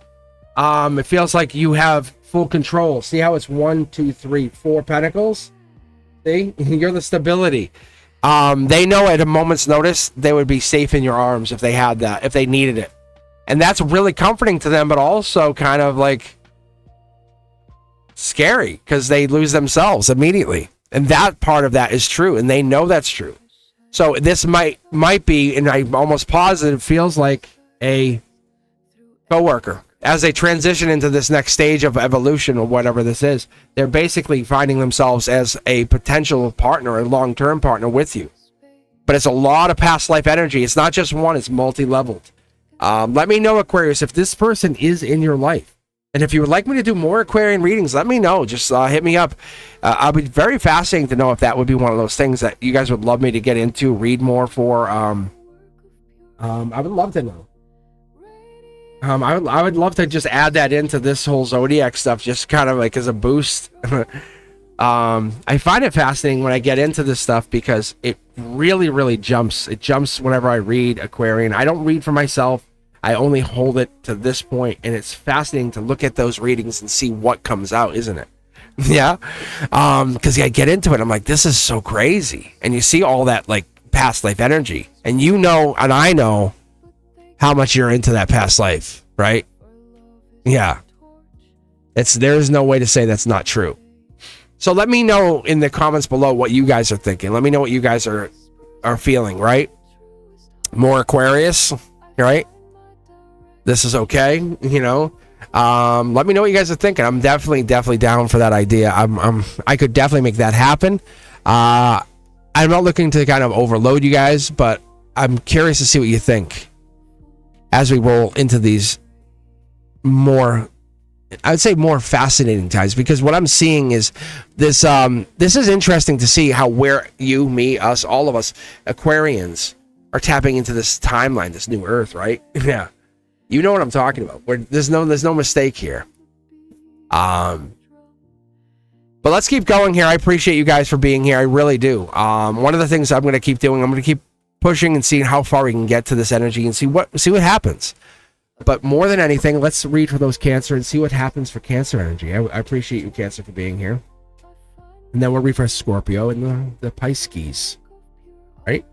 It feels like you have full control. See how it's 1, 2, 3, 4 pentacles? See? You're the stability. They know at a moment's notice they would be safe in your arms if they had that, if they needed it. And that's really comforting to them, but also kind of like scary because they lose themselves immediately. And that part of that is true, and they know that's true. So this might be, and I'm almost positive, feels like a coworker. As they transition into this next stage of evolution or whatever this is, they're basically finding themselves as a potential partner, a long-term partner with you. But it's a lot of past life energy. It's not just one, it's multi-leveled. Let me know, Aquarius, if this person is in your life. And if you would like me to do more Aquarian readings, let me know. Just hit me up. I'll be very fascinating to know if that would be one of those things that you guys would love me to get into, read more for. I would love to know. I would love to just add that into this whole zodiac stuff, just kind of like as a boost. I find it fascinating when I get into this stuff because it really, really jumps. It jumps whenever I read Aquarian. I don't read for myself. I only hold it to this point, and it's fascinating to look at those readings and see what comes out, isn't it? Yeah. Because I get into it, I'm like, this is so crazy. And you see all that like past life energy, and you know, and I know how much you're into that past life, right? Yeah. There's no way to say that's not true. So let me know in the comments below what you guys are thinking. Let me know what you guys are feeling, right? More Aquarius, right? This is okay, you know. Let me know what you guys are thinking. I'm definitely down for that idea. I could definitely make that happen. I'm not looking to kind of overload you guys, but I'm curious to see what you think as we roll into these more, I would say, more fascinating times, because what I'm seeing is this. This is interesting to see how where you, me, us, all of us Aquarians are tapping into this timeline, this new Earth, right? Yeah, you know what I'm talking about. There's no mistake here. But let's keep going here. I appreciate you guys for being here. I really do. One of the things I'm going to keep doing, I'm going to keep pushing and seeing how far we can get to this energy and see what happens. But more than anything, let's read for those Cancer and see what happens for Cancer energy. I appreciate you, Cancer, for being here. And then we'll read for Scorpio and the Pisces. Right?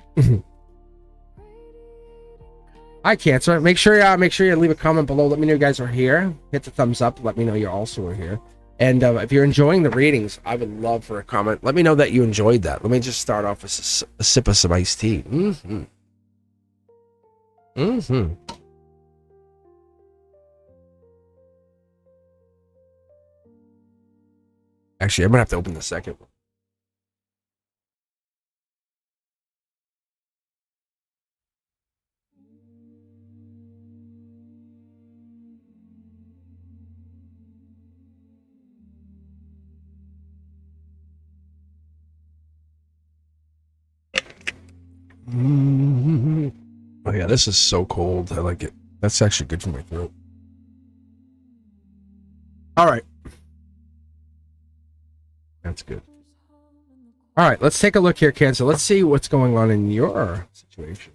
Hi, Cancer. Make sure you leave a comment below. Let me know you guys are here. Hit the thumbs up. Let me know you also are here. And if you're enjoying the readings, I would love for a comment. Let me know that you enjoyed that. Let me just start off with a sip of some iced tea. Actually, I'm gonna have to open the second one. Oh yeah, this is so cold. I like it. That's actually good for my throat. All right. That's good. All right, let's take a look here, Cancer. Let's see what's going on in your situation.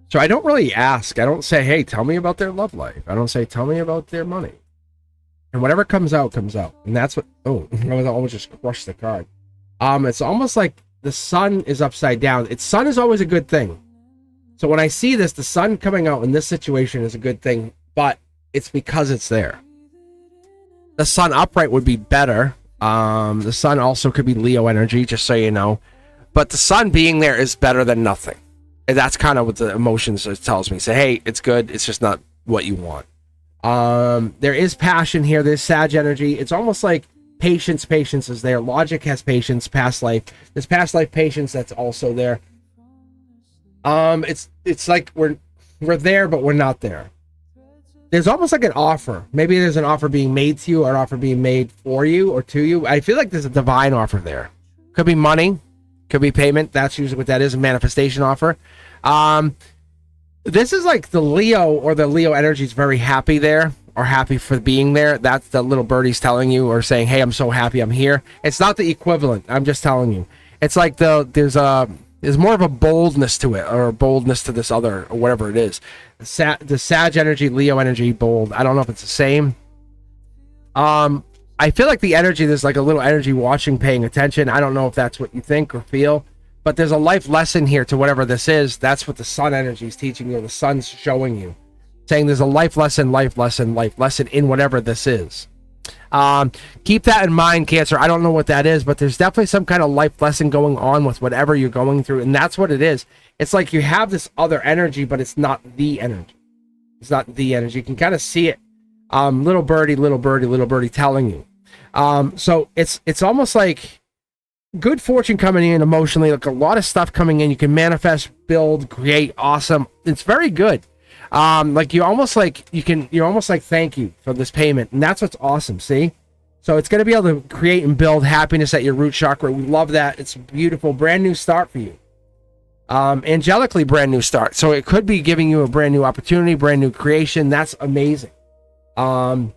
So I don't really ask. I don't say, hey, tell me about their love life. I don't say, tell me about their money. And whatever comes out, comes out. And that's what... Oh, I almost just crushed the card. It's almost like the sun is upside down. Sun is always a good thing. So when I see this, the sun coming out in this situation is a good thing, but it's because it's there. The sun upright would be better. The sun also could be Leo energy, just so you know. But the sun being there is better than nothing. And that's kind of what the emotions tells me. Say, hey, it's good. It's just not what you want. There is passion here. There's Sag energy. It's almost like patience is there. Logic has patience, past life. There's past life patience that's also there. It's like we're there, but we're not there. There's almost like an offer. Maybe there's an offer being made to you or an offer being made for you or to you. I feel like there's a divine offer there. Could be money. Could be payment. That's usually what that is, a manifestation offer. This is like the Leo or the Leo energy is very happy there or happy for being there. That's the little birdie's telling you or saying, hey, I'm so happy I'm here. It's not the equivalent. I'm just telling you. It's like there's more of a boldness to it or a boldness to this other or whatever it is. The Sag energy, Leo energy, bold. I don't know if it's the same. I feel like the energy, there's like a little energy watching, paying attention. I don't know if that's what you think or feel, but there's a life lesson here to whatever this is. That's what the sun energy is teaching you. The sun's showing you, saying there's a life lesson in whatever this is. Keep that in mind, Cancer. I don't know what that is, but there's definitely some kind of life lesson going on with whatever you're going through, and that's what it is. It's like you have this other energy, but it's not the energy. It's not the energy. You can kind of see it. Little birdie telling you. So it's almost like good fortune coming in emotionally, like a lot of stuff coming in. You can manifest, build, create, awesome. It's very good. Like you're almost like thank you for this payment, and that's what's awesome. See, so it's going to be able to create and build happiness at your root chakra. We love that. It's beautiful, brand new start for you. Angelically brand new start. So it could be giving you a brand new opportunity, brand new creation. That's amazing. And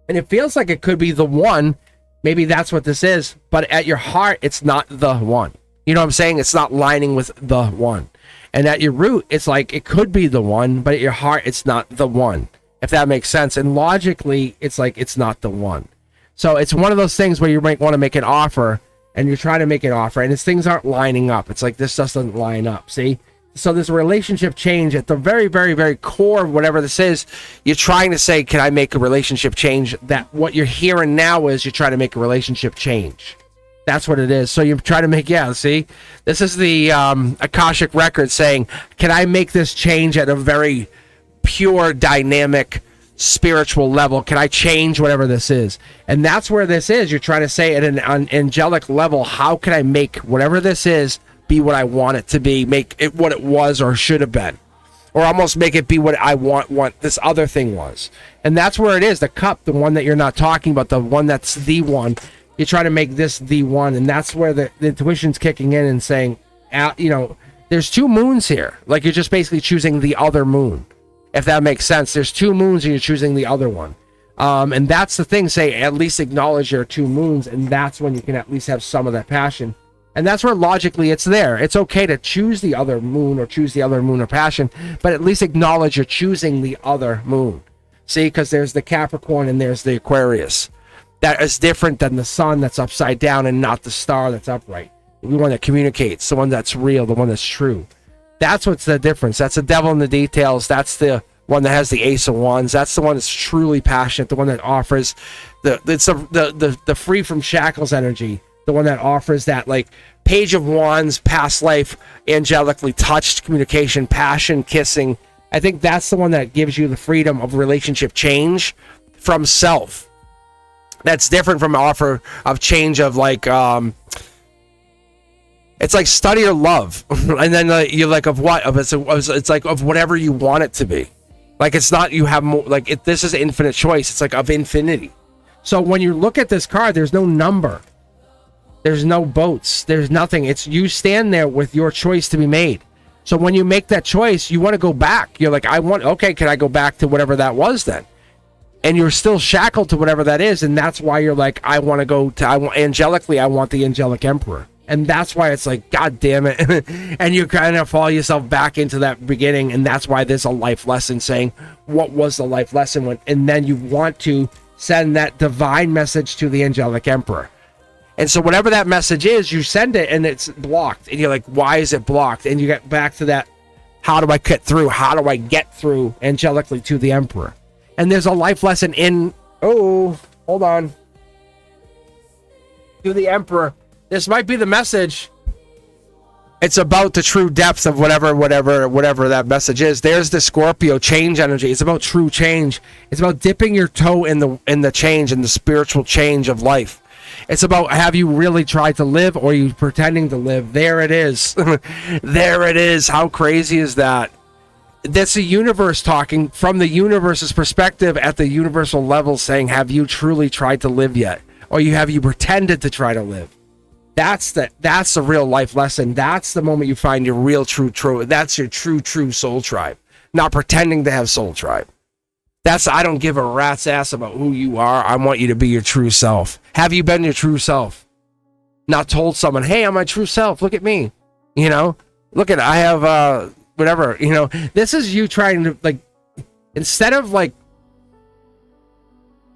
it feels like it could be the one. Maybe that's what this is, but at your heart, it's not the one. You know what I'm saying? It's not lining with the one. And at your root, it's like it could be the one, but at your heart, it's not the one, if that makes sense. And logically, it's like it's not the one. So it's one of those things where you might want to make an offer, and you're trying to make an offer, and things aren't lining up. It's like this just doesn't line up, see? So there's a relationship change at the very, very, very core of whatever this is. You're trying to say, can I make a relationship change? That what you're hearing now is you're trying to make a relationship change. That's what it is. So you're trying to make, yeah, see? This is the Akashic record saying, can I make this change at a very pure, dynamic, spiritual level? Can I change whatever this is? And that's where this is. You're trying to say at an angelic level, how can I make whatever this is be what I want it to be, make it what it was or should have been, or almost make it be what I want this other thing was. And that's where it is. The cup, the one that you're not talking about, the one that's the one, you're trying to make this the one. And that's where the intuition's kicking in and saying, you know, there's two moons here. Like you're just basically choosing the other moon, if that makes sense. There's two moons and you're choosing the other one. And that's the thing, say, at least acknowledge your two moons, and that's when you can at least have some of that passion. And that's where logically it's there. It's okay to choose the other moon or choose the other moon of passion, but at least acknowledge you're choosing the other moon. See, because there's the Capricorn and there's the Aquarius. That is different than the sun that's upside down and not the star that's upright. The one that communicates, the one that's real, the one that's true. That's what's the difference. That's the devil in the details. That's the one that has the Ace of Wands. That's the one that's truly passionate, the one that offers the free from shackles energy. The one that offers that, like, Page of Wands, past life, angelically touched communication, passion, kissing. I think that's the one that gives you the freedom of relationship change from self. That's different from offer of change of, like, it's like study or love. And then you're like, of what? It's like of whatever you want it to be. Like, it's not you have more, like, this is infinite choice. It's like of infinity. So when you look at this card, there's no number. There's no boats. There's nothing. It's you stand there with your choice to be made. So when you make that choice, you want to go back. You're like, okay, can I go back to whatever that was then? And you're still shackled to whatever that is. And that's why you're like, angelically, I want the angelic emperor. And that's why it's like, God damn it. And you kind of fall yourself back into that beginning. And that's why there's a life lesson saying, what was the life lesson? And then you want to send that divine message to the angelic emperor. And so whatever that message is, you send it and it's blocked. And you're like, why is it blocked? And you get back to that, how do I cut through? How do I get through angelically to the emperor? And there's a life lesson in, hold on. To the emperor. This might be the message. It's about the true depth of whatever that message is. There's the Scorpio change energy. It's about true change. It's about dipping your toe in the change, in the spiritual change of life. It's about, have you really tried to live, or are you pretending to live? There it is. There it is. How crazy is that? That's the universe talking from the universe's perspective at the universal level, saying, have you truly tried to live yet? Or have you pretended to try to live? That's the real life lesson. That's the moment you find your real true. That's your true soul tribe. Not pretending to have soul tribe. I don't give a rat's ass about who you are. I want you to be your true self. Have you been your true self? Not told someone, hey, I'm my true self. Look at me. You know, I have, whatever, you know, this is you trying to, like, instead of like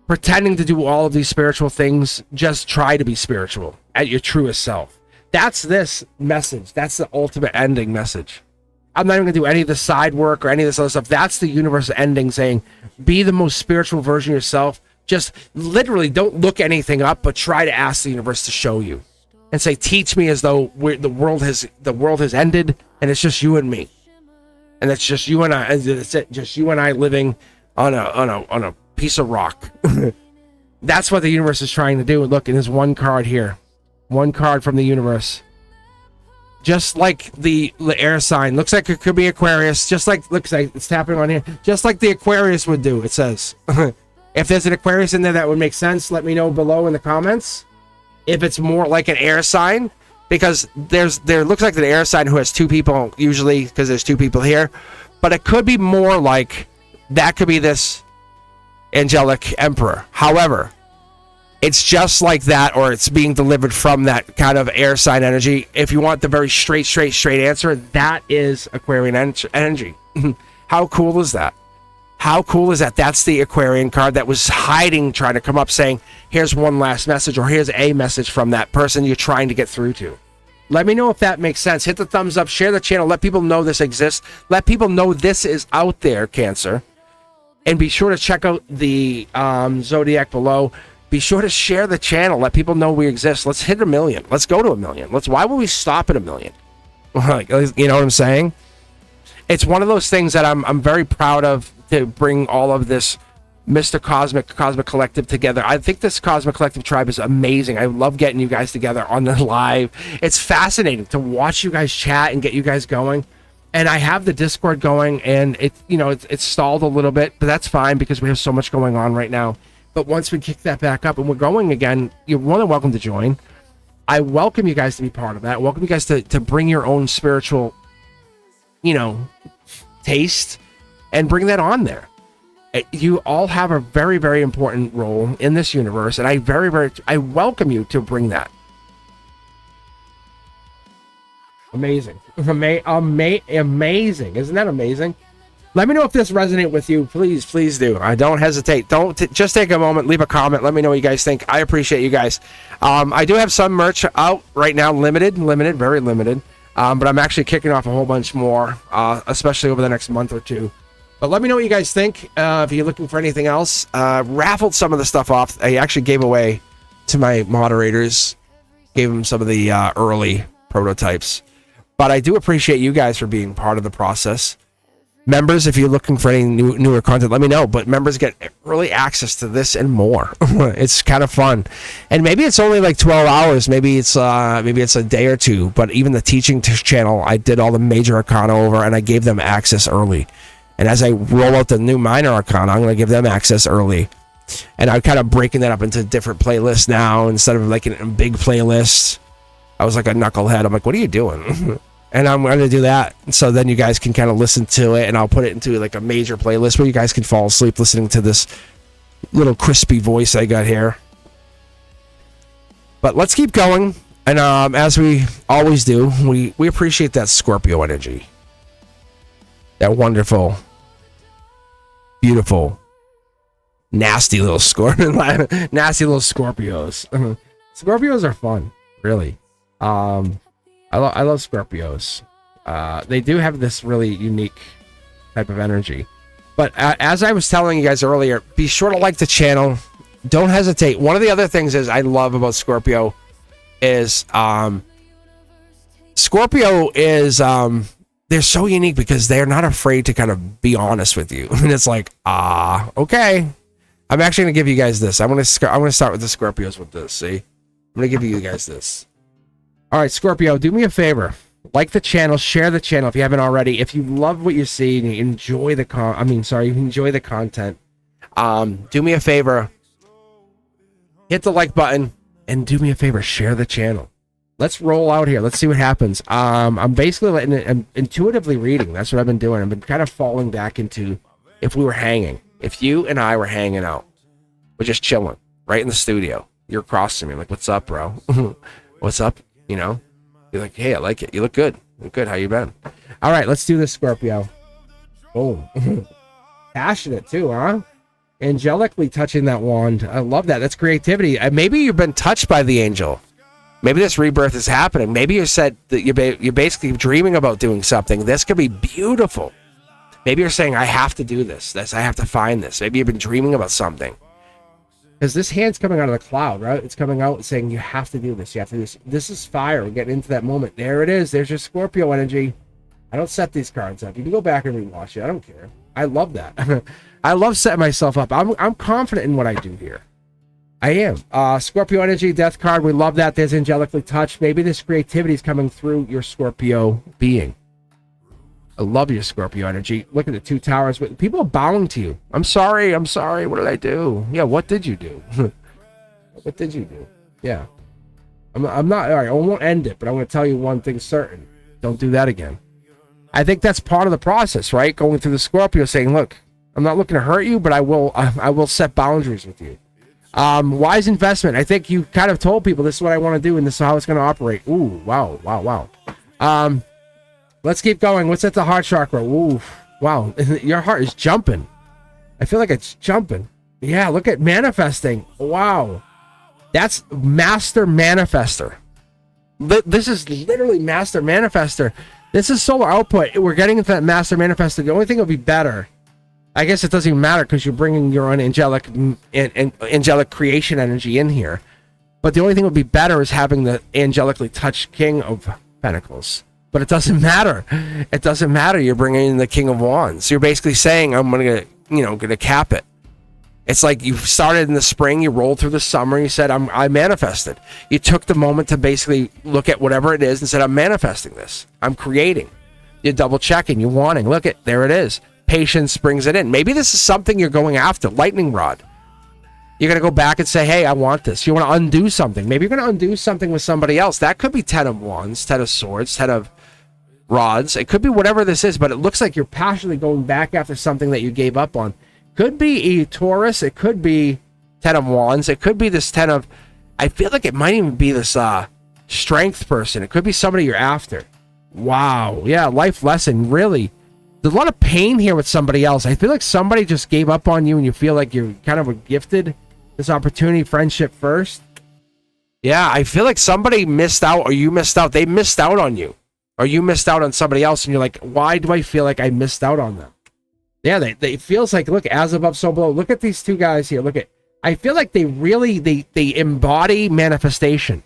pretending to do all of these spiritual things, just try to be spiritual at your truest self. That's this message. That's the ultimate ending message. I'm not even going to do any of the side work or any of this other stuff. That's the universe ending, saying, be the most spiritual version of yourself. Just literally don't look anything up, but try to ask the universe to show you. And say, teach me, as though the world has ended and it's just you and me. And it's just you and I. That's it. Just you and I living on a piece of rock. That's what the universe is trying to do. Look, and there's one card here. One card from the universe. Just like the air sign. Looks like it could be Aquarius. Looks like it's tapping on here. Just like the Aquarius would do, it says. If there's an Aquarius in there that would make sense, let me know below in the comments. If it's more like an air sign, because there looks like the air sign who has two people usually, because there's two people here, but it could be more like that could be this angelic emperor. However, it's just like that, or it's being delivered from that kind of air sign energy. If you want the very straight answer, that is Aquarian energy. How cool is that? How cool is that? That's the Aquarian card that was hiding, trying to come up saying, here's one last message, or here's a message from that person you're trying to get through to. Let me know if that makes sense. Hit the thumbs up, share the channel, let people know this exists. Let people know this is out there, Cancer. And be sure to check out the Zodiac below. Be sure to share the channel. Let people know we exist. Let's hit 1 million. Let's go to 1 million. Why would we stop at 1 million? Like, you know what I'm saying? It's one of those things that I'm very proud of, to bring all of this Mr. Cosmic Collective together. I think this Cosmic Collective tribe is amazing. I love getting you guys together on the live. It's fascinating to watch you guys chat and get you guys going. And I have the Discord going, and it's stalled a little bit, but that's fine because we have so much going on right now. But once we kick that back up and we're going again, you're more than welcome to join. I welcome you guys to be part of that. I welcome you guys to bring your own spiritual, taste and bring that on there. You all have a very, very important role in this universe, and I welcome you to bring that. Amazing. Amazing. Isn't that amazing? Let me know if this resonates with you. Please do. Don't hesitate. Just take a moment, leave a comment. Let me know what you guys think. I appreciate you guys. I do have some merch out right now, limited, very limited. But I'm actually kicking off a whole bunch more, especially over the next month or two. But let me know what you guys think. If you're looking for anything else, raffled some of the stuff off. I actually gave away to my moderators, gave them some of the early prototypes. But I do appreciate you guys for being part of the process. Members, if you're looking for any newer content, let me know. But members get early access to this and more. It's kind of fun, and maybe it's only like 12 hours. Maybe it's a day or two. But even the teaching channel, I did all the major arcana over, and I gave them access early. And as I roll out the new minor arcana, I'm going to give them access early. And I'm kind of breaking that up into different playlists now instead of like in a big playlist. I was like a knucklehead. I'm like, what are you doing? And I'm going to do that. So then you guys can kind of listen to it, and I'll put it into like a major playlist where you guys can fall asleep listening to this little crispy voice I got here. But let's keep going. And as we always do, we appreciate that Scorpio energy. That wonderful, beautiful, nasty little Scorpios. Scorpios are fun, really. I love Scorpios. They do have this really unique type of energy. But as I was telling you guys earlier, be sure to like the channel. Don't hesitate. One of the other things is I love about Scorpio is they're so unique because they're not afraid to kind of be honest with you. And it's like, okay. I'm actually going to give you guys this. I'm going to start with the Scorpios with this, see? I'm going to give you guys this. All right, Scorpio, do me a favor. Like the channel, share the channel if you haven't already. If you love what you see and you enjoy the content, do me a favor. Hit the like button and do me a favor, share the channel. Let's roll out here. Let's see what happens. I'm basically I'm intuitively reading. That's what I've been doing. I've been kind of falling back into if we were hanging. If you and I were hanging out, we're just chilling right in the studio. You're across from me. I'm like, what's up, bro? What's up? You're like, hey, I like it. You look good. You look good. How you been? All right, let's do this, Scorpio. Boom. Passionate too, huh? Angelically touching that wand. I love that. That's creativity. Maybe you've been touched by the angel. Maybe this rebirth is happening. Maybe you said that you're basically dreaming about doing something. This could be beautiful. Maybe you're saying, I have to do this. I have to find this. Maybe you've been dreaming about something. Because this hand's coming out of the cloud, right? It's coming out saying, you have to do this. You have to do this. This is fire. We're getting into that moment. There it is. There's your Scorpio energy. I don't set these cards up. You can go back and rewatch it. I don't care. I love that. I love setting myself up. I'm confident in what I do here. I am. Scorpio energy, death card. We love that. There's angelically touched. Maybe this creativity is coming through your Scorpio being. I love your Scorpio energy. Look at the two towers. People are bowing to you. I'm sorry. What did I do? Yeah, what did you do? What did you do? Yeah. I'm not, all right, I won't end it, but I'm going to tell you one thing certain. Don't do that again. I think that's part of the process, right? Going through the Scorpio saying, look, I'm not looking to hurt you, but I will set boundaries with you. Wise investment. I think you kind of told people this is what I want to do and this is how it's going to operate. Ooh, wow. Let's keep going. What's at the heart chakra? Ooh, wow. Your heart is jumping. I feel like it's jumping. Yeah, look at manifesting. Wow. That's master manifester. This is literally master manifester. This is solar output. We're getting into that master manifester. The only thing that would be better, I guess it doesn't even matter because you're bringing your own angelic creation energy in here. But the only thing that would be better is having the angelically touched King of Pentacles. But it doesn't matter. It doesn't matter. You're bringing in the King of Wands. You're basically saying, I'm gonna cap it. It's like you started in the spring, you rolled through the summer, you said, I manifested. You took the moment to basically look at whatever it is and said, I'm manifesting this. I'm creating. You're double checking, you're wanting. Look at, there it is. Patience brings it in. Maybe this is something you're going after, lightning rod. You're going to go back and say, hey, I want this. You want to undo something. Maybe you're going to undo something with somebody else. That could be 10 of Wands, 10 of Swords, 10 of Rods. It could be whatever this is, but it looks like you're passionately going back after something that you gave up on. Could be a Taurus. It could be 10 of Wands. It could be this 10 of... I feel like it might even be this strength person. It could be somebody you're after. Wow. Yeah, life lesson. Really. There's a lot of pain here with somebody else. I feel like somebody just gave up on you and you feel like you're kind of gifted this opportunity, friendship first. Yeah, I feel like somebody missed out or you missed out. They missed out on you. Or you missed out on somebody else and you're like, why do I feel like I missed out on them? Yeah, they feels like, look, as above, so below. Look at these two guys here. Look at, I feel like they really, they embody manifestation.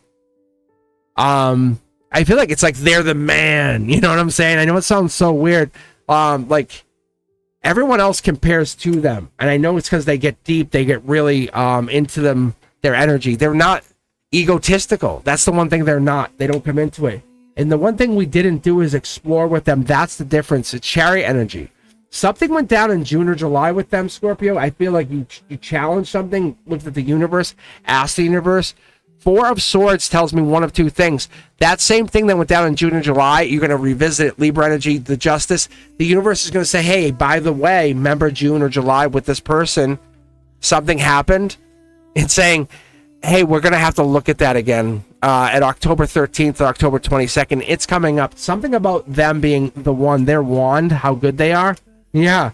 I feel like it's like they're the man. You know what I'm saying? I know it sounds so weird. Like everyone else compares to them. And I know it's because they get deep. They get really into them, their energy. They're not egotistical. That's the one thing they're not. They don't come into it. And the one thing we didn't do is explore with them. That's the difference. It's chariot energy. Something went down in June or July with them, Scorpio. I feel like you challenged something, looked at the universe, asked the universe. 4 of Swords tells me one of two things. That same thing that went down in June and July, you're going to revisit it, Libra energy, the justice. The universe is going to say, hey, by the way, remember June or July with this person, something happened. It's saying, hey, we're going to have to look at that again at October 13th or October 22nd. It's coming up. Something about them being the one, their wand, how good they are. Yeah.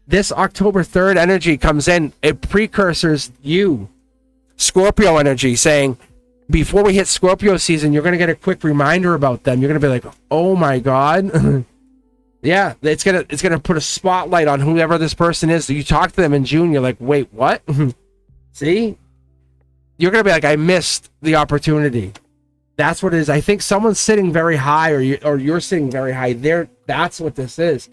This October 3rd energy comes in. It precursors you. Scorpio energy saying, before we hit Scorpio season, you're going to get a quick reminder about them. You're going to be like, oh my God. Yeah, it's going to put a spotlight on whoever this person is. So you talk to them in June, you're like, wait, what? See? You're going to be like, I missed the opportunity. That's what it is. I think someone's sitting very high or you're sitting very high. That's what this is.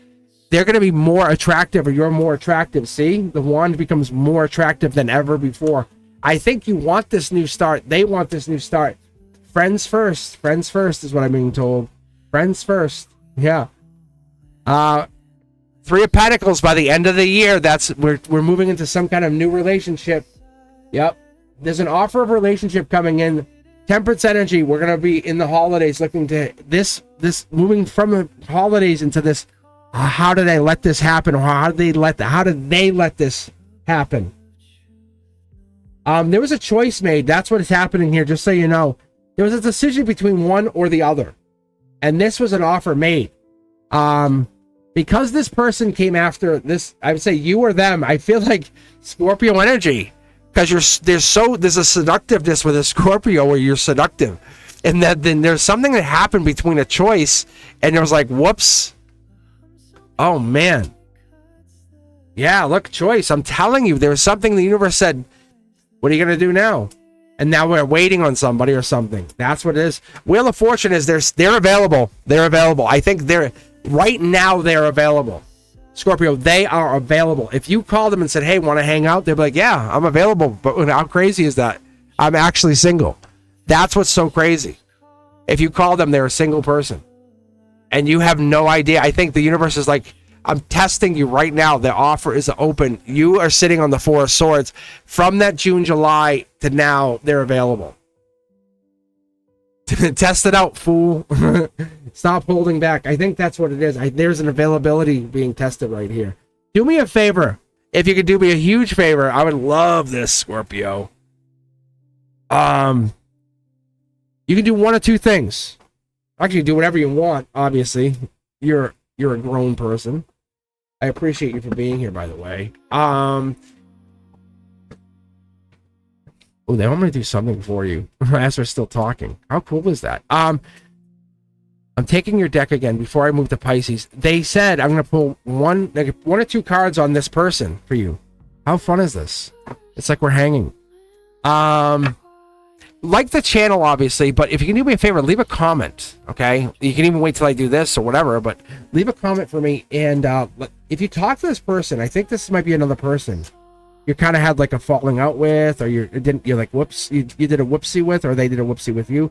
They're going to be more attractive or you're more attractive. See? The wand becomes more attractive than ever before. I think you want this new start. They want this new start. Friends first. Friends first is what I'm being told. Friends first. Yeah. 3 of Pentacles by the end of the year. We're moving into some kind of new relationship. Yep. There's an offer of relationship coming in. Temperance energy. We're going to be in the holidays looking to this moving from the holidays into this. How did I let this happen? Or how did they let this happen? There was a choice made. That's what is happening here. Just so you know, there was a decision between one or the other, and this was an offer made. Because this person came after this, I would say you or them. I feel like Scorpio energy, because there's a seductiveness with a Scorpio where you're seductive, and then there's something that happened between a choice, and there was like, whoops. Oh man. Yeah, look, choice. I'm telling you, there was something the universe said. What are you going to do now? And now we're waiting on somebody or something. That's what it is. Wheel of Fortune is they're available. They're available. I think right now they're available. Scorpio, they are available. If you call them and said, hey, want to hang out? They'll be like, yeah, I'm available. But how crazy is that? I'm actually single. That's what's so crazy. If you call them, they're a single person. And you have no idea. I think the universe is like, I'm testing you right now. The offer is open. You are sitting on the 4 of Swords. From that June, July to now, they're available. Test it out, fool. Stop holding back. I think that's what it is. There's an availability being tested right here. Do me a favor. If you could do me a huge favor, I would love this, Scorpio. You can do one of two things. Actually, do whatever you want, obviously. You're a grown person. I appreciate you for being here, by the way. Oh, they want me to do something for you as we're still talking. How cool is that? I'm taking your deck again before I move to Pisces. They said I'm going to pull one or two cards on this person for you. How fun is this? It's like we're hanging. Like the channel, obviously, but if you can do me a favor, leave a comment, okay? You can even wait till I do this or whatever, but leave a comment for me. And if you talk to this person, I think this might be another person you kind of had like a falling out with, or you're like, whoops, you did a whoopsie with, or they did a whoopsie with you.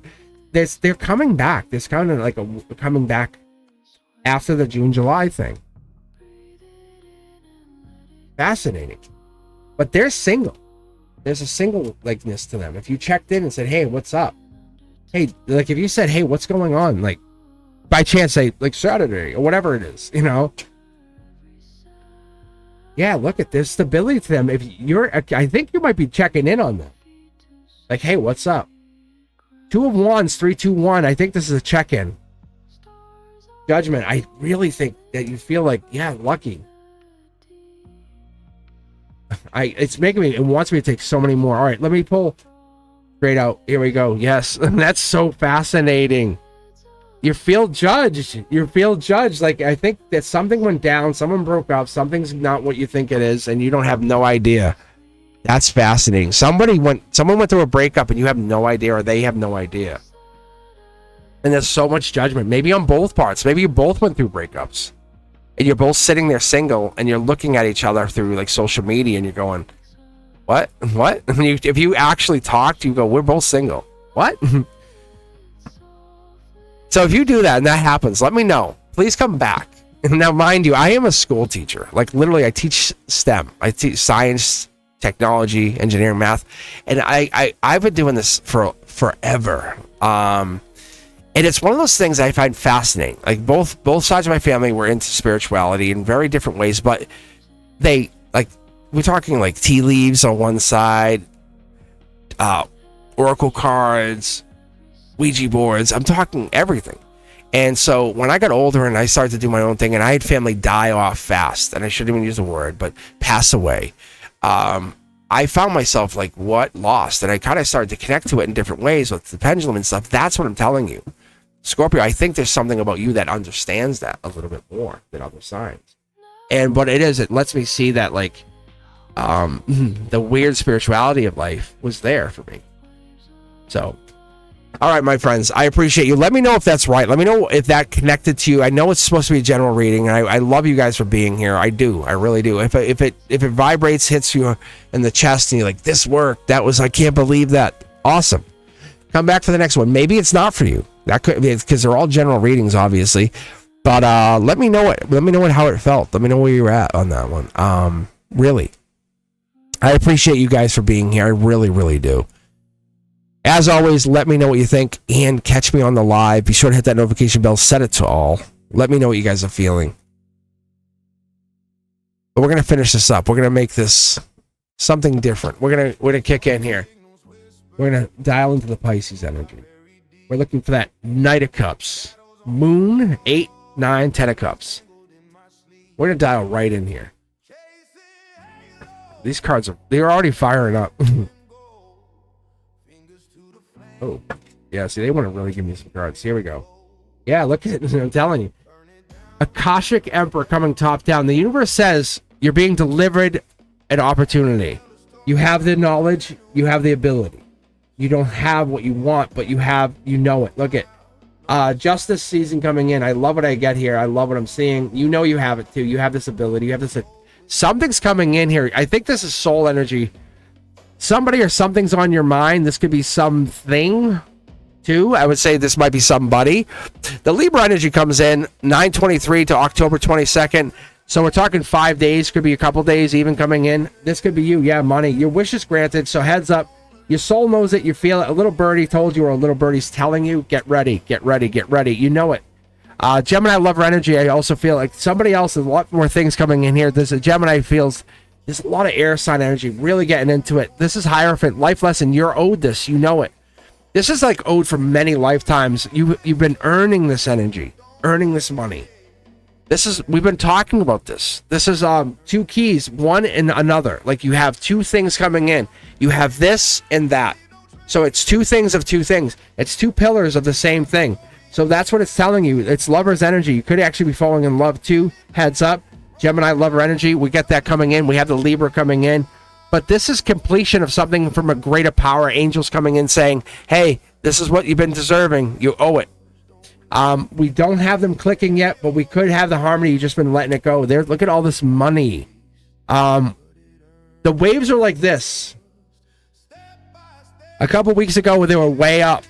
They're coming back. There's kind of like a coming back after the June-July thing. Fascinating. But they're single. There's a single likeness to them. If you checked in and said, hey, what's up? Hey, like if you said, hey, what's going on? Like by chance, say like Saturday or whatever it is, you know? Yeah, look at this stability to them. If I think you might be checking in on them. Like, hey, what's up? 2 of Wands, 3, 2, 1. I think this is a check-in. Judgment. I really think that you feel like, yeah, lucky. It's making me, it wants me to take so many more. All right, let me pull straight out. Here we go. Yes, that's so fascinating. You feel judged. You feel judged. Like, I think that something went down. Someone broke up. Something's not what you think it is, and you don't have no idea. That's fascinating. Someone went through a breakup, and you have no idea, or they have no idea. And there's so much judgment. Maybe on both parts. Maybe you both went through breakups, and you're both sitting there single, and you're looking at each other through like social media, and you're going, "What? What?" If you actually talked, you go, "We're both single." What? So if you do that and that happens, let me know. Please come back. Now, mind you, I am a school teacher. Like, literally, I teach STEM. I teach science, technology, engineering, math. And I've been doing this for forever. And it's one of those things I find fascinating. Like, both sides of my family were into spirituality in very different ways. But they, like, we're talking, like, tea leaves on one side, oracle cards, Ouija boards. I'm talking everything. And so when I got older and I started to do my own thing, and I had family die off fast, and I shouldn't even use the word, but pass away, I found myself like, what, lost? And I kind of started to connect to it in different ways with the pendulum and stuff. That's what I'm telling you, Scorpio. I think there's something about you that understands that a little bit more than other signs. And what it is, it lets me see that, like, the weird spirituality of life was there for me. So, all right, my friends, I appreciate you. Let me know if that's right. Let me know if that connected to you. I know it's supposed to be a general reading, and I love you guys for being here. I do. I really do. If it vibrates, hits you in the chest, and you're like, this worked. That was, I can't believe that. Awesome. Come back for the next one. Maybe it's not for you. That could be, because they're all general readings, obviously. But let me know it. Let me know how it felt. Let me know where you're at on that one. Really, I appreciate you guys for being here. I really, really do. As always, let me know what you think and catch me on the live. Be sure to hit that notification bell, set it to all. Let me know what you guys are feeling. But we're going to finish this up. We're going to make this something different. We're going to kick in here. We're going to dial into the Pisces energy. We're looking for that Knight of Cups. Moon, 8, 9, 10 of Cups. We're going to dial right in here. These cards they're already firing up. Oh, yeah, see, they want to really give me some cards. Here we go. Yeah, look at it. I'm telling you. Akashic Emperor coming top down. The universe says you're being delivered an opportunity. You have the knowledge. You have the ability. You don't have what you want, but you know it. Look at justice season coming in. I love what I get here. I love what I'm seeing. You know you have it, too. You have this ability. You have this. Something's coming in here. I think this is soul energy. Somebody or something's on your mind. This could be something, too. I would say this might be somebody. The Libra energy comes in 9/23 to October 22nd. So we're talking 5 days. Could be a couple days even coming in. This could be you. Yeah, money. Your wish is granted. So heads up. Your soul knows it. You feel it. A little birdie told you, or a little birdie's telling you, get ready, get ready, get ready. You know it. Gemini lover energy. I also feel like somebody else, there's a lot more things coming in here. There's a Gemini feels, there's a lot of air sign energy, really getting into it. This is Hierophant, life lesson. You're owed this. You know it. This is like owed for many lifetimes. You've been earning this energy, earning this money. We've been talking about this. This is two keys, one and another. Like, you have two things coming in. You have this and that. So it's two things of two things. It's two pillars of the same thing. So that's what it's telling you. It's lover's energy. You could actually be falling in love too. Heads up. Gemini lover energy. We get that coming in. We have the Libra coming in. But this is completion of something from a greater power. Angels coming in saying, hey, this is what you've been deserving. You owe it. We don't have them clicking yet, but we could have the harmony. You've just been letting it go. There, look at all this money. The waves are like this. A couple weeks ago, they were way up.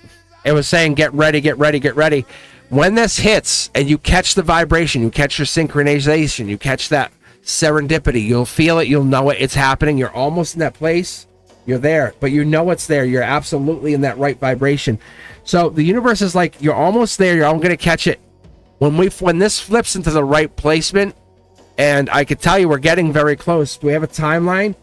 It was saying, get ready, get ready, get ready. When this hits and you catch the vibration, you catch your synchronization, you catch that serendipity, you'll feel it, you'll know it, it's happening. You're almost in that place. You're there, but you know it's there. You're absolutely in that right vibration. So the universe is like, you're almost there. You're all going to catch it. When this flips into the right placement, and I could tell you we're getting very close. Do we have a timeline?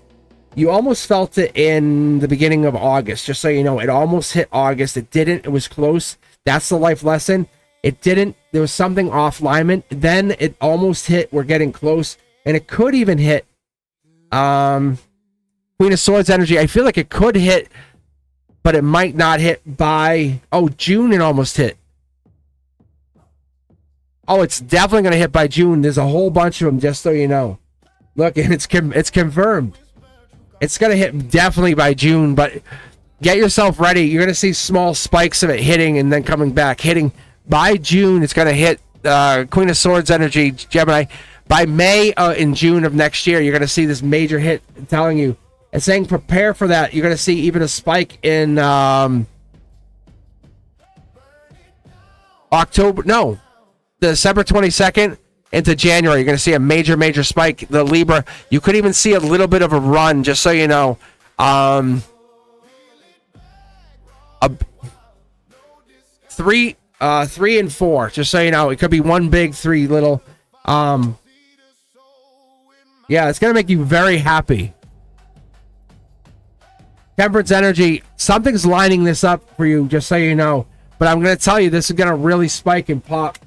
You almost felt it in the beginning of August, just so you know. It almost hit August. It didn't. It was close. That's the life lesson. It didn't. There was something off alignment. Then it almost hit. We're getting close. And it could even hit Queen of Swords energy. I feel like it could hit, but it might not hit by... Oh, June it almost hit. Oh, it's definitely going to hit by June. There's a whole bunch of them, just so you know. Look, and it's confirmed. It's going to hit definitely by June, but get yourself ready. You're going to see small spikes of it hitting and then coming back. Hitting by June, it's going to hit Queen of Swords energy, Gemini. By May and June of next year, you're going to see this major hit. I'm telling you. It's saying prepare for that. You're going to see even a spike in December 22nd into January. You're going to see a major spike. The Libra, you could even see a little bit of a run, just so you know. 3 and 4, just so you know. It could be one big, 3 little. Yeah, it's going to make you very happy. Temperance energy, something's lining this up for you, just so you know. But I'm going to tell you, this is going to really spike and pop.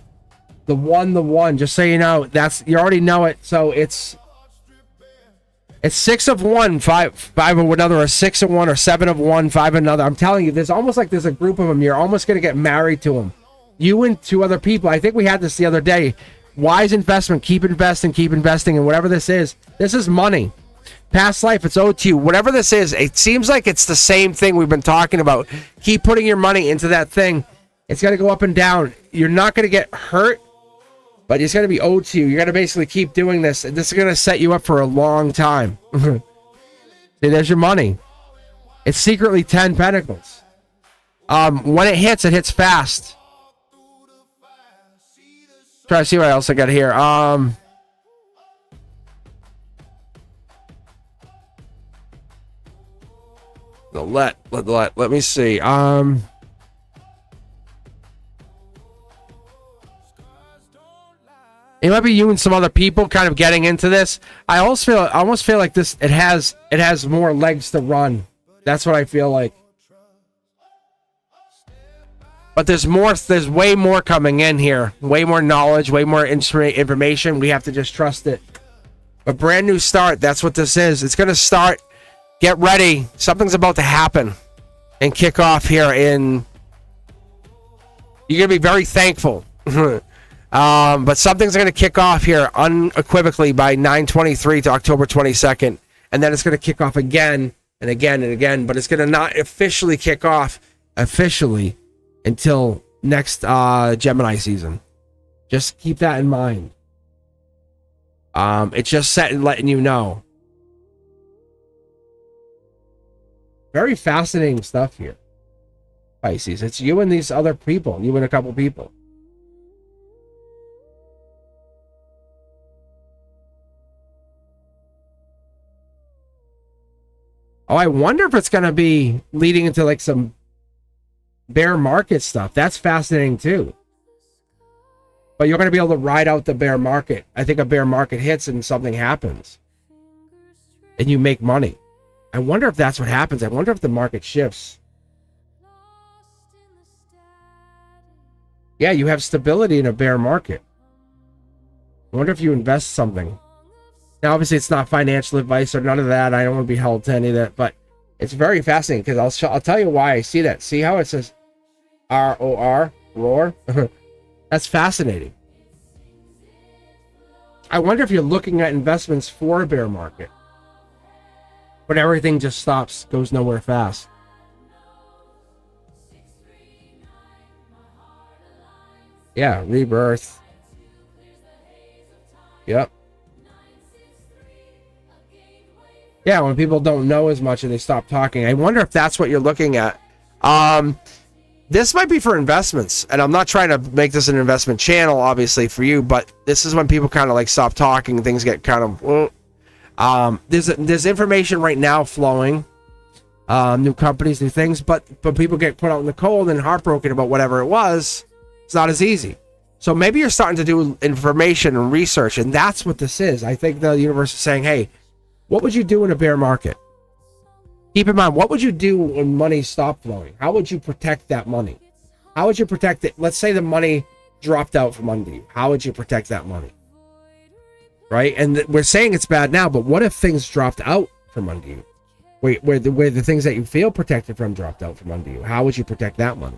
The one, just so you know. You already know it. So it's 6 of one, 5 of another, or 6 of one, or 7 of one, 5 of another. I'm telling you, there's almost like there's a group of them. You're almost going to get married to them. You and 2 other people. I think we had this the other day. Wise investment. Keep investing, and whatever this is money. Past life, it's owed to you. Whatever this is, it seems like it's the same thing we've been talking about. Keep putting your money into that thing. It's going to go up and down. You're not going to get hurt, but it's going to be owed to you. You're going to basically keep doing this, and this is going to set you up for a long time. See, there's your money. It's secretly 10 pentacles. When it hits fast. Try to see what else I got here. Let me see. It might be you and some other people kind of getting into this. I almost feel like this. It has more legs to run. That's what I feel like. But there's way more coming in here. Way more knowledge, way more information. We have to just trust it. A brand new start. That's what this is. It's going to start. Get ready. Something's about to happen and kick off here in... You're going to be very thankful. But something's going to kick off here unequivocally by 9/23 to October 22nd. And then it's going to kick off again and again and again. But it's going to not officially kick off until next Gemini season. Just keep that in mind. It's just set and letting you know. Very fascinating stuff here, Pisces. It's you and these other people. You and a couple people. Oh, I wonder if it's going to be leading into like some bear market stuff. That's fascinating too. But you're going to be able to ride out the bear market. I think a bear market hits and something happens. And you make money. I wonder if that's what happens. I wonder if the market shifts. Yeah, you have stability in a bear market. I wonder if you invest something. Now, obviously, it's not financial advice or none of that. I don't want to be held to any of that. But it's very fascinating because I'll tell you why I see that. See how it says R-O-R, roar? That's fascinating. I wonder if you're looking at investments for a bear market. But everything just stops, goes nowhere fast. Yeah, rebirth. Yep. Yeah, when people don't know as much and they stop talking. I wonder if that's what you're looking at. This might be for investments, and I'm not trying to make this an investment channel, obviously, for you, but this is when people kind of like stop talking, things get kind of... there's information right now flowing, new companies, new things, but people get put out in the cold and heartbroken about whatever it was. It's not as easy. So maybe you're starting to do information and research, and that's what this is. I think the universe is saying, hey, what would you do in a bear market? Keep in mind, what would you do when money stopped flowing? How would you protect that money? How would you protect it? Let's say the money dropped out from under you. How would you protect that money? Right? And we're saying it's bad now, but what if things dropped out from under you? Where the things that you feel protected from dropped out from under you? How would you protect that money?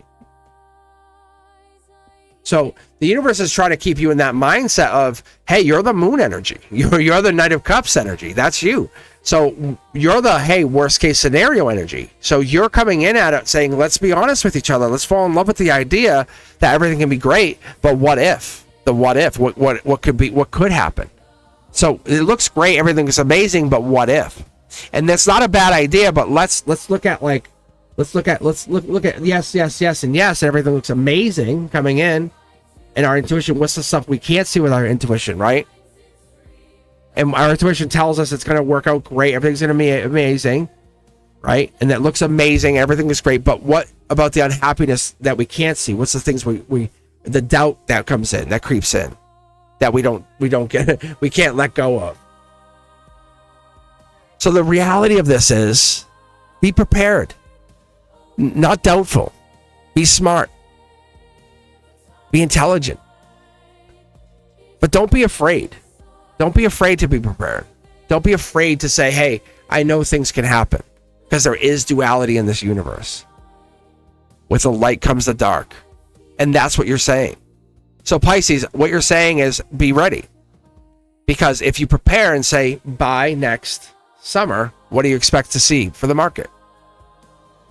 So the universe is trying to keep you in that mindset of, hey, you're the moon energy. You're the Knight of Cups energy. That's you. So you're the, hey, worst case scenario energy. So you're coming in at it saying, let's be honest with each other. Let's fall in love with the idea that everything can be great. But what if? The what if? What could be? What could happen? So it looks great. Everything is amazing. But what if? And that's not a bad idea. But let's look at like, let's look at yes, and yes. Everything looks amazing coming in. And our intuition, what's the stuff we can't see with our intuition, right? And our intuition tells us it's going to work out great. Everything's going to be amazing, right? And that looks amazing. Everything is great. But what about the unhappiness that we can't see? What's the things the doubt that comes in, that creeps in, that we don't get, we can't let go of. So the reality of this is, be prepared, not doubtful, be smart. Be intelligent. But don't be afraid. Don't be afraid to be prepared. Don't be afraid to say, hey, I know things can happen. Because there is duality in this universe. With the light comes the dark. And that's what you're saying. So Pisces, what you're saying is be ready. Because if you prepare and say, by next summer, what do you expect to see for the market?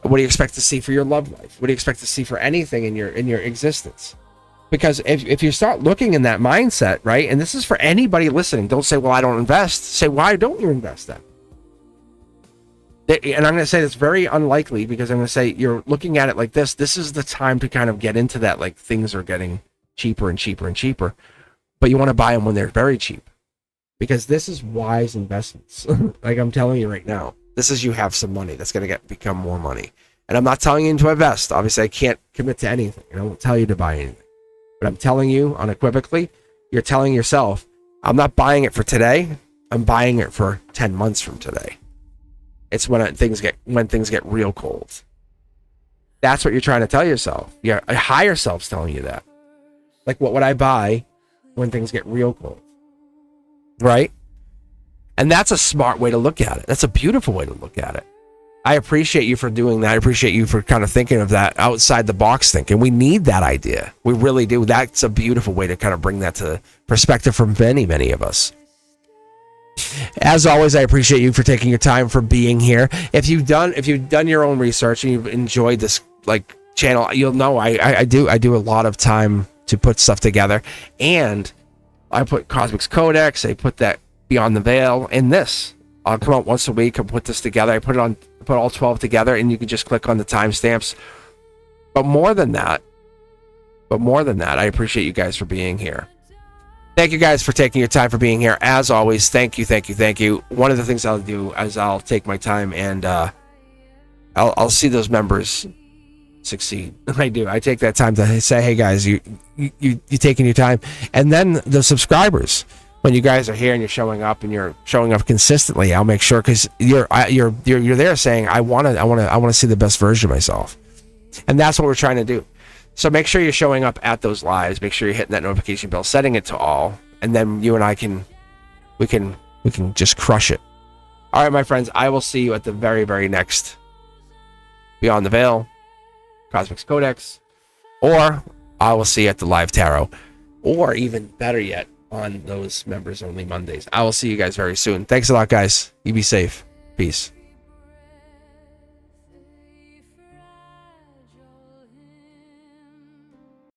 What do you expect to see for your love life? What do you expect to see for anything in your existence? Because if you start looking in that mindset, right, and this is for anybody listening, don't say, well, I don't invest. Say, why don't you invest then? And I'm going to say that's very unlikely because I'm going to say you're looking at it like this. This is the time to kind of get into that, like things are getting cheaper and cheaper and cheaper. But you want to buy them when they're very cheap. Because this is wise investments. Like I'm telling you right now. This is you have some money that's going to become more money. And I'm not telling you to invest. Obviously, I can't commit to anything. And I won't tell you to buy anything. But I'm telling you unequivocally, you're telling yourself, I'm not buying it for today. I'm buying it for 10 months from today. It's when things get real cold. That's what you're trying to tell yourself. Your higher self's telling you that. Like, what would I buy when things get real cold? Right? And that's a smart way to look at it. That's a beautiful way to look at it. I appreciate you for doing that. I appreciate you for kind of thinking of that outside the box thinking. We need that idea. We really do. That's a beautiful way to kind of bring that to perspective for many, many of us. As always, I appreciate you for taking your time, for being here. If you've done your own research and you've enjoyed this like channel, you'll know I do a lot of time to put stuff together. And I put Cosmic's Codex, I put that Beyond the Veil in this. I'll come out once a week and put this together. I put all 12 together, and you can just click on the timestamps. But more than that, I appreciate you guys for being here. Thank you guys for taking your time for being here. As always, thank you, thank you, thank you. One of the things I'll do is I'll take my time and I'll see those members succeed. I do. I take that time to say, hey guys, you taking your time, and then the subscribers. When you guys are here and you're showing up and you're showing up consistently, I'll make sure, because you're there saying I want to see the best version of myself, and that's what we're trying to do. So make sure you're showing up at those lives. Make sure you're hitting that notification bell, setting it to all, and then you and I can just crush it. All right, my friends. I will see you at the very, very next Beyond the Veil, Cosmic Codex, or I will see you at the live tarot, or even better yet, on those members only Mondays. I will see you guys very soon. Thanks a lot, guys. You be safe. Peace.